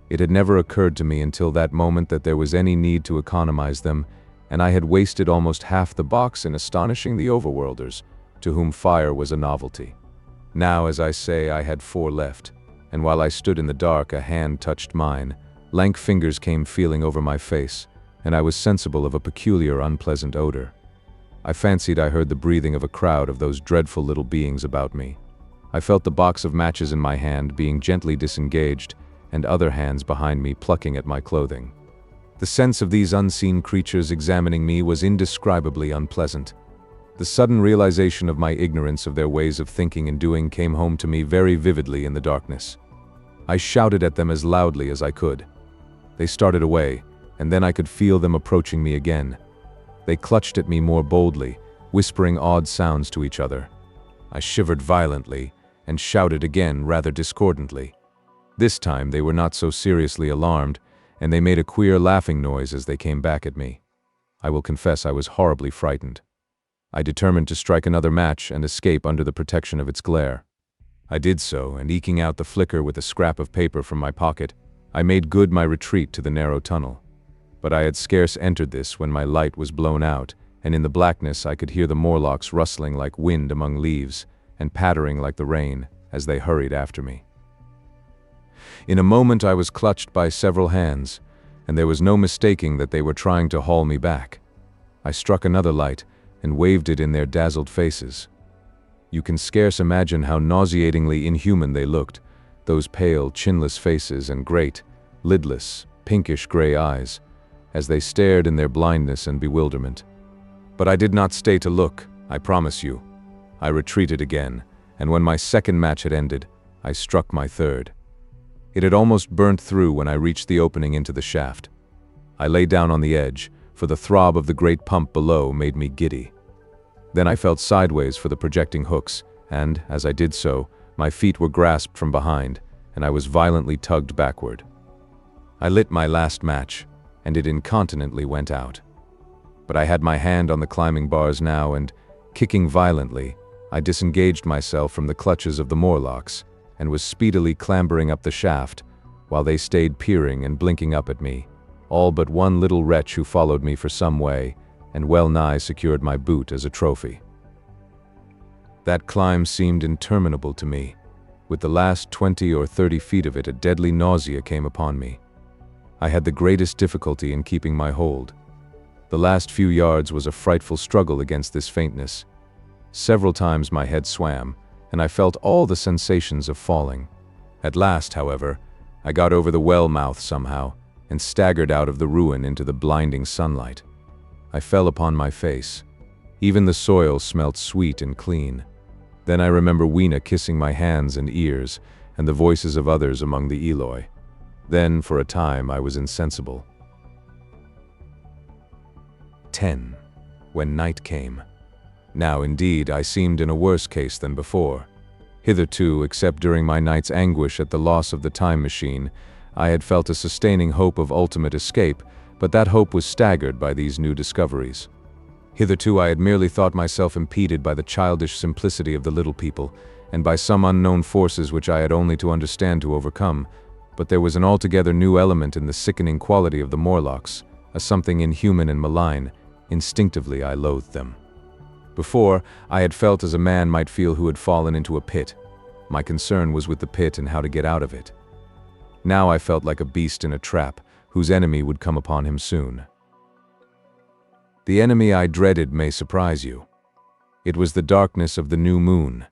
It had never occurred to me until that moment that there was any need to economize them, and I had wasted almost half the box in astonishing the overworlders, to whom fire was a novelty. Now, as I say, I had 4 left, and while I stood in the dark, a hand touched mine. Lank fingers came feeling over my face, and I was sensible of a peculiar, unpleasant odor. I fancied I heard the breathing of a crowd of those dreadful little beings about me. I felt the box of matches in my hand being gently disengaged, and other hands behind me plucking at my clothing. The sense of these unseen creatures examining me was indescribably unpleasant. The sudden realization of my ignorance of their ways of thinking and doing came home to me very vividly in the darkness. I shouted at them as loudly as I could. They started away, and then I could feel them approaching me again. They clutched at me more boldly, whispering odd sounds to each other. I shivered violently and shouted again rather discordantly. This time they were not so seriously alarmed, and they made a queer laughing noise as they came back at me. I will confess I was horribly frightened. I determined to strike another match and escape under the protection of its glare. I did so, and eking out the flicker with a scrap of paper from my pocket, I made good my retreat to the narrow tunnel. But I had scarce entered this when my light was blown out, and in the blackness I could hear the Morlocks rustling like wind among leaves and pattering like the rain as they hurried after me. In a moment I was clutched by several hands, and there was no mistaking that they were trying to haul me back. I struck another light and waved it in their dazzled faces. You can scarce imagine how nauseatingly inhuman they looked, those pale, chinless faces and great, lidless, pinkish-gray eyes, as they stared in their blindness and bewilderment. But I did not stay to look, I promise you. I retreated again, and when my second match had ended, I struck my third. It had almost burnt through when I reached the opening into the shaft. I lay down on the edge, for the throb of the great pump below made me giddy. Then I felt sideways for the projecting hooks, and, as I did so, my feet were grasped from behind, and I was violently tugged backward. I lit my last match, and it incontinently went out. But I had my hand on the climbing bars now, and, kicking violently, I disengaged myself from the clutches of the Morlocks, and was speedily clambering up the shaft, while they stayed peering and blinking up at me, all but one little wretch who followed me for some way, and well-nigh secured my boot as a trophy. That climb seemed interminable to me. With the last 20 or 30 feet of it, a deadly nausea came upon me. I had the greatest difficulty in keeping my hold. The last few yards was a frightful struggle against this faintness. Several times my head swam, and I felt all the sensations of falling. At last, however, I got over the well mouth somehow, and staggered out of the ruin into the blinding sunlight. I fell upon my face. Even the soil smelt sweet and clean. Then I remember Weena kissing my hands and ears, and the voices of others among the Eloi. Then, for a time, I was insensible. 10. When night came. Now, indeed, I seemed in a worse case than before. Hitherto, except during my night's anguish at the loss of the time machine, I had felt a sustaining hope of ultimate escape, but that hope was staggered by these new discoveries. Hitherto I had merely thought myself impeded by the childish simplicity of the little people, and by some unknown forces which I had only to understand to overcome, but there was an altogether new element in the sickening quality of the Morlocks, a something inhuman and malign. Instinctively I loathed them. Before, I had felt as a man might feel who had fallen into a pit. My concern was with the pit and how to get out of it. Now I felt like a beast in a trap, whose enemy would come upon him soon. The enemy I dreaded may surprise you. It was the darkness of the new moon.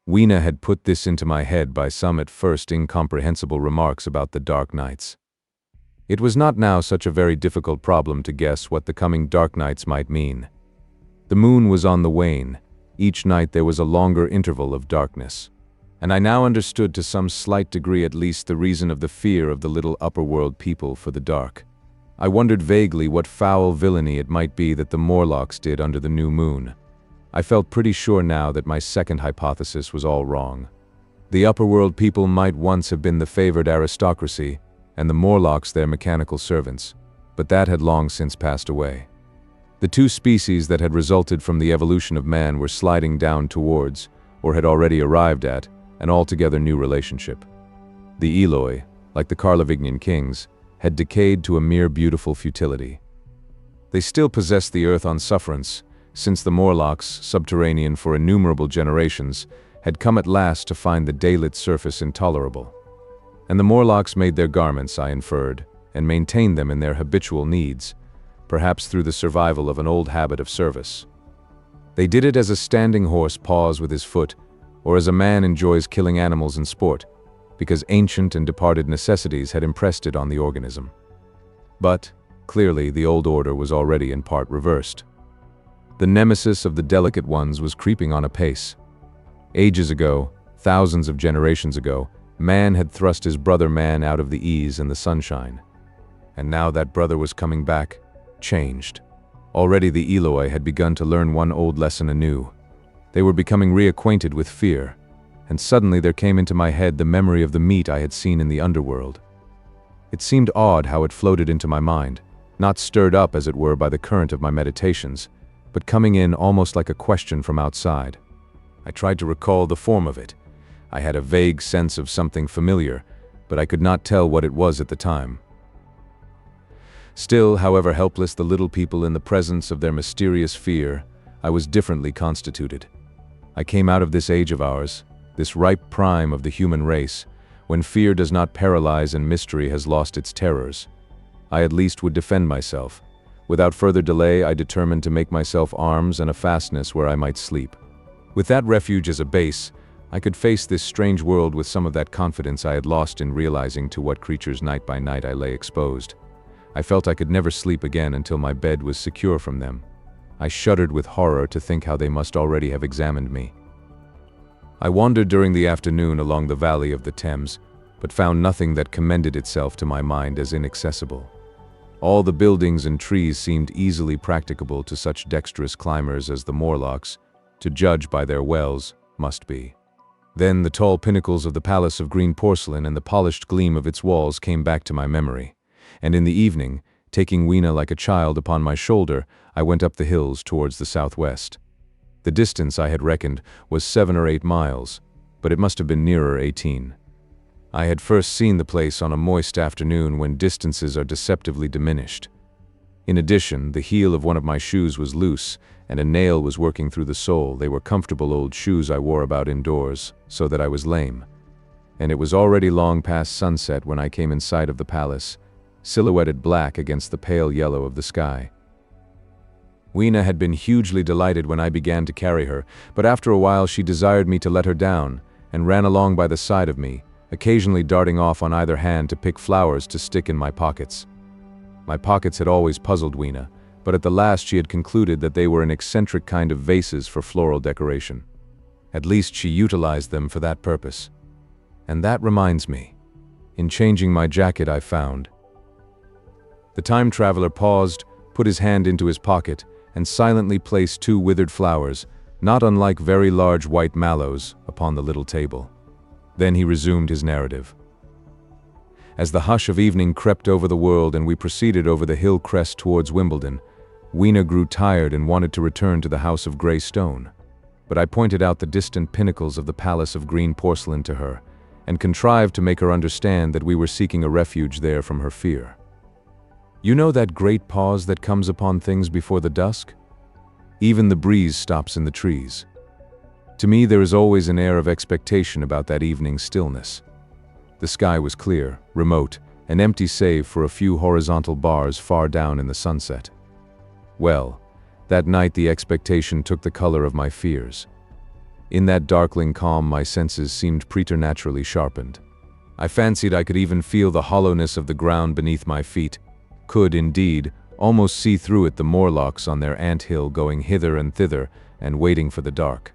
Weena had put this into my head by some at first incomprehensible remarks about the dark nights. It was not now such a very difficult problem to guess what the coming dark nights might mean. The moon was on the wane. Each night there was a longer interval of darkness. And I now understood to some slight degree at least the reason of the fear of the little upper-world people for the dark. I wondered vaguely what foul villainy it might be that the Morlocks did under the new moon. I felt pretty sure now that my second hypothesis was all wrong. The upper-world people might once have been the favored aristocracy, and the Morlocks their mechanical servants, but that had long since passed away. The two species that had resulted from the evolution of man were sliding down towards, or had already arrived at, an altogether new relationship. The Eloi, like the Carlovignan kings, had decayed to a mere beautiful futility. They still possessed the earth on sufferance, since the Morlocks, subterranean for innumerable generations, had come at last to find the daylit surface intolerable. And the Morlocks made their garments, I inferred, and maintained them in their habitual needs, perhaps through the survival of an old habit of service. They did it as a standing horse paws with his foot, or as a man enjoys killing animals in sport, because ancient and departed necessities had impressed it on the organism. But, clearly, the old order was already in part reversed. The nemesis of the delicate ones was creeping on apace. Ages ago, thousands of generations ago, man had thrust his brother man out of the ease and the sunshine. And now that brother was coming back, changed. Already the Eloi had begun to learn one old lesson anew. They were becoming reacquainted with fear, and suddenly there came into my head the memory of the meat I had seen in the underworld. It seemed odd how it floated into my mind, not stirred up as it were by the current of my meditations, but coming in almost like a question from outside. I tried to recall the form of it. I had a vague sense of something familiar, but I could not tell what it was at the time. Still, however helpless the little people in the presence of their mysterious fear, I was differently constituted. I came out of this age of ours, this ripe prime of the human race, when fear does not paralyze and mystery has lost its terrors. I at least would defend myself. Without further delay, I determined to make myself arms and a fastness where I might sleep. With that refuge as a base, I could face this strange world with some of that confidence I had lost in realizing to what creatures night by night I lay exposed. I felt I could never sleep again until my bed was secure from them. I shuddered with horror to think how they must already have examined me. I wandered during the afternoon along the valley of the Thames, but found nothing that commended itself to my mind as inaccessible. All the buildings and trees seemed easily practicable to such dexterous climbers as the Morlocks, to judge by their wells, must be. Then the tall pinnacles of the palace of green porcelain and the polished gleam of its walls came back to my memory, and in the evening, taking Weena like a child upon my shoulder, I went up the hills towards the southwest. The distance I had reckoned was 7 or 8 miles, but it must have been nearer 18. I had first seen the place on a moist afternoon when distances are deceptively diminished. In addition, the heel of one of my shoes was loose, and a nail was working through the sole. They were comfortable old shoes I wore about indoors, so that I was lame. And it was already long past sunset when I came in sight of the palace, silhouetted black against the pale yellow of the sky. Weena had been hugely delighted when I began to carry her, but after a while she desired me to let her down, and ran along by the side of me, occasionally darting off on either hand to pick flowers to stick in my pockets. My pockets had always puzzled Weena, but at the last she had concluded that they were an eccentric kind of vases for floral decoration. At least she utilized them for that purpose. And that reminds me. In changing my jacket I found. The time traveler paused, put his hand into his pocket, and silently placed 2 withered flowers, not unlike very large white mallows, upon the little table. Then he resumed his narrative. As the hush of evening crept over the world and we proceeded over the hill crest towards Wimbledon, Weena grew tired and wanted to return to the house of grey stone. But I pointed out the distant pinnacles of the palace of green porcelain to her, and contrived to make her understand that we were seeking a refuge there from her fear. You know that great pause that comes upon things before the dusk? Even the breeze stops in the trees. To me there is always an air of expectation about that evening's stillness. The sky was clear, remote, and empty save for a few horizontal bars far down in the sunset. Well, that night the expectation took the color of my fears. In that darkling calm my senses seemed preternaturally sharpened. I fancied I could even feel the hollowness of the ground beneath my feet, could, indeed, almost see through it the Morlocks on their ant-hill going hither and thither and waiting for the dark.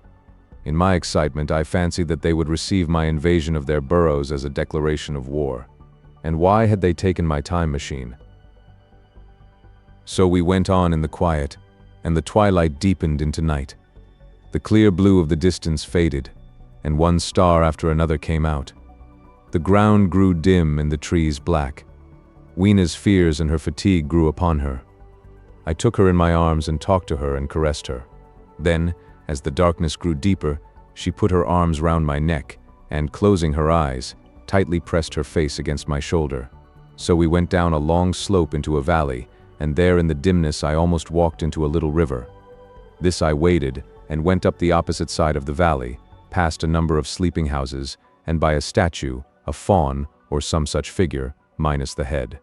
In my excitement I fancied that they would receive my invasion of their burrows as a declaration of war. And why had they taken my time machine? So we went on in the quiet, and the twilight deepened into night. The clear blue of the distance faded, and one star after another came out. The ground grew dim and the trees black. Weena's fears and her fatigue grew upon her. I took her in my arms and talked to her and caressed her. Then, as the darkness grew deeper, she put her arms round my neck and, closing her eyes, tightly pressed her face against my shoulder. So we went down a long slope into a valley, and there in the dimness I almost walked into a little river. This I waded and went up the opposite side of the valley, past a number of sleeping houses, and by a statue, a faun or some such figure, minus the head.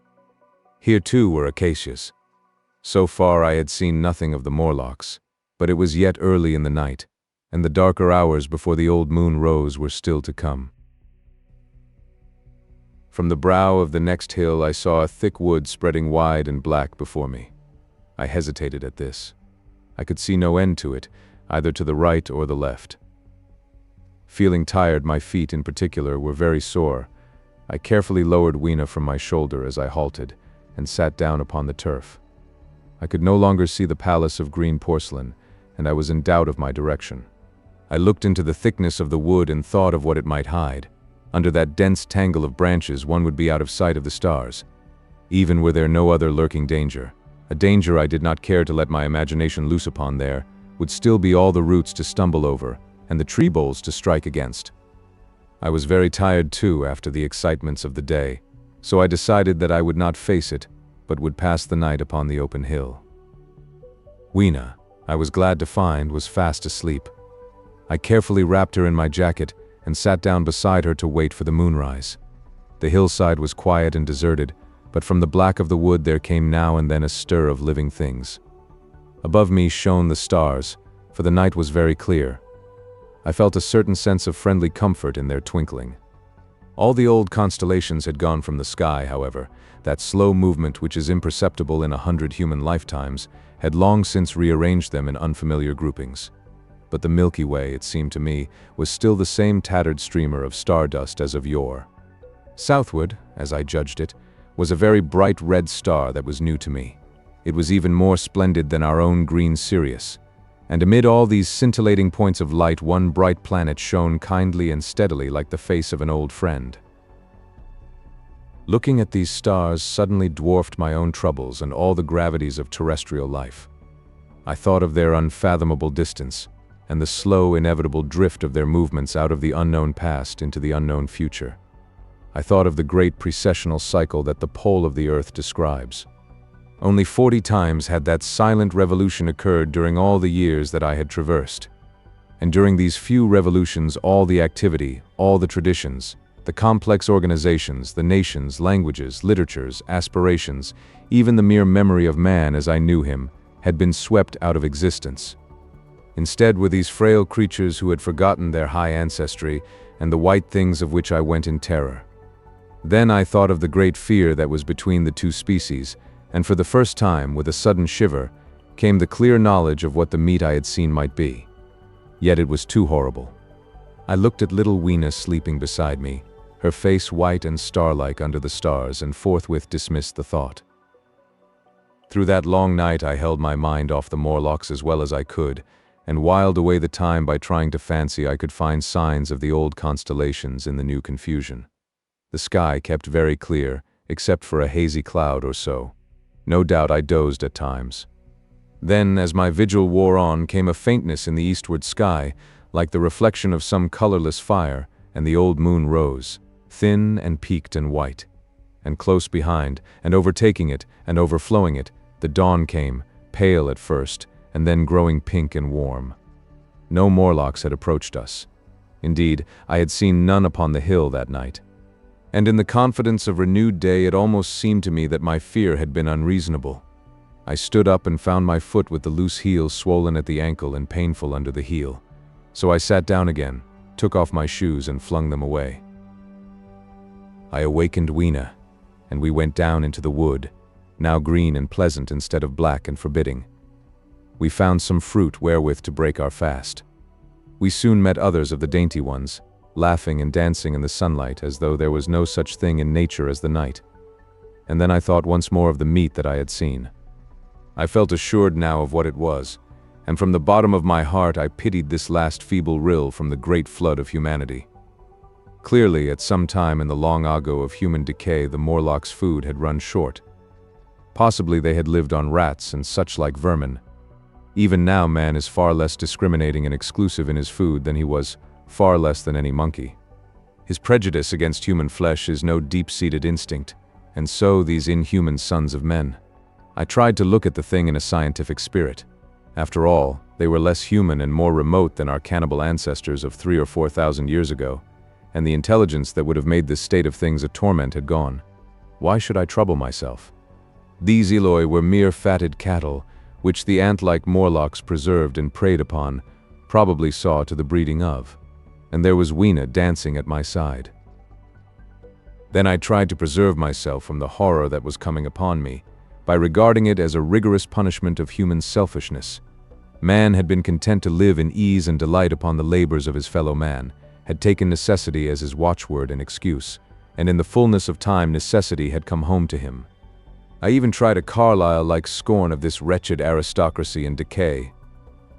Here too were acacias. So far I had seen nothing of the Morlocks, but it was yet early in the night, and the darker hours before the old moon rose were still to come. From the brow of the next hill I saw a thick wood spreading wide and black before me. I hesitated at this. I could see no end to it, either to the right or the left. Feeling tired, my feet in particular were very sore. I carefully lowered Weena from my shoulder as I halted, and sat down upon the turf. I could no longer see the palace of green porcelain, and I was in doubt of my direction. I looked into the thickness of the wood and thought of what it might hide. Under that dense tangle of branches one would be out of sight of the stars. Even were there no other lurking danger, a danger I did not care to let my imagination loose upon there, would still be all the roots to stumble over, and the tree boles to strike against. I was very tired too after the excitements of the day, so I decided that I would not face it, but would pass the night upon the open hill. Weena, I was glad to find, was fast asleep. I carefully wrapped her in my jacket and sat down beside her to wait for the moonrise. The hillside was quiet and deserted, but from the black of the wood there came now and then a stir of living things. Above me shone the stars, for the night was very clear. I felt a certain sense of friendly comfort in their twinkling. All the old constellations had gone from the sky, however. That slow movement which is imperceptible in 100 human lifetimes had long since rearranged them in unfamiliar groupings. But the Milky Way, it seemed to me, was still the same tattered streamer of stardust as of yore. Southward, as I judged it, was a very bright red star that was new to me. It was even more splendid than our own green Sirius. And amid all these scintillating points of light, one bright planet shone kindly and steadily like the face of an old friend. Looking at these stars suddenly dwarfed my own troubles and all the gravities of terrestrial life. I thought of their unfathomable distance, and the slow, inevitable drift of their movements out of the unknown past into the unknown future. I thought of the great precessional cycle that the pole of the Earth describes. Only 40 times had that silent revolution occurred during all the years that I had traversed. And during these few revolutions all the activity, all the traditions, The complex organizations, the nations, languages, literatures, aspirations, even the mere memory of man as I knew him, had been swept out of existence. Instead were these frail creatures who had forgotten their high ancestry and the white things of which I went in terror. Then I thought of the great fear that was between the two species, and for the first time, with a sudden shiver, came the clear knowledge of what the meat I had seen might be. Yet it was too horrible. I looked at little Weena sleeping beside me, her face white and star-like under the stars, and forthwith dismissed the thought. Through that long night I held my mind off the Morlocks as well as I could, and whiled away the time by trying to fancy I could find signs of the old constellations in the new confusion. The sky kept very clear, except for a hazy cloud or so. No doubt I dozed at times. Then, as my vigil wore on, came a faintness in the eastward sky, like the reflection of some colorless fire, and the old moon rose, thin and peaked and white. And close behind, and overtaking it, and overflowing it, the dawn came, pale at first, and then growing pink and warm. No Morlocks had approached us. Indeed, I had seen none upon the hill that night. And in the confidence of renewed day it almost seemed to me that my fear had been unreasonable. I stood up and found my foot with the loose heel swollen at the ankle and painful under the heel. So I sat down again, took off my shoes and flung them away. I awakened Weena, and we went down into the wood, now green and pleasant instead of black and forbidding. We found some fruit wherewith to break our fast. We soon met others of the dainty ones, laughing and dancing in the sunlight as though there was no such thing in nature as the night. And then I thought once more of the meat that I had seen. I felt assured now of what it was, and from the bottom of my heart I pitied this last feeble rill from the great flood of humanity. Clearly, at some time in the long ago of human decay, the Morlocks' food had run short. Possibly they had lived on rats and such like vermin. Even now man is far less discriminating and exclusive in his food than he was, far less than any monkey. His prejudice against human flesh is no deep-seated instinct, and so these inhuman sons of men. I tried to look at the thing in a scientific spirit. After all, they were less human and more remote than our cannibal ancestors of 3,000 or 4,000 years ago, and the intelligence that would have made this state of things a torment had gone. Why should I trouble myself? These Eloi were mere fatted cattle, which the ant-like Morlocks preserved and preyed upon, probably saw to the breeding of. And there was Weena dancing at my side. Then I tried to preserve myself from the horror that was coming upon me, by regarding it as a rigorous punishment of human selfishness. Man had been content to live in ease and delight upon the labors of his fellow man, had taken necessity as his watchword and excuse, and in the fullness of time necessity had come home to him. I even tried a Carlyle-like scorn of this wretched aristocracy in decay.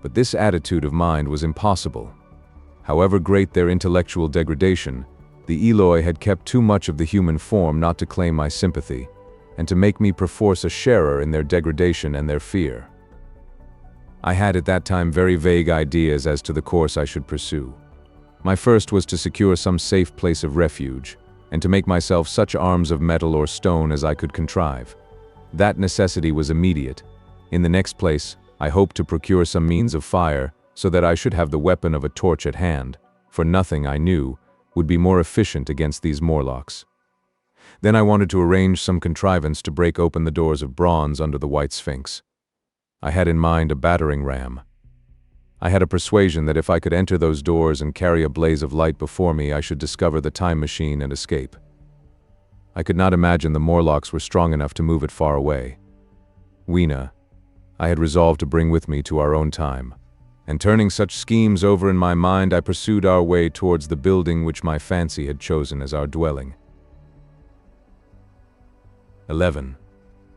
But this attitude of mind was impossible. However great their intellectual degradation, the Eloi had kept too much of the human form not to claim my sympathy, and to make me perforce a sharer in their degradation and their fear. I had at that time very vague ideas as to the course I should pursue. My first was to secure some safe place of refuge, and to make myself such arms of metal or stone as I could contrive. That necessity was immediate. In the next place, I hoped to procure some means of fire, so that I should have the weapon of a torch at hand, for nothing, I knew, would be more efficient against these Morlocks. Then I wanted to arrange some contrivance to break open the doors of bronze under the white Sphinx. I had in mind a battering ram. I had a persuasion that if I could enter those doors and carry a blaze of light before me, I should discover the time machine and escape. I could not imagine the Morlocks were strong enough to move it far away. Weena, I had resolved to bring with me to our own time, and turning such schemes over in my mind, I pursued our way towards the building which my fancy had chosen as our dwelling. 11.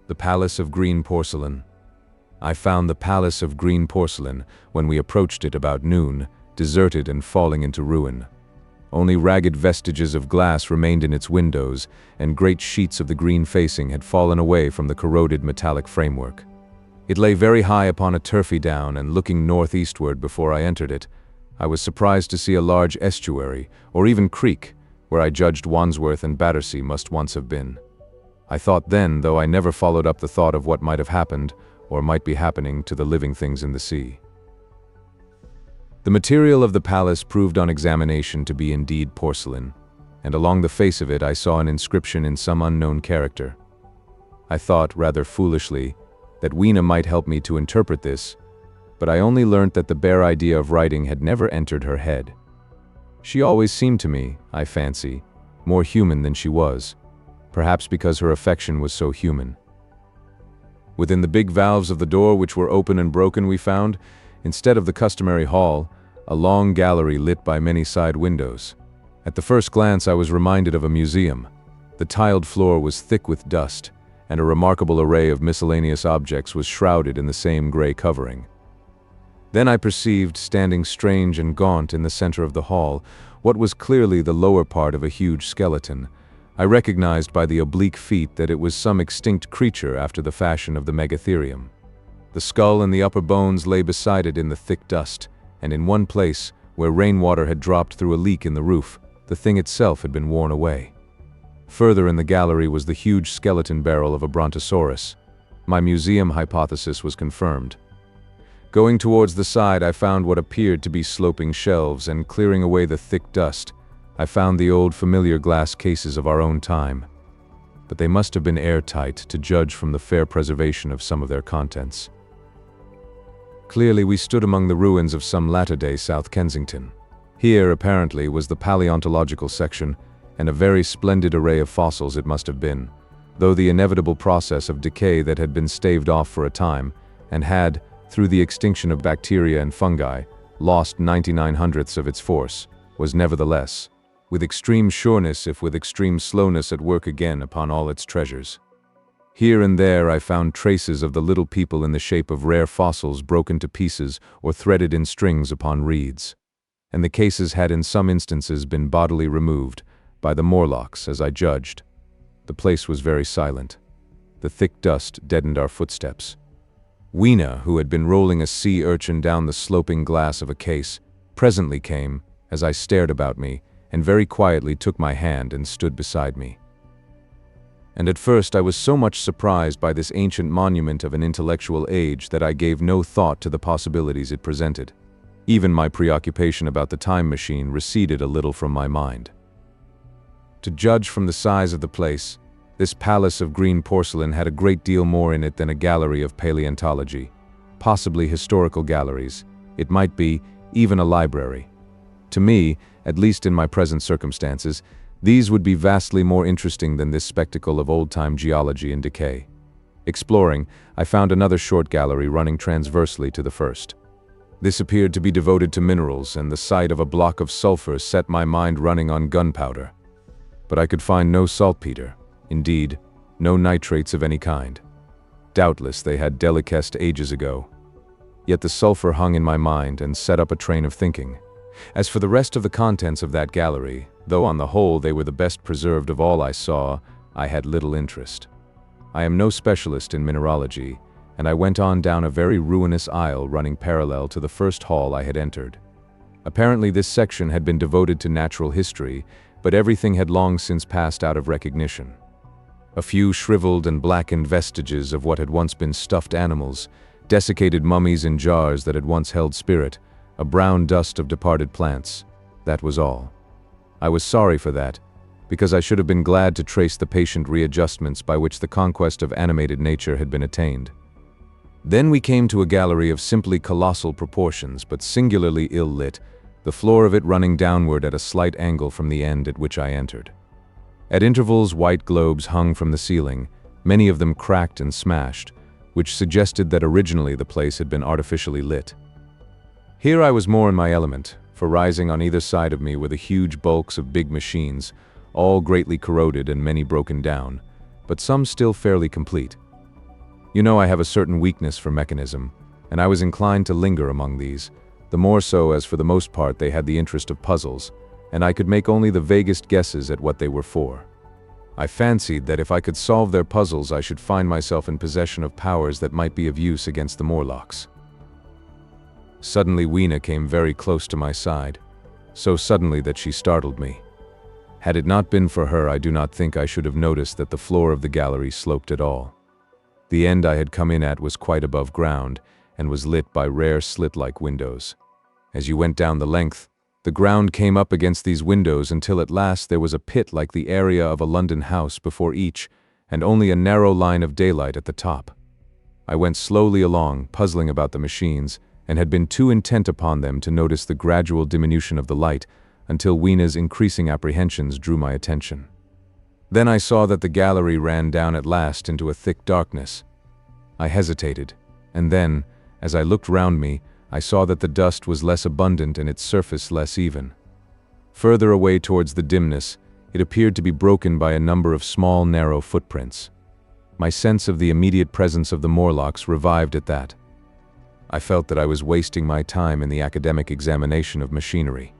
The Palace of Green Porcelain. I found the Palace of Green Porcelain, when we approached it about noon, deserted and falling into ruin. Only ragged vestiges of glass remained in its windows, and great sheets of the green facing had fallen away from the corroded metallic framework. It lay very high upon a turfy down, and looking northeastward before I entered it, I was surprised to see a large estuary, or even creek, where I judged Wandsworth and Battersea must once have been. I thought then, though I never followed up the thought of what might have happened, or might be happening to the living things in the sea. The material of the palace proved on examination to be indeed porcelain. and along the face of it I saw an inscription in some unknown character. I thought, rather foolishly, that Weena might help me to interpret this, but I only learnt that the bare idea of writing had never entered her head. She always seemed to me, I fancy, more human than she was, perhaps because her affection was so human. Within the big valves of the door, which were open and broken, we found, instead of the customary hall, a long gallery lit by many side windows. At the first glance I was reminded of a museum. The tiled floor was thick with dust, and a remarkable array of miscellaneous objects was shrouded in the same gray covering. Then I perceived, standing strange and gaunt in the center of the hall, what was clearly the lower part of a huge skeleton. I recognized by the oblique feet that it was some extinct creature after the fashion of the megatherium. The skull and the upper bones lay beside it in the thick dust, and in one place, where rainwater had dropped through a leak in the roof, the thing itself had been worn away. Further in the gallery was the huge skeleton barrel of a brontosaurus. My museum hypothesis was confirmed. Going towards the side, I found what appeared to be sloping shelves, and clearing away the thick dust, I found the old familiar glass cases of our own time. But they must have been airtight, to judge from the fair preservation of some of their contents. Clearly we stood among the ruins of some latter-day South Kensington. Here, apparently, was the paleontological section, and a very splendid array of fossils it must have been, though the inevitable process of decay that had been staved off for a time, and had, through the extinction of bacteria and fungi, lost 99/100ths of its force, was nevertheless, with extreme sureness if with extreme slowness, at work again upon all its treasures. Here and there I found traces of the little people in the shape of rare fossils broken to pieces or threaded in strings upon reeds. And the cases had in some instances been bodily removed, by the Morlocks, as I judged. The place was very silent. The thick dust deadened our footsteps. Weena, who had been rolling a sea urchin down the sloping glass of a case, presently came, as I stared about me, and very quietly took my hand and stood beside me. And at first I was so much surprised by this ancient monument of an intellectual age that I gave no thought to the possibilities it presented. Even my preoccupation about the time machine receded a little from my mind. To judge from the size of the place, this palace of green porcelain had a great deal more in it than a gallery of paleontology, possibly historical galleries. It might be even a library. To me, at least in my present circumstances, these would be vastly more interesting than this spectacle of old-time geology and decay. Exploring, I found another short gallery running transversely to the first. This appeared to be devoted to minerals, and the sight of a block of sulfur set my mind running on gunpowder. But I could find no saltpeter, indeed, no nitrates of any kind. Doubtless they had deliquesced ages ago. Yet the sulfur hung in my mind and set up a train of thinking. As for the rest of the contents of that gallery, though on the whole they were the best preserved of all I saw, I had little interest. I am no specialist in mineralogy, and I went on down a very ruinous aisle running parallel to the first hall I had entered. Apparently this section had been devoted to natural history, but everything had long since passed out of recognition. A few shriveled and blackened vestiges of what had once been stuffed animals, desiccated mummies in jars that had once held spirit, a brown dust of departed plants. That was all. I was sorry for that, because I should have been glad to trace the patient readjustments by which the conquest of animated nature had been attained. Then we came to a gallery of simply colossal proportions, but singularly ill-lit, the floor of it running downward at a slight angle from the end at which I entered. At intervals, white globes hung from the ceiling, many of them cracked and smashed, which suggested that originally the place had been artificially lit. Here I was more in my element, for rising on either side of me were the huge bulks of big machines, all greatly corroded and many broken down, but some still fairly complete. You know I have a certain weakness for mechanism, and I was inclined to linger among these, the more so as for the most part they had the interest of puzzles, and I could make only the vaguest guesses at what they were for. I fancied that if I could solve their puzzles I should find myself in possession of powers that might be of use against the Morlocks. Suddenly Weena came very close to my side, so suddenly that she startled me. Had it not been for her, I do not think I should have noticed that the floor of the gallery sloped at all. The end I had come in at was quite above ground, and was lit by rare slit-like windows. As you went down the length, The ground came up against these windows until at last there was a pit like the area of a London house before each, and only a narrow line of daylight at the top. I went slowly along, puzzling about the machines, and had been too intent upon them to notice the gradual diminution of the light until Weena's increasing apprehensions drew my attention. Then I saw that the gallery ran down at last into a thick darkness. I hesitated, and then, as I looked round me, I saw that the dust was less abundant and its surface less even. Further away towards the dimness, it appeared to be broken by a number of small, narrow footprints. My sense of the immediate presence of the Morlocks revived at that. I felt that I was wasting my time in the academic examination of machinery.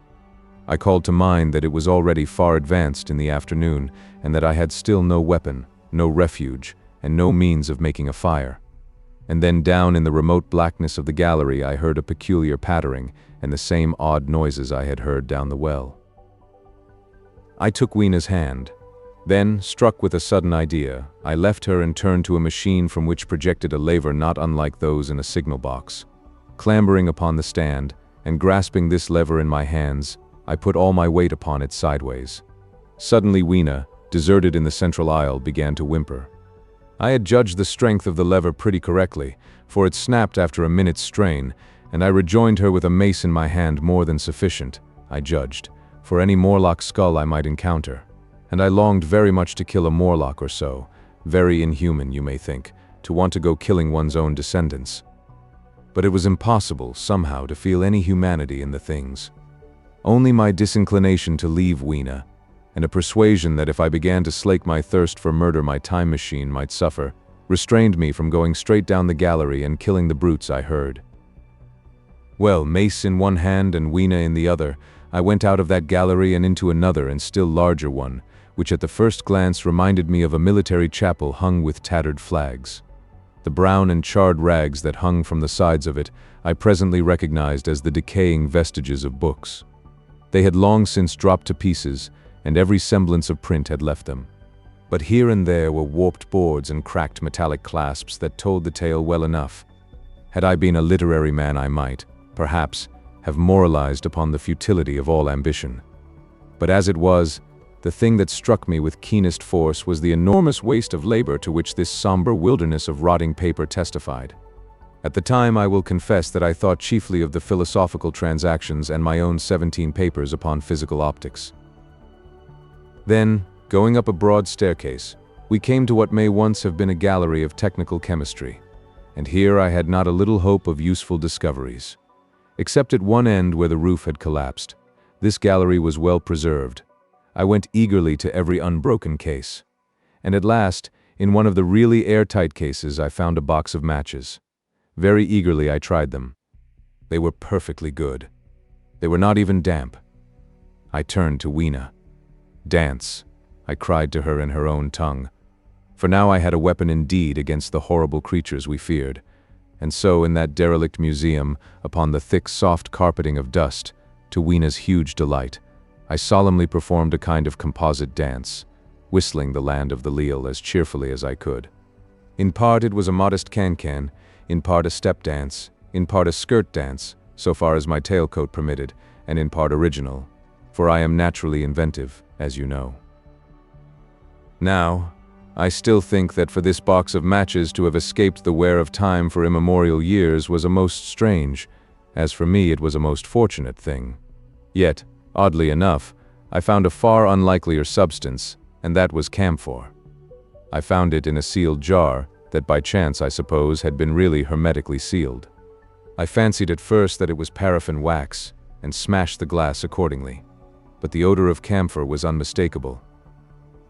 I called to mind that it was already far advanced in the afternoon, and that I had still no weapon, no refuge, and no means of making a fire. And then down in the remote blackness of the gallery I heard a peculiar pattering, and the same odd noises I had heard down the well. I took Weena's hand. Then, struck with a sudden idea, I left her and turned to a machine from which projected a lever not unlike those in a signal box. Clambering upon the stand, and grasping this lever in my hands, I put all my weight upon it sideways. Suddenly Weena, deserted in the central aisle, began to whimper. I had judged the strength of the lever pretty correctly, for it snapped after a minute's strain, and I rejoined her with a mace in my hand more than sufficient, I judged, for any Morlock skull I might encounter. And I longed very much to kill a Morlock or so, very inhuman, you may think, to want to go killing one's own descendants. But it was impossible, somehow, to feel any humanity in the things. Only my disinclination to leave Weena, and a persuasion that if I began to slake my thirst for murder my time machine might suffer, restrained me from going straight down the gallery and killing the brutes I heard. Well, mace in one hand and Weena in the other, I went out of that gallery and into another and still larger one, which at the first glance reminded me of a military chapel hung with tattered flags. The brown and charred rags that hung from the sides of it I presently recognized as the decaying vestiges of books. They had long since dropped to pieces, and every semblance of print had left them. But here and there were warped boards and cracked metallic clasps that told the tale well enough. Had I been a literary man I might, perhaps, have moralized upon the futility of all ambition. But as it was, the thing that struck me with keenest force was the enormous waste of labor to which this somber wilderness of rotting paper testified. At the time I will confess that I thought chiefly of the philosophical transactions and my own 17 papers upon physical optics. Then, going up a broad staircase, we came to what may once have been a gallery of technical chemistry, and here I had not a little hope of useful discoveries. Except at one end where the roof had collapsed, this gallery was well preserved. I went eagerly to every unbroken case, and at last, in one of the really airtight cases, I found a box of matches. Very eagerly I tried them. They were perfectly good. They were not even damp. I turned to Weena. "Dance," I cried to her in her own tongue. For now I had a weapon indeed against the horrible creatures we feared. And so in that derelict museum, upon the thick soft carpeting of dust, to Weena's huge delight, I solemnly performed a kind of composite dance, whistling the Land of the Leal as cheerfully as I could. In part it was a modest can-can, in part a step dance, in part a skirt dance, so far as my tailcoat permitted, and in part original, for I am naturally inventive, as you know. Now, I still think that for this box of matches to have escaped the wear of time for immemorial years was a most strange, as for me it was a most fortunate thing. Yet, oddly enough, I found a far unlikelier substance, and that was camphor. I found it in a sealed jar that by chance, I suppose, had been really hermetically sealed. I fancied at first that it was paraffin wax, and smashed the glass accordingly. But the odor of camphor was unmistakable.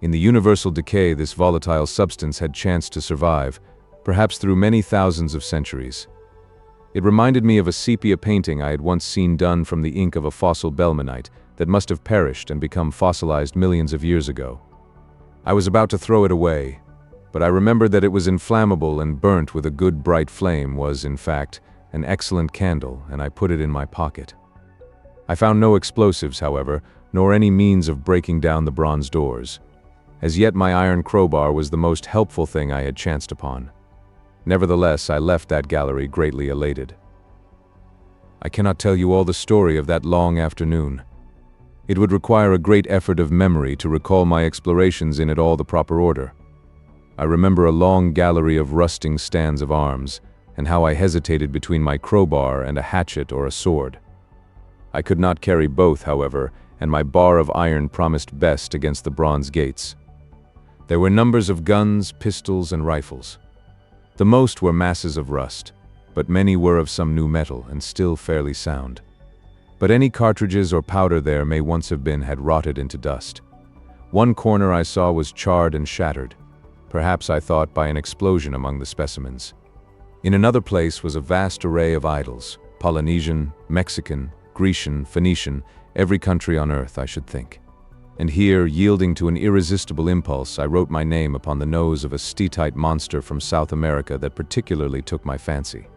In the universal decay this volatile substance had chanced to survive, perhaps through many thousands of centuries. It reminded me of a sepia painting I had once seen done from the ink of a fossil Belmanite that must have perished and become fossilized millions of years ago. I was about to throw it away, but I remembered that it was inflammable and burnt with a good bright flame was, in fact, an excellent candle, and I put it in my pocket. I found no explosives, however, nor any means of breaking down the bronze doors. As yet my iron crowbar was the most helpful thing I had chanced upon. Nevertheless, I left that gallery greatly elated. I cannot tell you all the story of that long afternoon. It would require a great effort of memory to recall my explorations in all the proper order. I remember a long gallery of rusting stands of arms, and how I hesitated between my crowbar and a hatchet or a sword. I could not carry both, however, and my bar of iron promised best against the bronze gates. There were numbers of guns, pistols, and rifles. The most were masses of rust, but many were of some new metal and still fairly sound. But any cartridges or powder there may once have been had rotted into dust. One corner I saw was charred and shattered, perhaps I thought by an explosion among the specimens. In another place was a vast array of idols, Polynesian, Mexican, Grecian, Phoenician, every country on earth, I should think. And here, yielding to an irresistible impulse, I wrote my name upon the nose of a steatite monster from South America that particularly took my fancy.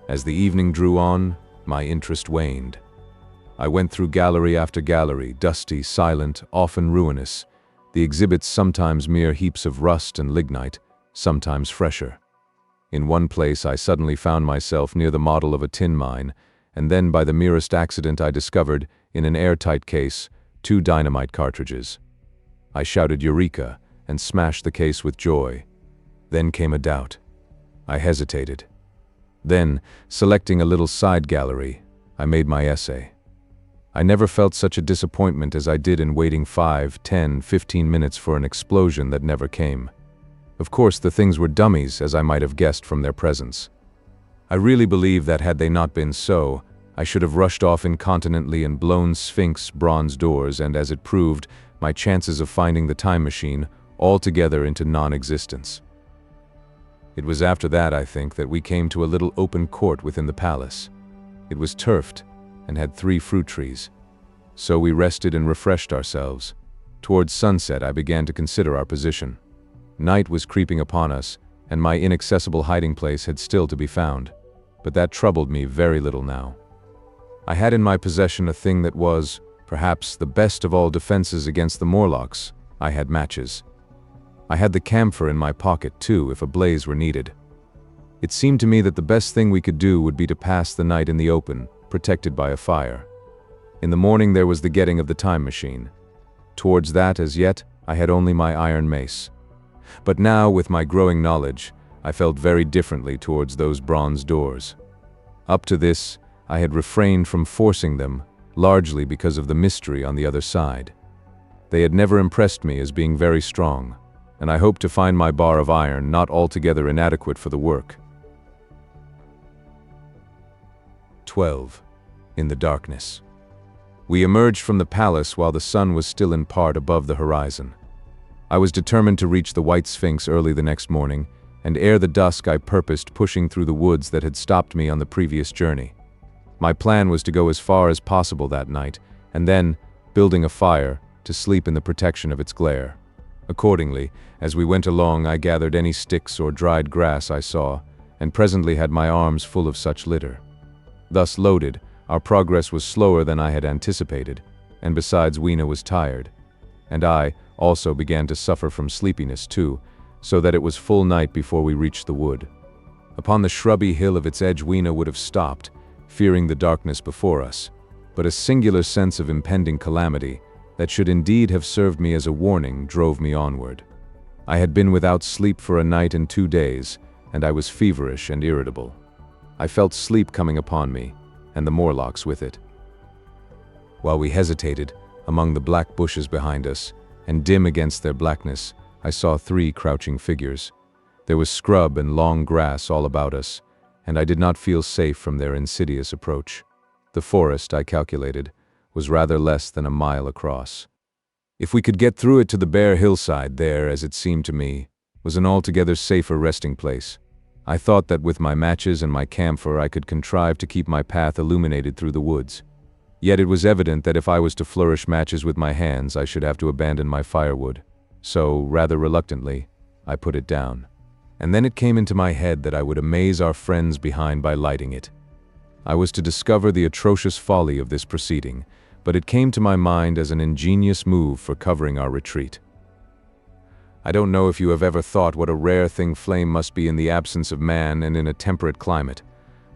As the evening drew on, my interest waned. I went through gallery after gallery, dusty, silent, often ruinous, the exhibits sometimes mere heaps of rust and lignite, sometimes fresher. In one place I suddenly found myself near the model of a tin mine, and then by the merest accident I discovered, in an airtight case, 2 dynamite cartridges. I shouted "Eureka!" and smashed the case with joy. Then came a doubt. I hesitated. Then, selecting a little side gallery, I made my essay. I never felt such a disappointment as I did in waiting 5, 10, 15 minutes for an explosion that never came. Of course, the things were dummies, as I might have guessed from their presence. I really believe that had they not been so, I should have rushed off incontinently and blown Sphinx bronze doors and, as it proved, my chances of finding the time machine altogether into non-existence. It was after that, I think, that we came to a little open court within the palace. It was turfed and had 3 fruit trees. So we rested and refreshed ourselves. Towards sunset I began to consider our position. Night was creeping upon us, and my inaccessible hiding place had still to be found. But that troubled me very little now. I had in my possession a thing that was, perhaps, the best of all defenses against the Morlocks. I had matches. I had the camphor in my pocket, too, if a blaze were needed. It seemed to me that the best thing we could do would be to pass the night in the open, protected by a fire. In the morning there was the getting of the time machine. Towards that, as yet, I had only my iron mace. But now, with my growing knowledge, I felt very differently towards those bronze doors. Up to this, I had refrained from forcing them, largely because of the mystery on the other side. They had never impressed me as being very strong, and I hoped to find my bar of iron not altogether inadequate for the work. XII. In the Darkness. We emerged from the palace while the sun was still in part above the horizon. I was determined to reach the White Sphinx early the next morning, and ere the dusk I purposed pushing through the woods that had stopped me on the previous journey. My plan was to go as far as possible that night, and then, building a fire, to sleep in the protection of its glare. Accordingly, as we went along, I gathered any sticks or dried grass I saw, and presently had my arms full of such litter. Thus loaded, our progress was slower than I had anticipated, and besides Weena was tired. And I also began to suffer from sleepiness too, so that it was full night before we reached the wood. Upon the shrubby hill of its edge Weena would have stopped, fearing the darkness before us, but a singular sense of impending calamity, that should indeed have served me as a warning, drove me onward. I had been without sleep for a night and 2 days, and I was feverish and irritable. I felt sleep coming upon me, and the Morlocks with it. While we hesitated, among the black bushes behind us, and dim against their blackness, I saw 3 crouching figures. There was scrub and long grass all about us, and I did not feel safe from their insidious approach. The forest, I calculated, was rather less than a mile across. If we could get through it to the bare hillside, there, as it seemed to me, was an altogether safer resting place. I thought that with my matches and my camphor I could contrive to keep my path illuminated through the woods. Yet it was evident that if I was to flourish matches with my hands I should have to abandon my firewood. So, rather reluctantly, I put it down. And then it came into my head that I would amaze our friends behind by lighting it. I was to discover the atrocious folly of this proceeding, but it came to my mind as an ingenious move for covering our retreat. I don't know if you have ever thought what a rare thing flame must be in the absence of man and in a temperate climate,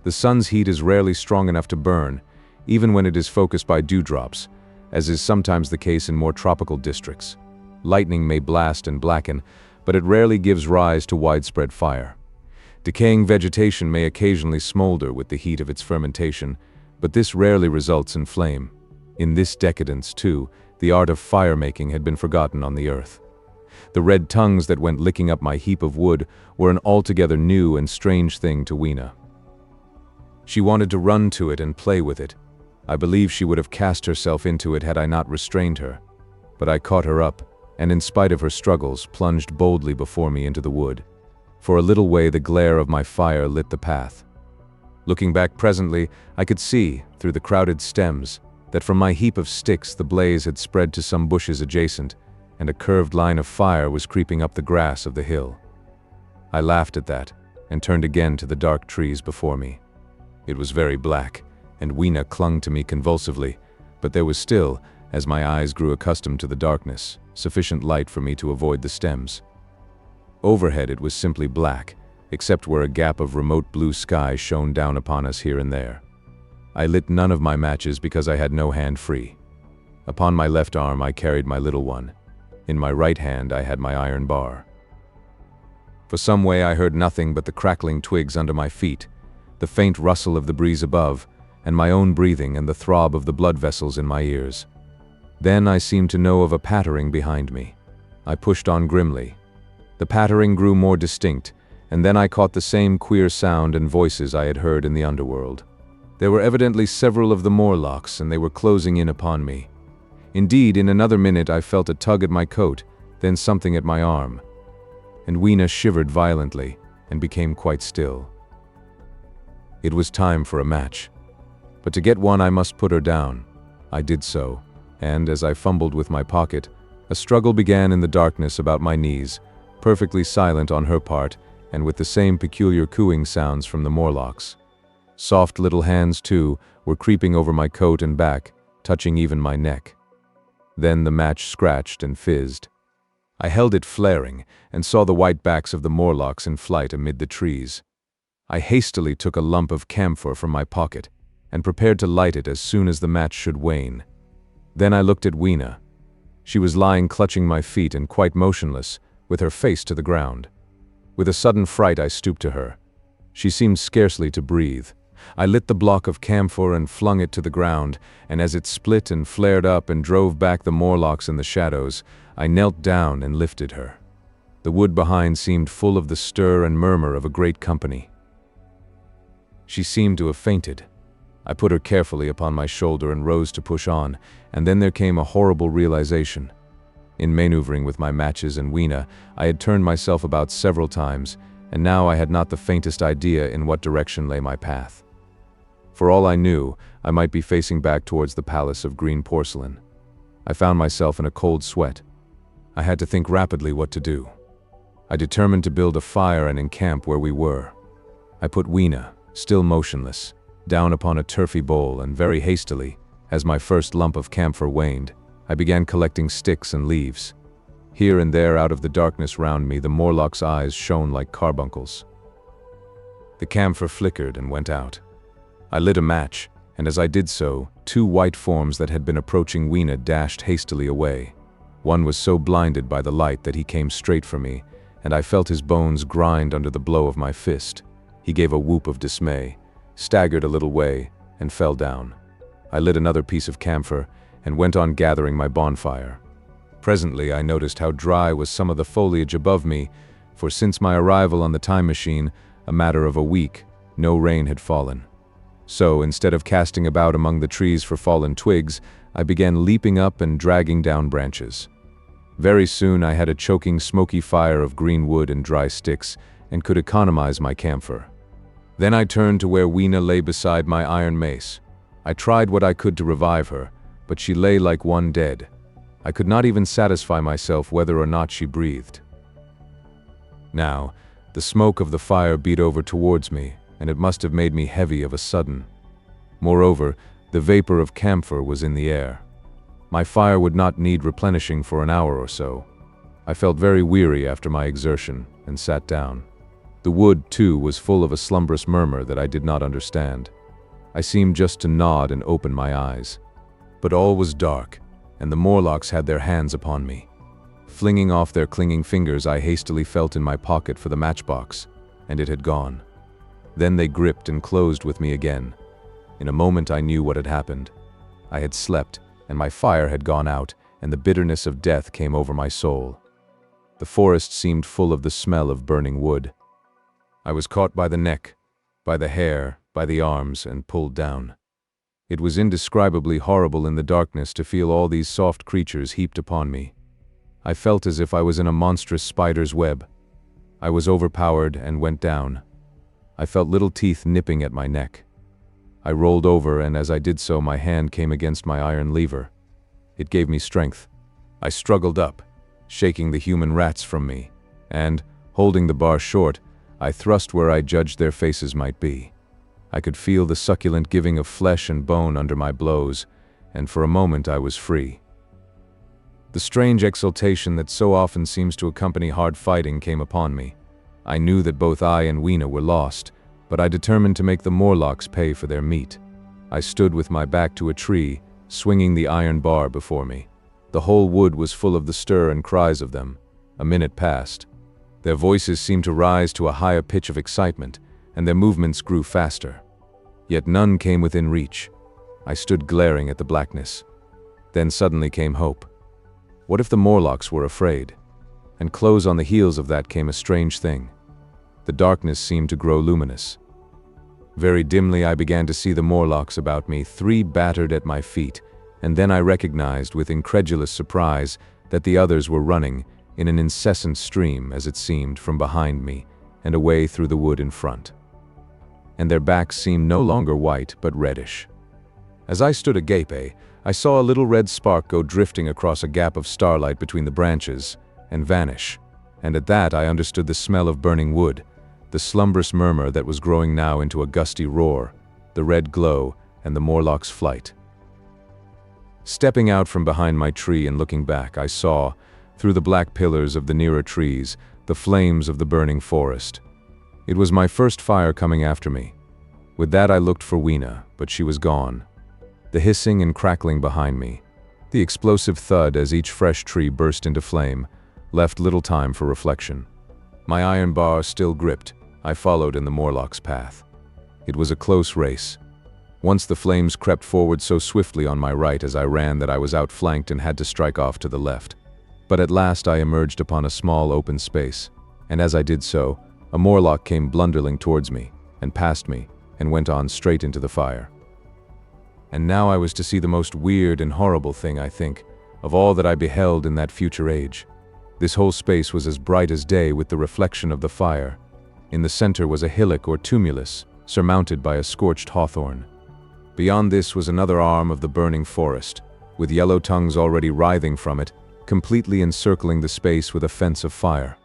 The sun's heat is rarely strong enough to burn, even when it is focused by dewdrops, as is sometimes the case in more tropical districts. Lightning may blast and blacken, but it rarely gives rise to widespread fire. Decaying vegetation may occasionally smolder with the heat of its fermentation, but this rarely results in flame. In this decadence, too, the art of fire-making had been forgotten on the earth. The red tongues that went licking up my heap of wood were an altogether new and strange thing to Weena. She wanted to run to it and play with it. I believe she would have cast herself into it had I not restrained her. But I caught her up, and in spite of her struggles, plunged boldly before me into the wood. For a little way the glare of my fire lit the path. Looking back presently, I could see, through the crowded stems, that from my heap of sticks the blaze had spread to some bushes adjacent, and a curved line of fire was creeping up the grass of the hill. I laughed at that, and turned again to the dark trees before me. It was very black, and Weena clung to me convulsively, but there was still, as my eyes grew accustomed to the darkness, sufficient light for me to avoid the stems. Overhead it was simply black, except where a gap of remote blue sky shone down upon us here and there. I lit none of my matches because I had no hand free. Upon my left arm I carried my little one. In my right hand I had my iron bar. For some way I heard nothing but the crackling twigs under my feet, the faint rustle of the breeze above, and my own breathing and the throb of the blood vessels in my ears. Then I seemed to know of a pattering behind me. I pushed on grimly. The pattering grew more distinct, and then I caught the same queer sound and voices I had heard in the underworld. There were evidently several of the Morlocks, and they were closing in upon me. Indeed, in another minute I felt a tug at my coat, then something at my arm. And Weena shivered violently, and became quite still. It was time for a match. But to get one I must put her down. I did so, and as I fumbled with my pocket, a struggle began in the darkness about my knees, perfectly silent on her part, and with the same peculiar cooing sounds from the Morlocks. Soft little hands, too, were creeping over my coat and back, touching even my neck. Then the match scratched and fizzed. I held it flaring, and saw the white backs of the Morlocks in flight amid the trees. I hastily took a lump of camphor from my pocket, and prepared to light it as soon as the match should wane. Then I looked at Weena. She was lying clutching my feet and quite motionless, with her face to the ground. With a sudden fright I stooped to her. She seemed scarcely to breathe. I lit the block of camphor and flung it to the ground, and as it split and flared up and drove back the Morlocks in the shadows, I knelt down and lifted her. The wood behind seemed full of the stir and murmur of a great company. She seemed to have fainted. I put her carefully upon my shoulder and rose to push on, and then there came a horrible realization. In maneuvering with my matches and Weena, I had turned myself about several times, and now I had not the faintest idea in what direction lay my path. For all I knew, I might be facing back towards the palace of green porcelain. I found myself in a cold sweat. I had to think rapidly what to do. I determined to build a fire and encamp where we were. I put Weena, still motionless, down upon a turfy bowl, and very hastily, as my first lump of camphor waned, I began collecting sticks and leaves. Here and there out of the darkness round me the Morlock's eyes shone like carbuncles. The camphor flickered and went out. I lit a match, and as I did so, two white forms that had been approaching Weena dashed hastily away. One was so blinded by the light that he came straight for me, and I felt his bones grind under the blow of my fist. He gave a whoop of dismay, staggered a little way, and fell down. I lit another piece of camphor, and went on gathering my bonfire. Presently I noticed how dry was some of the foliage above me, for since my arrival on the time machine, a matter of a week, no rain had fallen. So, instead of casting about among the trees for fallen twigs, I began leaping up and dragging down branches. Very soon I had a choking, smoky fire of green wood and dry sticks, and could economize my camphor. Then I turned to where Weena lay beside my iron mace. I tried what I could to revive her, but she lay like one dead. I could not even satisfy myself whether or not she breathed. Now, the smoke of the fire beat over towards me, and it must have made me heavy of a sudden. Moreover, the vapor of camphor was in the air. My fire would not need replenishing for an hour or so. I felt very weary after my exertion, and sat down. The wood, too, was full of a slumberous murmur that I did not understand. I seemed just to nod and open my eyes. But all was dark, and the Morlocks had their hands upon me. Flinging off their clinging fingers, I hastily felt in my pocket for the matchbox, and it had gone. Then they gripped and closed with me again. In a moment I knew what had happened. I had slept, and my fire had gone out, and the bitterness of death came over my soul. The forest seemed full of the smell of burning wood. I was caught by the neck, by the hair, by the arms, and pulled down. It was indescribably horrible in the darkness to feel all these soft creatures heaped upon me. I felt as if I was in a monstrous spider's web. I was overpowered and went down. I felt little teeth nipping at my neck. I rolled over, and as I did so, my hand came against my iron lever. It gave me strength. I struggled up, shaking the human rats from me, and, holding the bar short, I thrust where I judged their faces might be. I could feel the succulent giving of flesh and bone under my blows, and for a moment I was free. The strange exultation that so often seems to accompany hard fighting came upon me. I knew that both I and Weena were lost, but I determined to make the Morlocks pay for their meat. I stood with my back to a tree, swinging the iron bar before me. The whole wood was full of the stir and cries of them. A minute passed. Their voices seemed to rise to a higher pitch of excitement, and their movements grew faster. Yet none came within reach. I stood glaring at the blackness. Then suddenly came hope. What if the Morlocks were afraid? And close on the heels of that came a strange thing. The darkness seemed to grow luminous. Very dimly I began to see the Morlocks about me, 3 battered at my feet, and then I recognized with incredulous surprise that the others were running in an incessant stream, as it seemed, from behind me and away through the wood in front. And their backs seemed no longer white but reddish. As I stood agape, I saw a little red spark go drifting across a gap of starlight between the branches and vanish, and at that I understood the smell of burning wood, the slumberous murmur that was growing now into a gusty roar, the red glow, and the Morlock's flight. Stepping out from behind my tree and looking back, I saw, through the black pillars of the nearer trees, the flames of the burning forest. It was my first fire coming after me. With that I looked for Weena, but she was gone. The hissing and crackling behind me, the explosive thud as each fresh tree burst into flame, left little time for reflection. My iron bar still gripped, I followed in the Morlock's path. It was a close race. Once the flames crept forward so swiftly on my right as I ran that I was outflanked and had to strike off to the left. But at last I emerged upon a small open space, and as I did so, a Morlock came blundering towards me, and passed me, and went on straight into the fire. And now I was to see the most weird and horrible thing, I think, of all that I beheld in that future age. This whole space was as bright as day with the reflection of the fire. In the center was a hillock or tumulus, surmounted by a scorched hawthorn. Beyond this was another arm of the burning forest, with yellow tongues already writhing from it, completely encircling the space with a fence of fire.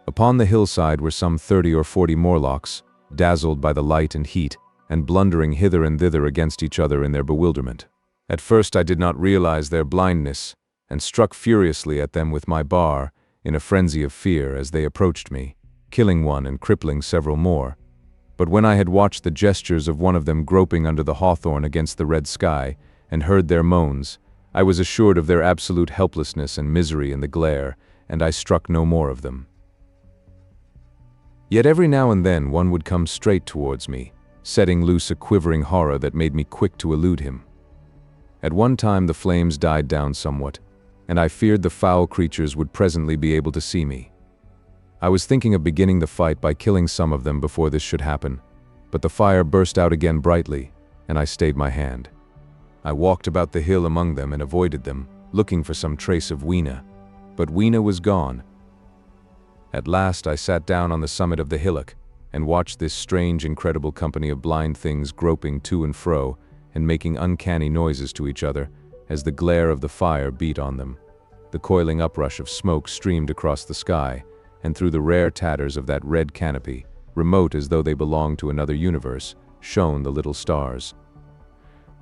Upon the hillside were some 30 or 40 Morlocks, dazzled by the light and heat, and blundering hither and thither against each other in their bewilderment. At first I did not realize their blindness, and struck furiously at them with my bar, in a frenzy of fear as they approached me, killing one and crippling several more. But when I had watched the gestures of one of them groping under the hawthorn against the red sky, and heard their moans, I was assured of their absolute helplessness and misery in the glare, and I struck no more of them. Yet every now and then one would come straight towards me, setting loose a quivering horror that made me quick to elude him. At one time the flames died down somewhat, and I feared the foul creatures would presently be able to see me. I was thinking of beginning the fight by killing some of them before this should happen, but the fire burst out again brightly, and I stayed my hand. I walked about the hill among them and avoided them, looking for some trace of Weena, but Weena was gone. At last I sat down on the summit of the hillock, and watched this strange, incredible company of blind things groping to and fro, and making uncanny noises to each other, as the glare of the fire beat on them. The coiling uprush of smoke streamed across the sky, and through the rare tatters of that red canopy, remote as though they belonged to another universe, shone the little stars.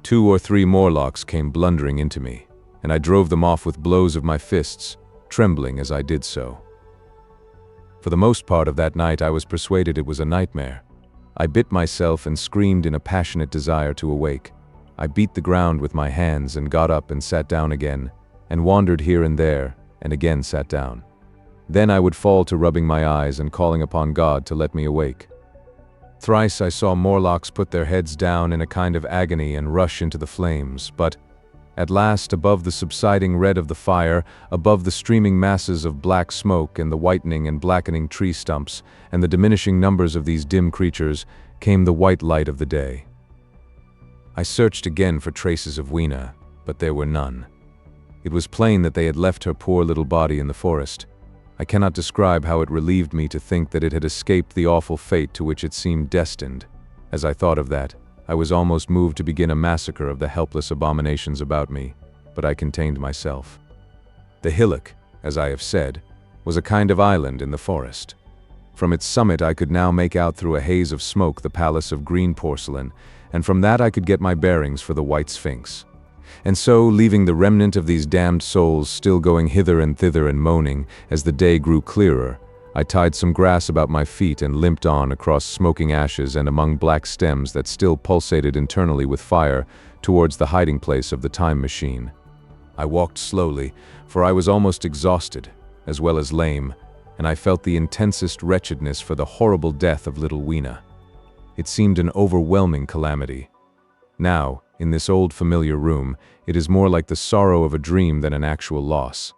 2 or 3 Morlocks came blundering into me, and I drove them off with blows of my fists, trembling as I did so. For the most part of that night I was persuaded it was a nightmare. I bit myself and screamed in a passionate desire to awake. I beat the ground with my hands and got up and sat down again, and wandered here and there, and again sat down. Then I would fall to rubbing my eyes and calling upon God to let me awake. Thrice I saw Morlocks put their heads down in a kind of agony and rush into the flames, but at last, above the subsiding red of the fire, above the streaming masses of black smoke and the whitening and blackening tree stumps, and the diminishing numbers of these dim creatures, came the white light of the day. I searched again for traces of Weena, but there were none. It was plain that they had left her poor little body in the forest. I cannot describe how it relieved me to think that it had escaped the awful fate to which it seemed destined. As I thought of that, I was almost moved to begin a massacre of the helpless abominations about me, but I contained myself. The hillock, as I have said, was a kind of island in the forest. From its summit I could now make out through a haze of smoke the palace of green porcelain, and from that I could get my bearings for the white Sphinx. And so, leaving the remnant of these damned souls still going hither and thither and moaning, as the day grew clearer, I tied some grass about my feet and limped on across smoking ashes and among black stems that still pulsated internally with fire towards the hiding place of the time machine. I walked slowly, for I was almost exhausted, as well as lame, and I felt the intensest wretchedness for the horrible death of little Weena. It seemed an overwhelming calamity. Now, in this old familiar room, it is more like the sorrow of a dream than an actual loss.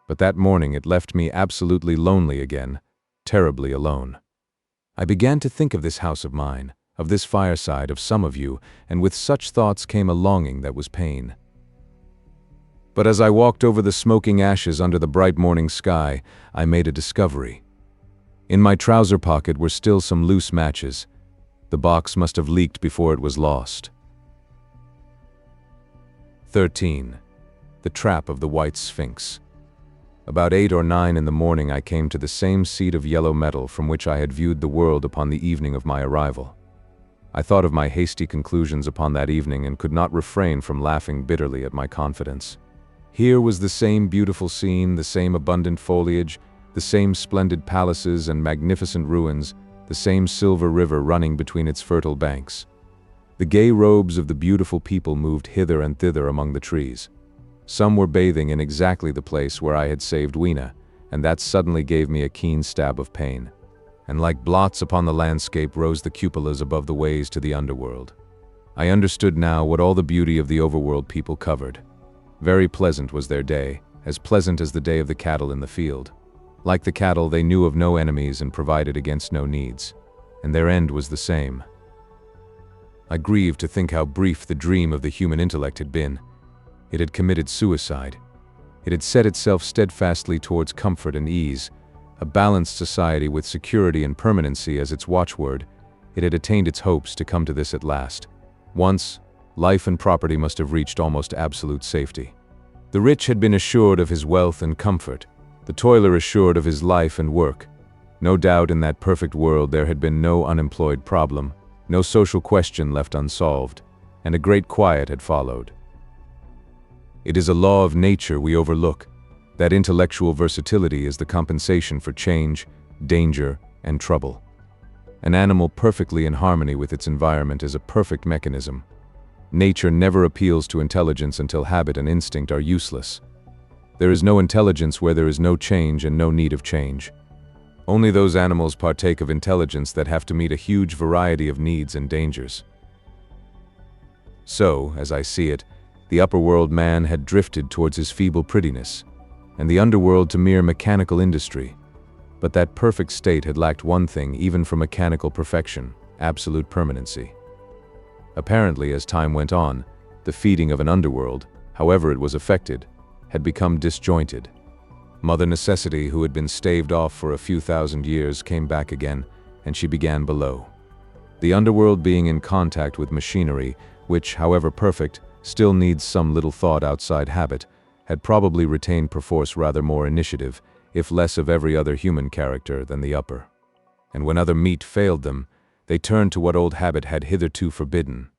But that morning it left me absolutely lonely again, terribly alone. I began to think of this house of mine, of this fireside, of some of you, and with such thoughts came a longing that was pain. But as I walked over the smoking ashes under the bright morning sky, I made a discovery. In my trouser pocket were still some loose matches. The box must have leaked before it was lost. 13. The Trap of the White Sphinx. About 8 or 9 in the morning I came to the same seat of yellow metal from which I had viewed the world upon the evening of my arrival. I thought of my hasty conclusions upon that evening and could not refrain from laughing bitterly at my confidence. Here was the same beautiful scene, the same abundant foliage, the same splendid palaces and magnificent ruins, the same silver river running between its fertile banks. The gay robes of the beautiful people moved hither and thither among the trees. Some were bathing in exactly the place where I had saved Weena, and that suddenly gave me a keen stab of pain. And like blots upon the landscape rose the cupolas above the ways to the underworld. I understood now what all the beauty of the overworld people covered. Very pleasant was their day, as pleasant as the day of the cattle in the field. Like the cattle, they knew of no enemies and provided against no needs, and their end was the same. I grieved to think how brief the dream of the human intellect had been. It had committed suicide. It had set itself steadfastly towards comfort and ease, a balanced society with security and permanency as its watchword. It had attained its hopes to come to this at last. Once, life and property must have reached almost absolute safety. The rich had been assured of his wealth and comfort, the toiler assured of his life and work. No doubt in that perfect world there had been no unemployed problem, no social question left unsolved, and a great quiet had followed. It is a law of nature we overlook, that intellectual versatility is the compensation for change, danger, and trouble. An animal perfectly in harmony with its environment is a perfect mechanism. Nature never appeals to intelligence until habit and instinct are useless. There is no intelligence where there is no change and no need of change. Only those animals partake of intelligence that have to meet a huge variety of needs and dangers. So, as I see it, the upper-world man had drifted towards his feeble prettiness, and the underworld to mere mechanical industry. But that perfect state had lacked one thing even for mechanical perfection: absolute permanency. Apparently, as time went on, the feeding of an underworld, however it was effected, had become disjointed. Mother Necessity, who had been staved off for a few thousand years, came back again, and she began below. The underworld being in contact with machinery, which, however perfect, still needs some little thought outside habit, had probably retained perforce rather more initiative, if less of every other human character than the upper. And when other meat failed them, they turned to what old habit had hitherto forbidden.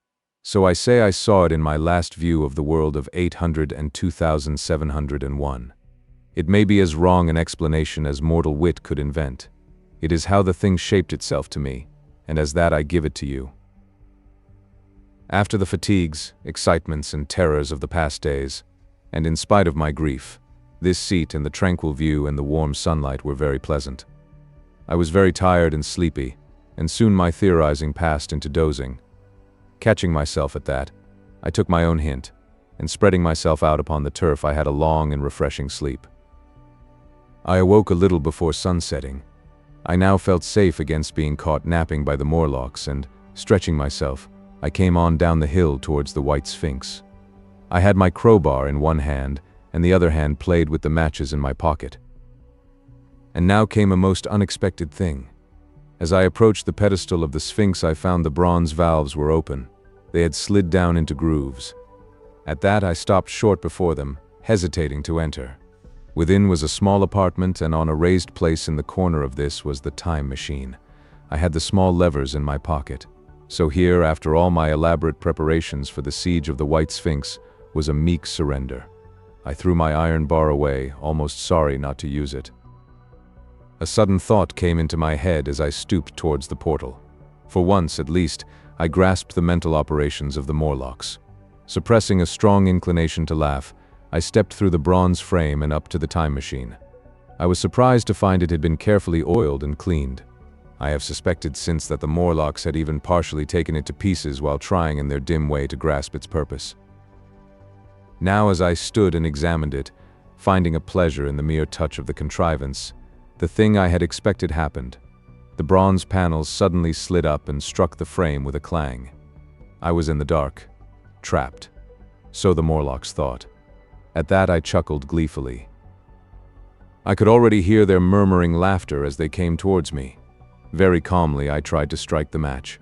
So I say I saw it in my last view of the world of 800 and 2701. It may be as wrong an explanation as mortal wit could invent. It is how the thing shaped itself to me, and as that I give it to you. After the fatigues, excitements, and terrors of the past days, and in spite of my grief, this seat and the tranquil view and the warm sunlight were very pleasant. I was very tired and sleepy, and soon my theorizing passed into dozing. Catching myself at that, I took my own hint, and spreading myself out upon the turf, I had a long and refreshing sleep. I awoke a little before sunsetting. I now felt safe against being caught napping by the Morlocks, and, stretching myself, I came on down the hill towards the White Sphinx. I had my crowbar in one hand, and the other hand played with the matches in my pocket. And now came a most unexpected thing. As I approached the pedestal of the Sphinx, I found the bronze valves were open. They had slid down into grooves. At that, I stopped short before them, hesitating to enter. Within was a small apartment, and on a raised place in the corner of this was the time machine. I had the small levers in my pocket. So here, after all my elaborate preparations for the siege of the White Sphinx, was a meek surrender. I threw my iron bar away, almost sorry not to use it. A sudden thought came into my head as I stooped towards the portal. For once, at least, I grasped the mental operations of the Morlocks. Suppressing a strong inclination to laugh, I stepped through the bronze frame and up to the time machine. I was surprised to find it had been carefully oiled and cleaned. I have suspected since that the Morlocks had even partially taken it to pieces while trying in their dim way to grasp its purpose. Now, as I stood and examined it, finding a pleasure in the mere touch of the contrivance, the thing I had expected happened. The bronze panels suddenly slid up and struck the frame with a clang. I was in the dark, trapped. So the Morlocks thought. At that I chuckled gleefully. I could already hear their murmuring laughter as they came towards me. Very calmly I tried to strike the match.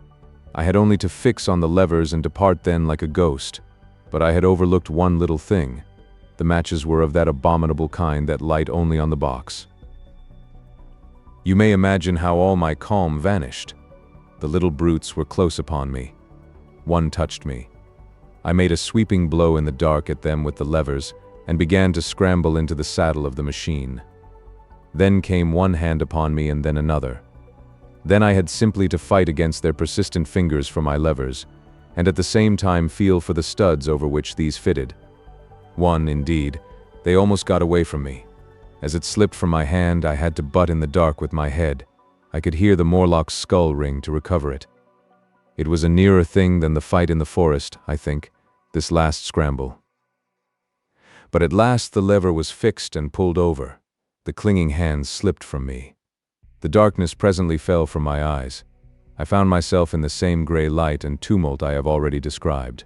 I had only to fix on the levers and depart then like a ghost. But I had overlooked one little thing. The matches were of that abominable kind that light only on the box. You may imagine how all my calm vanished. The little brutes were close upon me. One touched me. I made a sweeping blow in the dark at them with the levers and began to scramble into the saddle of the machine. Then came one hand upon me and then another. Then I had simply to fight against their persistent fingers for my levers, and at the same time feel for the studs over which these fitted. One, indeed, they almost got away from me. As it slipped from my hand, I had to butt in the dark with my head. I could hear the Morlock's skull ring to recover it. It was a nearer thing than the fight in the forest, I think, this last scramble. But at last the lever was fixed and pulled over. The clinging hands slipped from me. The darkness presently fell from my eyes. I found myself in the same gray light and tumult I have already described.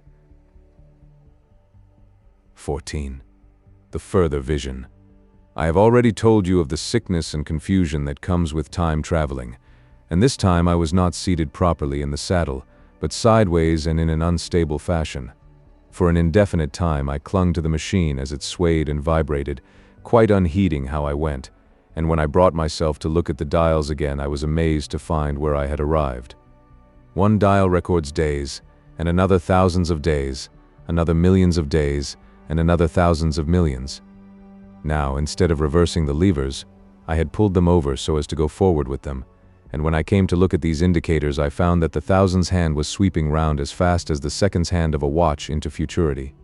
14. The Further Vision. I have already told you of the sickness and confusion that comes with time traveling, and this time I was not seated properly in the saddle, but sideways and in an unstable fashion. For an indefinite time I clung to the machine as it swayed and vibrated, quite unheeding how I went, and when I brought myself to look at the dials again, I was amazed to find where I had arrived. One dial records days, and another thousands of days, another millions of days, and another thousands of millions. Now, instead of reversing the levers, I had pulled them over so as to go forward with them, and when I came to look at these indicators, I found that the thousands hand was sweeping round as fast as the seconds hand of a watch into futurity.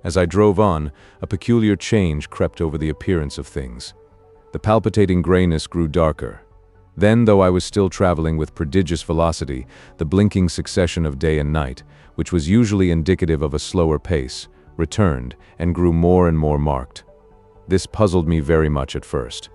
As I drove on, a peculiar change crept over the appearance of things. The palpitating grayness grew darker. Then, though I was still traveling with prodigious velocity, the blinking succession of day and night, which was usually indicative of a slower pace, returned and grew more and more marked. This puzzled me very much at first.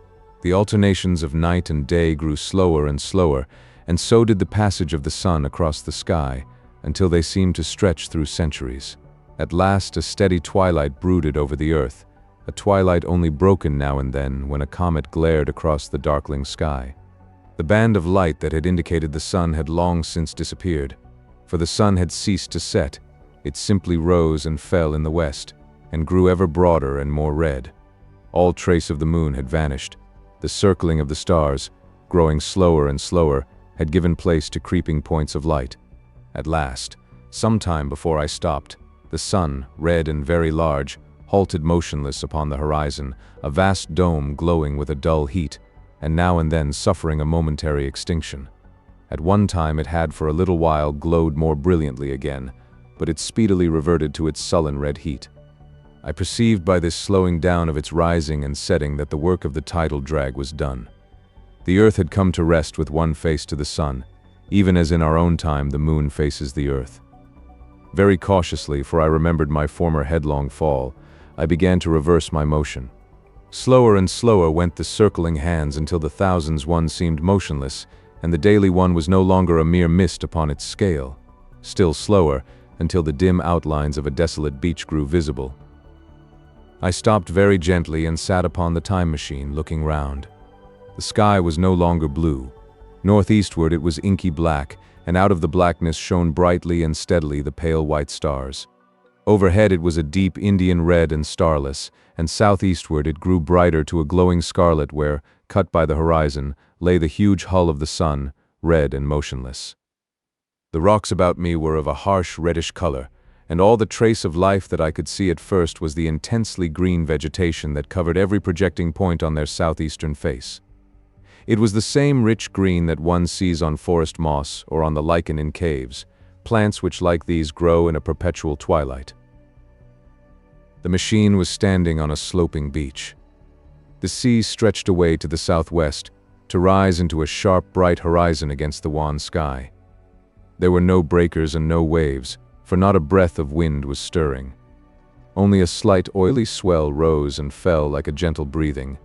The alternations of night and day grew slower and slower, and so did the passage of the sun across the sky, until they seemed to stretch through centuries. At last a steady twilight brooded over the earth, a twilight only broken now and then when a comet glared across the darkling sky. The band of light that had indicated the sun had long since disappeared, for the sun had ceased to set. It simply rose and fell in the west, and grew ever broader and more red. All trace of the moon had vanished. The circling of the stars, growing slower and slower, had given place to creeping points of light. At last, some time before I stopped, the sun, red and very large, halted motionless upon the horizon, a vast dome glowing with a dull heat, and now and then suffering a momentary extinction. At one time it had for a little while glowed more brilliantly again, but it speedily reverted to its sullen red heat. I perceived by this slowing down of its rising and setting that the work of the tidal drag was done. The earth had come to rest with one face to the sun, even as in our own time the moon faces the earth. Very cautiously, for I remembered my former headlong fall, I began to reverse my motion. Slower and slower went the circling hands until the thousands one seemed motionless, and the daily one was no longer a mere mist upon its scale. Still slower, until the dim outlines of a desolate beach grew visible. I stopped very gently and sat upon the time machine, looking round. The sky was no longer blue. Northeastward it was inky black, and out of the blackness shone brightly and steadily the pale white stars. Overhead it was a deep Indian red and starless, and southeastward it grew brighter to a glowing scarlet where, cut by the horizon, lay the huge hull of the sun, red and motionless. The rocks about me were of a harsh reddish color, and all the trace of life that I could see at first was the intensely green vegetation that covered every projecting point on their southeastern face. It was the same rich green that one sees on forest moss or on the lichen in caves, plants which like these grow in a perpetual twilight. The machine was standing on a sloping beach. The sea stretched away to the southwest, to rise into a sharp, bright horizon against the wan sky. There were no breakers and no waves, for not a breath of wind was stirring. Only a slight oily swell rose and fell like a gentle breathing,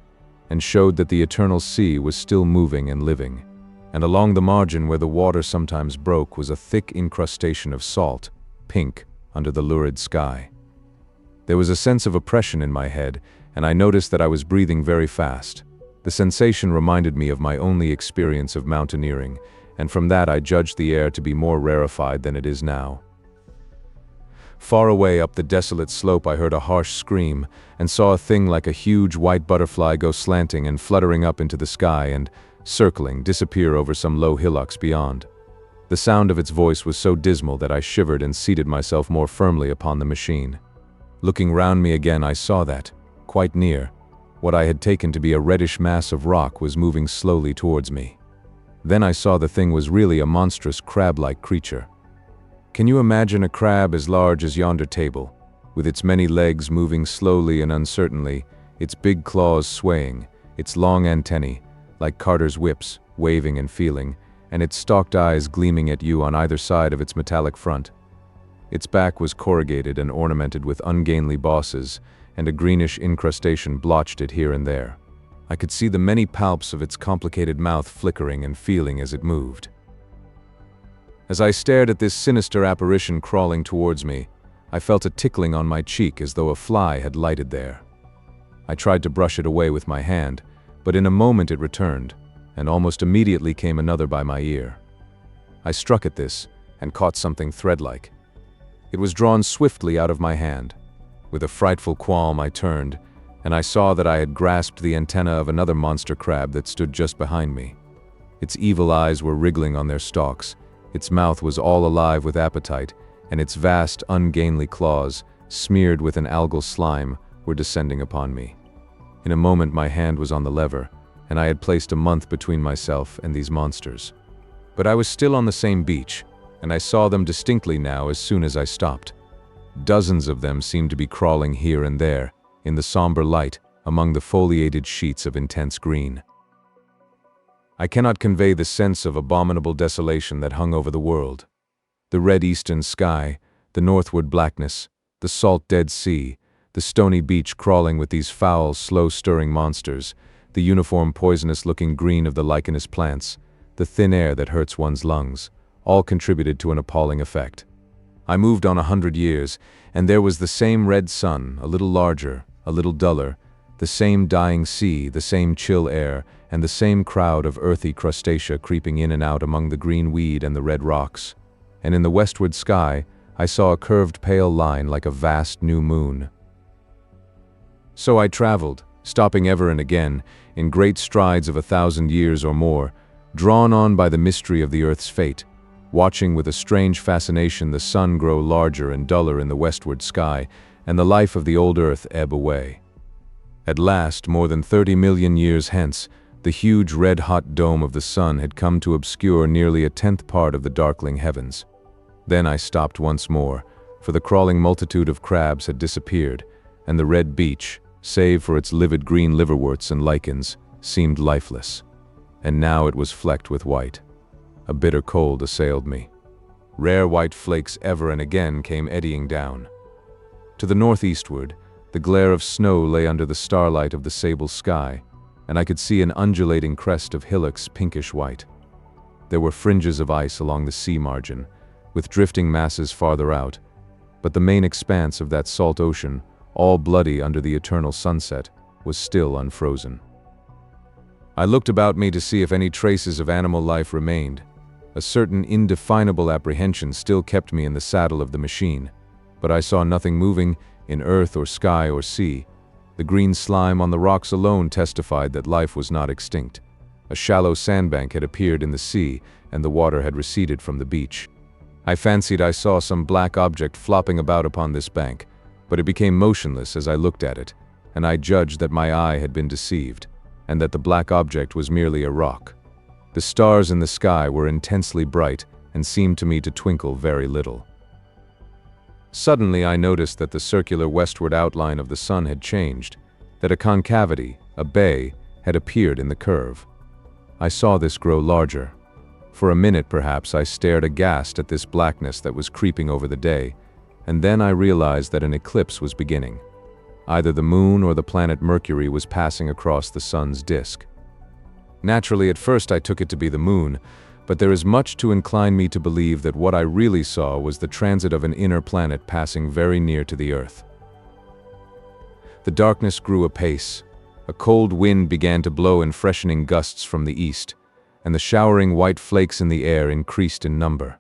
and showed that the eternal sea was still moving and living, and along the margin where the water sometimes broke was a thick incrustation of salt, pink, under the lurid sky. There was a sense of oppression in my head, and I noticed that I was breathing very fast. The sensation reminded me of my only experience of mountaineering, and from that I judged the air to be more rarefied than it is now. Far away up the desolate slope I heard a harsh scream, and saw a thing like a huge white butterfly go slanting and fluttering up into the sky and, circling, disappear over some low hillocks beyond. The sound of its voice was so dismal that I shivered and seated myself more firmly upon the machine. Looking round me again, I saw that, quite near, what I had taken to be a reddish mass of rock was moving slowly towards me. Then I saw the thing was really a monstrous crab-like creature. Can you imagine a crab as large as yonder table, with its many legs moving slowly and uncertainly, its big claws swaying, its long antennae, like carters' whips, waving and feeling, and its stalked eyes gleaming at you on either side of its metallic front? Its back was corrugated and ornamented with ungainly bosses, and a greenish incrustation blotched it here and there. I could see the many palps of its complicated mouth flickering and feeling as it moved. As I stared at this sinister apparition crawling towards me, I felt a tickling on my cheek as though a fly had lighted there. I tried to brush it away with my hand, but in a moment it returned, and almost immediately came another by my ear. I struck at this, and caught something thread-like. It was drawn swiftly out of my hand. With a frightful qualm I turned, and I saw that I had grasped the antenna of another monster crab that stood just behind me. Its evil eyes were wriggling on their stalks, its mouth was all alive with appetite, and its vast, ungainly claws, smeared with an algal slime, were descending upon me. In a moment my hand was on the lever, and I had placed a month between myself and these monsters. But I was still on the same beach, and I saw them distinctly now as soon as I stopped. Dozens of them seemed to be crawling here and there, in the somber light, among the foliated sheets of intense green. I cannot convey the sense of abominable desolation that hung over the world. The red eastern sky, the northward blackness, the salt dead sea, the stony beach crawling with these foul, slow-stirring monsters, the uniform poisonous-looking green of the lichenous plants, the thin air that hurts one's lungs, all contributed to an appalling effect. I moved on 100 years, and there was the same red sun, a little larger, a little duller, the same dying sea, the same chill air, and the same crowd of earthy crustacea creeping in and out among the green weed and the red rocks. And in the westward sky, I saw a curved pale line like a vast new moon. So I traveled, stopping ever and again, in great strides of 1,000 years or more, drawn on by the mystery of the earth's fate, watching with a strange fascination the sun grow larger and duller in the westward sky, and the life of the old Earth ebb away. At last, more than 30 million years hence, the huge red-hot dome of the sun had come to obscure nearly a tenth part of the darkling heavens. Then I stopped once more, for the crawling multitude of crabs had disappeared, and the red beach, save for its livid green liverworts and lichens, seemed lifeless. And now it was flecked with white. A bitter cold assailed me. Rare white flakes ever and again came eddying down. To the northeastward, the glare of snow lay under the starlight of the sable sky, and I could see an undulating crest of hillocks pinkish white. There were fringes of ice along the sea margin, with drifting masses farther out, but the main expanse of that salt ocean, all bloody under the eternal sunset, was still unfrozen. I looked about me to see if any traces of animal life remained. A certain indefinable apprehension still kept me in the saddle of the machine, but I saw nothing moving in earth or sky or sea. The green slime on the rocks alone testified that life was not extinct. A shallow sandbank had appeared in the sea, and the water had receded from the beach. I fancied I saw some black object flopping about upon this bank, but it became motionless as I looked at it, and I judged that my eye had been deceived, and that the black object was merely a rock. The stars in the sky were intensely bright and seemed to me to twinkle very little. Suddenly I noticed that the circular westward outline of the sun had changed, that a concavity, a bay, had appeared in the curve. I saw this grow larger. For a minute perhaps I stared aghast at this blackness that was creeping over the day, and then I realized that an eclipse was beginning. Either the moon or the planet Mercury was passing across the sun's disk. Naturally, at first I took it to be the moon, but there is much to incline me to believe that what I really saw was the transit of an inner planet passing very near to the Earth. The darkness grew apace. A cold wind began to blow in freshening gusts from the east, and the showering white flakes in the air increased in number.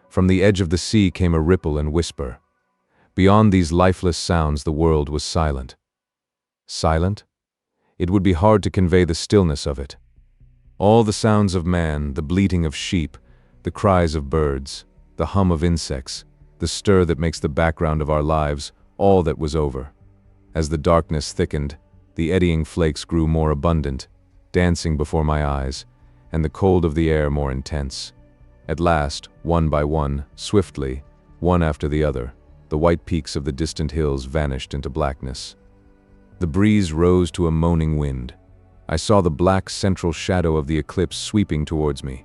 From the edge of the sea came a ripple and whisper. Beyond these lifeless sounds the world was silent. Silent? It would be hard to convey the stillness of it. All the sounds of man, the bleating of sheep, the cries of birds, the hum of insects, the stir that makes the background of our lives, all that was over. As the darkness thickened, the eddying flakes grew more abundant, dancing before my eyes, and the cold of the air more intense. At last, one by one, swiftly, one after the other, the white peaks of the distant hills vanished into blackness. The breeze rose to a moaning wind. I saw the black central shadow of the eclipse sweeping towards me.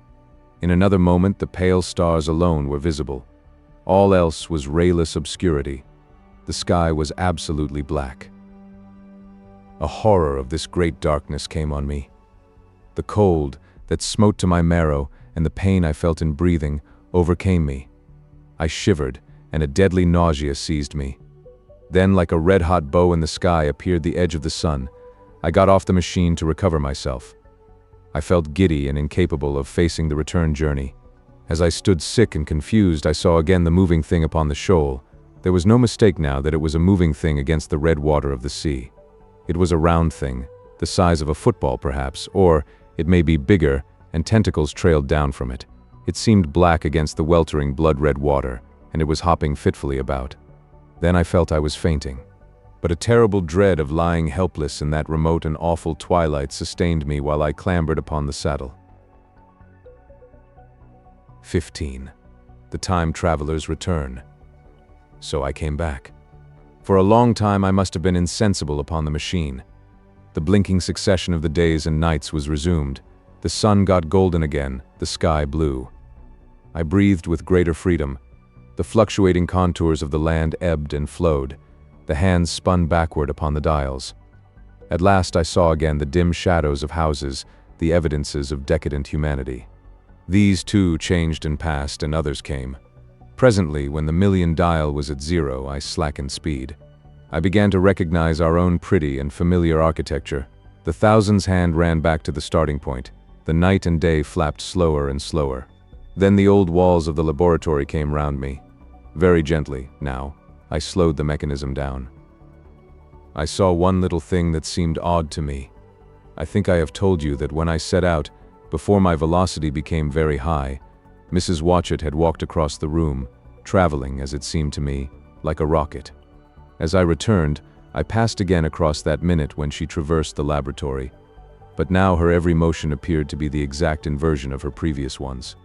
In another moment the pale stars alone were visible. All else was rayless obscurity. The sky was absolutely black. A horror of this great darkness came on me. The cold that smote to my marrow and the pain I felt in breathing overcame me. I shivered, and a deadly nausea seized me. Then, like a red-hot bow in the sky, appeared the edge of the sun. I got off the machine to recover myself. I felt giddy and incapable of facing the return journey. As I stood sick and confused, I saw again the moving thing upon the shoal. There was no mistake now that it was a moving thing against the red water of the sea. It was a round thing, the size of a football perhaps, or it may be bigger, and tentacles trailed down from it. It seemed black against the weltering blood-red water, and it was hopping fitfully about. Then I felt I was fainting. But a terrible dread of lying helpless in that remote and awful twilight sustained me while I clambered upon the saddle. 15. The time traveler's return. So I came back. For a long time I must have been insensible upon the machine. The blinking succession of the days and nights was resumed. The sun got golden again, the sky blue. I breathed with greater freedom. The fluctuating contours of the land ebbed and flowed. The hands spun backward upon the dials. At last I saw again the dim shadows of houses, the evidences of decadent humanity. These too changed and passed, and others came. Presently, when the million dial was at 0, I slackened speed. I began to recognize our own pretty and familiar architecture. The thousands' hand ran back to the starting point. The night and day flapped slower and slower. Then the old walls of the laboratory came round me. Very gently, now, I slowed the mechanism down. I saw one little thing that seemed odd to me. I think I have told you that when I set out, before my velocity became very high, Mrs. Watchett had walked across the room, traveling, as it seemed to me, like a rocket. As I returned, I passed again across that minute when she traversed the laboratory, but now her every motion appeared to be the exact inversion of her previous ones.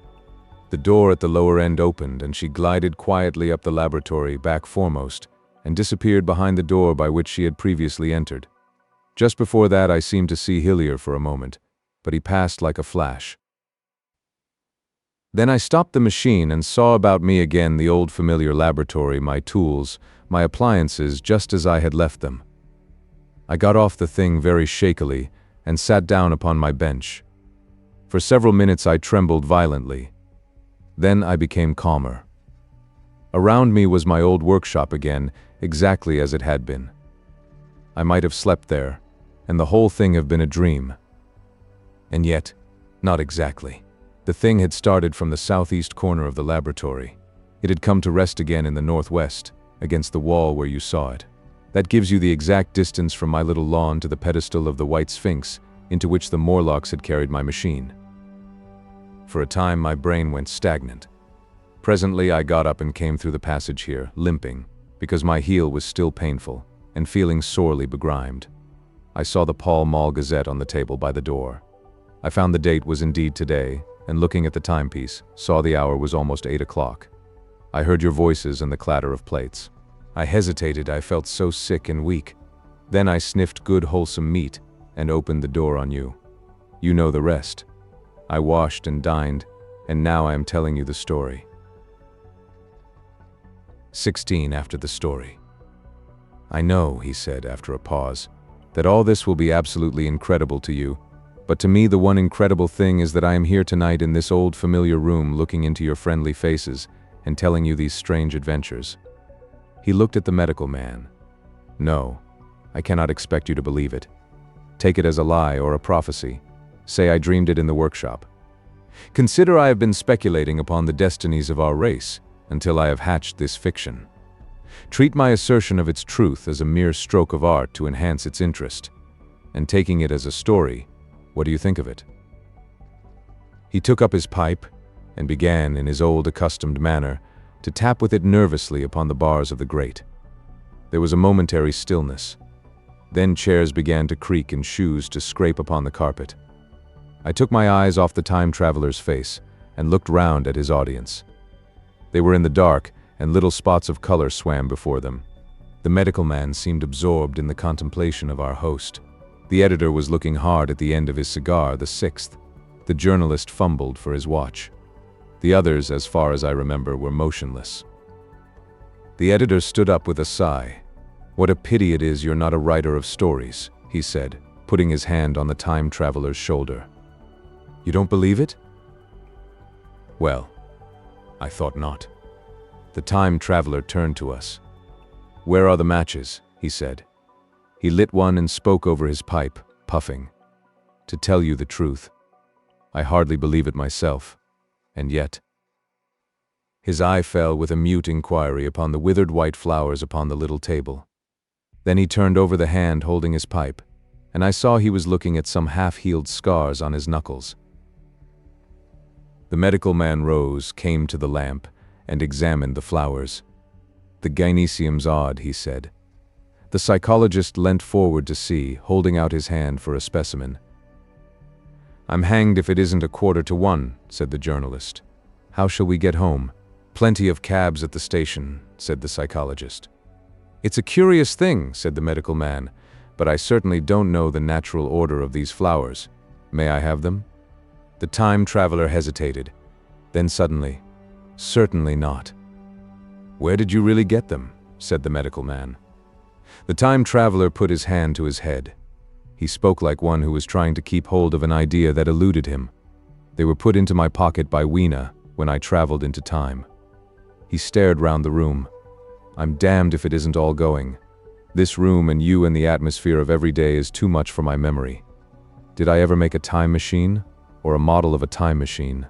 The door at the lower end opened, and she glided quietly up the laboratory, back foremost, and disappeared behind the door by which she had previously entered. Just before that, I seemed to see Hillier for a moment, but he passed like a flash. Then I stopped the machine and saw about me again the old familiar laboratory, my tools, my appliances, just as I had left them. I got off the thing very shakily and sat down upon my bench. For several minutes I trembled violently. Then I became calmer. Around me was my old workshop again, exactly as it had been. I might have slept there, and the whole thing have been a dream. And yet, not exactly. The thing had started from the southeast corner of the laboratory. It had come to rest again in the northwest, against the wall where you saw it. That gives you the exact distance from my little lawn to the pedestal of the white Sphinx, into which the Morlocks had carried my machine. For a time my brain went stagnant. Presently I got up and came through the passage here, limping, because my heel was still painful, and feeling sorely begrimed. I saw the Pall Mall Gazette on the table by the door. I found the date was indeed today, and looking at the timepiece, saw the hour was almost 8 o'clock. I heard your voices and the clatter of plates. I hesitated, I felt so sick and weak. Then I sniffed good wholesome meat and opened the door on you. You know the rest. I washed and dined, and now I am telling you the story. XVI After the Story. I know, he said after a pause, that all this will be absolutely incredible to you, but to me the one incredible thing is that I am here tonight in this old familiar room looking into your friendly faces and telling you these strange adventures. He looked at the medical man. No, I cannot expect you to believe it. Take it as a lie or a prophecy. Say I dreamed it in the workshop. Consider I have been speculating upon the destinies of our race until I have hatched this fiction. Treat my assertion of its truth as a mere stroke of art to enhance its interest. And taking it as a story, what do you think of it? He took up his pipe and began, in his old accustomed manner, to tap with it nervously upon the bars of the grate. There was a momentary stillness. Then chairs began to creak and shoes to scrape upon the carpet. I took my eyes off the time traveler's face and looked round at his audience. They were in the dark, and little spots of color swam before them. The medical man seemed absorbed in the contemplation of our host. The editor was looking hard at the end of his cigar, the sixth. The journalist fumbled for his watch. The others, as far as I remember, were motionless. The editor stood up with a sigh. "What a pity it is you're not a writer of stories," he said, putting his hand on the time traveler's shoulder. "You don't believe it?" "Well, I thought not." The time traveler turned to us. "Where are the matches?" he said. He lit one and spoke over his pipe, puffing. "To tell you the truth, I hardly believe it myself, and yet—" His eye fell with a mute inquiry upon the withered white flowers upon the little table. Then he turned over the hand holding his pipe, and I saw he was looking at some half-healed scars on his knuckles. The medical man rose, came to the lamp, and examined the flowers. "The gynoecium's odd," he said. The psychologist leant forward to see, holding out his hand for a specimen. "I'm hanged if it isn't 1:15, said the journalist. "How shall we get home?" "Plenty of cabs at the station," said the psychologist. "It's a curious thing," said the medical man, "but I certainly don't know the natural order of these flowers. May I have them?" The time traveler hesitated. Then suddenly, "Certainly not." "Where did you really get them?" said the medical man. The time traveler put his hand to his head. He spoke like one who was trying to keep hold of an idea that eluded him. "They were put into my pocket by VIII when I traveled into time." He stared round the room. "I'm damned if it isn't all going. This room and you and the atmosphere of every day is too much for my memory. Did I ever make a time machine? Or a model of a time machine?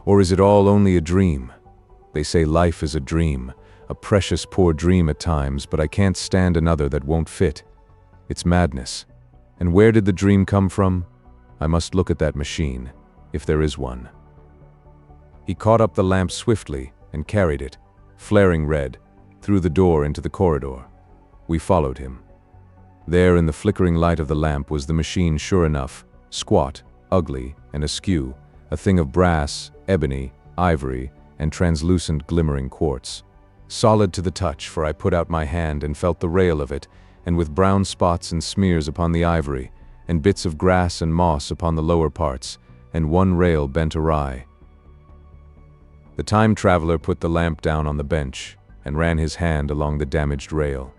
Or is it all only a dream? They say life is a dream, a precious poor dream at times, but I can't stand another that won't fit. It's madness. And where did the dream come from? I must look at that machine, if there is one." He caught up the lamp swiftly and carried it, flaring red, through the door into the corridor. We followed him. There in the flickering light of the lamp was the machine, sure enough, squat, ugly, and askew, a thing of brass, ebony, ivory, and translucent glimmering quartz. Solid to the touch, for I put out my hand and felt the rail of it, and with brown spots and smears upon the ivory, and bits of grass and moss upon the lower parts, and one rail bent awry. The time traveler put the lamp down on the bench and ran his hand along the damaged rail.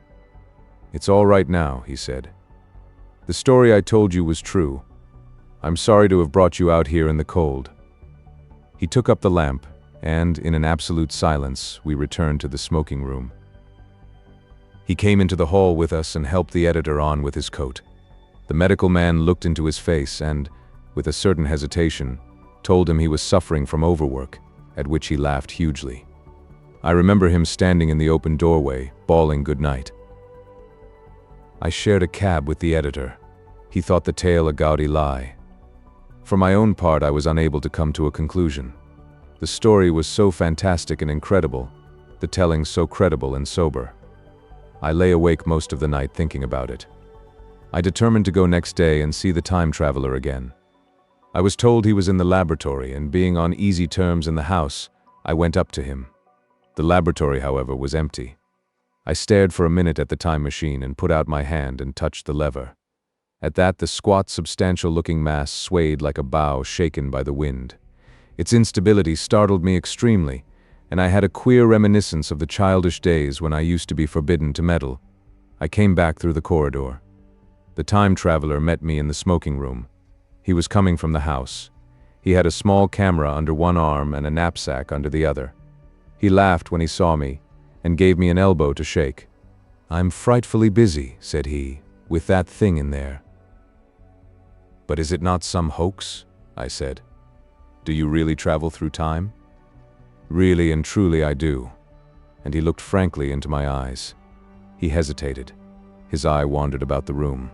"It's all right now," he said. "The story I told you was true. I'm sorry to have brought you out here in the cold." He took up the lamp, and, in an absolute silence, we returned to the smoking room. He came into the hall with us and helped the editor on with his coat. The medical man looked into his face and, with a certain hesitation, told him he was suffering from overwork, at which he laughed hugely. I remember him standing in the open doorway, bawling good night. I shared a cab with the editor. He thought the tale a gaudy lie. For my own part, I was unable to come to a conclusion. The story was so fantastic and incredible, the telling so credible and sober. I lay awake most of the night thinking about it. I determined to go next day and see the time traveler again. I was told he was in the laboratory, and being on easy terms in the house, I went up to him. The laboratory, however, was empty. I stared for a minute at the time machine and put out my hand and touched the lever. At that, the squat, substantial-looking mass swayed like a bough shaken by the wind. Its instability startled me extremely, and I had a queer reminiscence of the childish days when I used to be forbidden to meddle. I came back through the corridor. The time traveler met me in the smoking room. He was coming from the house. He had a small camera under one arm and a knapsack under the other. He laughed when he saw me, and gave me an elbow to shake. "I'm frightfully busy," said he, "with that thing in there." "But is it not some hoax?" I said. "Do you really travel through time?" "Really and truly I do." And he looked frankly into my eyes. He hesitated. His eye wandered about the room.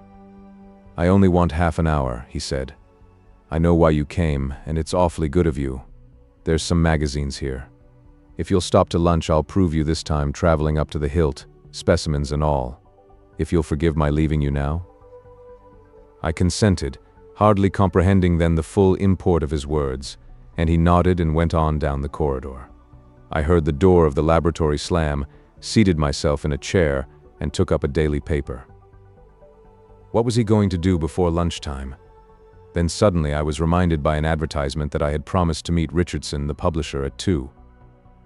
"I only want half an hour," he said. "I know why you came, and it's awfully good of you. There's some magazines here. If you'll stop to lunch, I'll prove you this time traveling up to the hilt, specimens and all. If you'll forgive my leaving you now?" I consented, hardly comprehending then the full import of his words, and he nodded and went on down the corridor. I heard the door of the laboratory slam, seated myself in a chair, and took up a daily paper. What was he going to do before lunchtime? Then suddenly I was reminded by an advertisement that I had promised to meet Richardson, the publisher, at 2.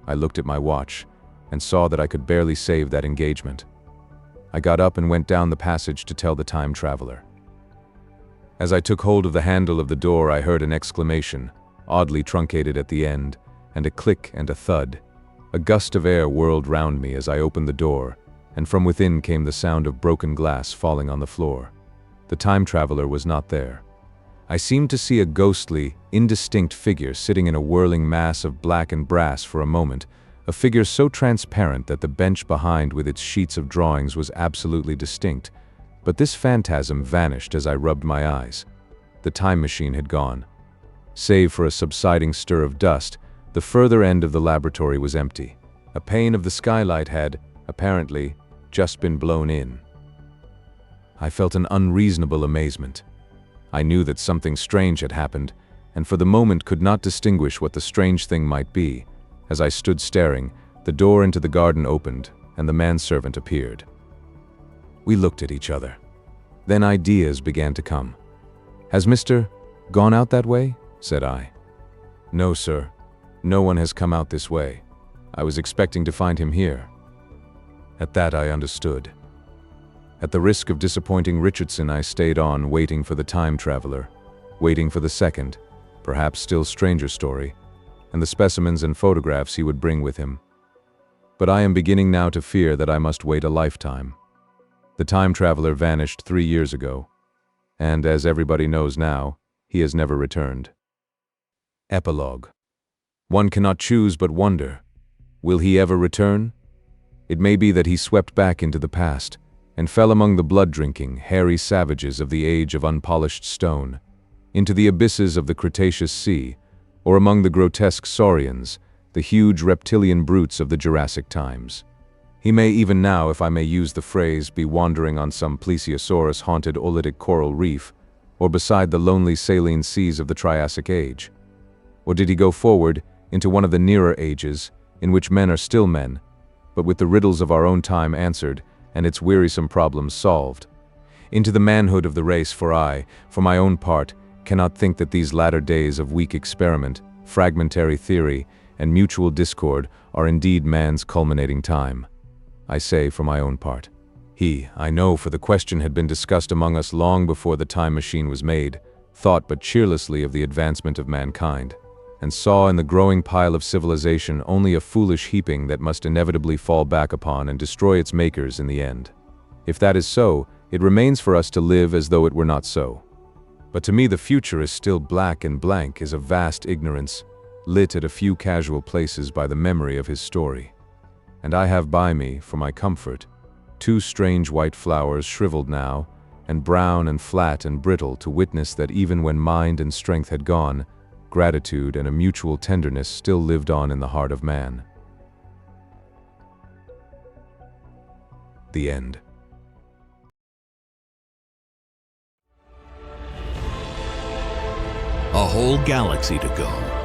I looked at my watch and saw that I could barely save that engagement. I got up and went down the passage to tell the time traveler. As I took hold of the handle of the door, I heard an exclamation, oddly truncated at the end, and a click and a thud. A gust of air whirled round me as I opened the door, and from within came the sound of broken glass falling on the floor. The time traveler was not there. I seemed to see a ghostly, indistinct figure sitting in a whirling mass of black and brass for a moment, a figure so transparent that the bench behind with its sheets of drawings was absolutely distinct. But this phantasm vanished as I rubbed my eyes. The time machine had gone. Save for a subsiding stir of dust, the further end of the laboratory was empty. A pane of the skylight had, apparently, just been blown in. I felt an unreasonable amazement. I knew that something strange had happened, and for the moment could not distinguish what the strange thing might be. As I stood staring, the door into the garden opened, and the manservant appeared. We looked at each other. Then ideas began to come. "Has Mr. gone out that way?" said I. "No, sir. No one has come out this way. I was expecting to find him here." At that I understood. At the risk of disappointing Richardson, I stayed on, waiting for the time traveler, waiting for the second, perhaps still stranger story, and the specimens and photographs he would bring with him. But I am beginning now to fear that I must wait a lifetime. The time traveler vanished 3 years ago, and as everybody knows now, he has never returned. Epilogue. One cannot choose but wonder. Will he ever return? It may be that he swept back into the past, and fell among the blood-drinking, hairy savages of the age of unpolished stone, into the abysses of the Cretaceous Sea, or among the grotesque saurians, the huge reptilian brutes of the Jurassic times. He may even now, if I may use the phrase, be wandering on some plesiosaurus-haunted oolitic coral reef, or beside the lonely saline seas of the Triassic Age. Or did he go forward into one of the nearer ages, in which men are still men, but with the riddles of our own time answered and its wearisome problems solved? Into the manhood of the race, for I, for my own part, cannot think that these latter days of weak experiment, fragmentary theory, and mutual discord are indeed man's culminating time. I say for my own part. He, I know, for the question had been discussed among us long before the time machine was made, thought but cheerlessly of the advancement of mankind, and saw in the growing pile of civilization only a foolish heaping that must inevitably fall back upon and destroy its makers in the end. If that is so, it remains for us to live as though it were not so. But to me the future is still black and blank as a vast ignorance, lit at a few casual places by the memory of his story. And I have by me, for my comfort, two strange white flowers shriveled now, and brown and flat and brittle, to witness that even when mind and strength had gone, gratitude and a mutual tenderness still lived on in the heart of man. The end. A whole galaxy to go.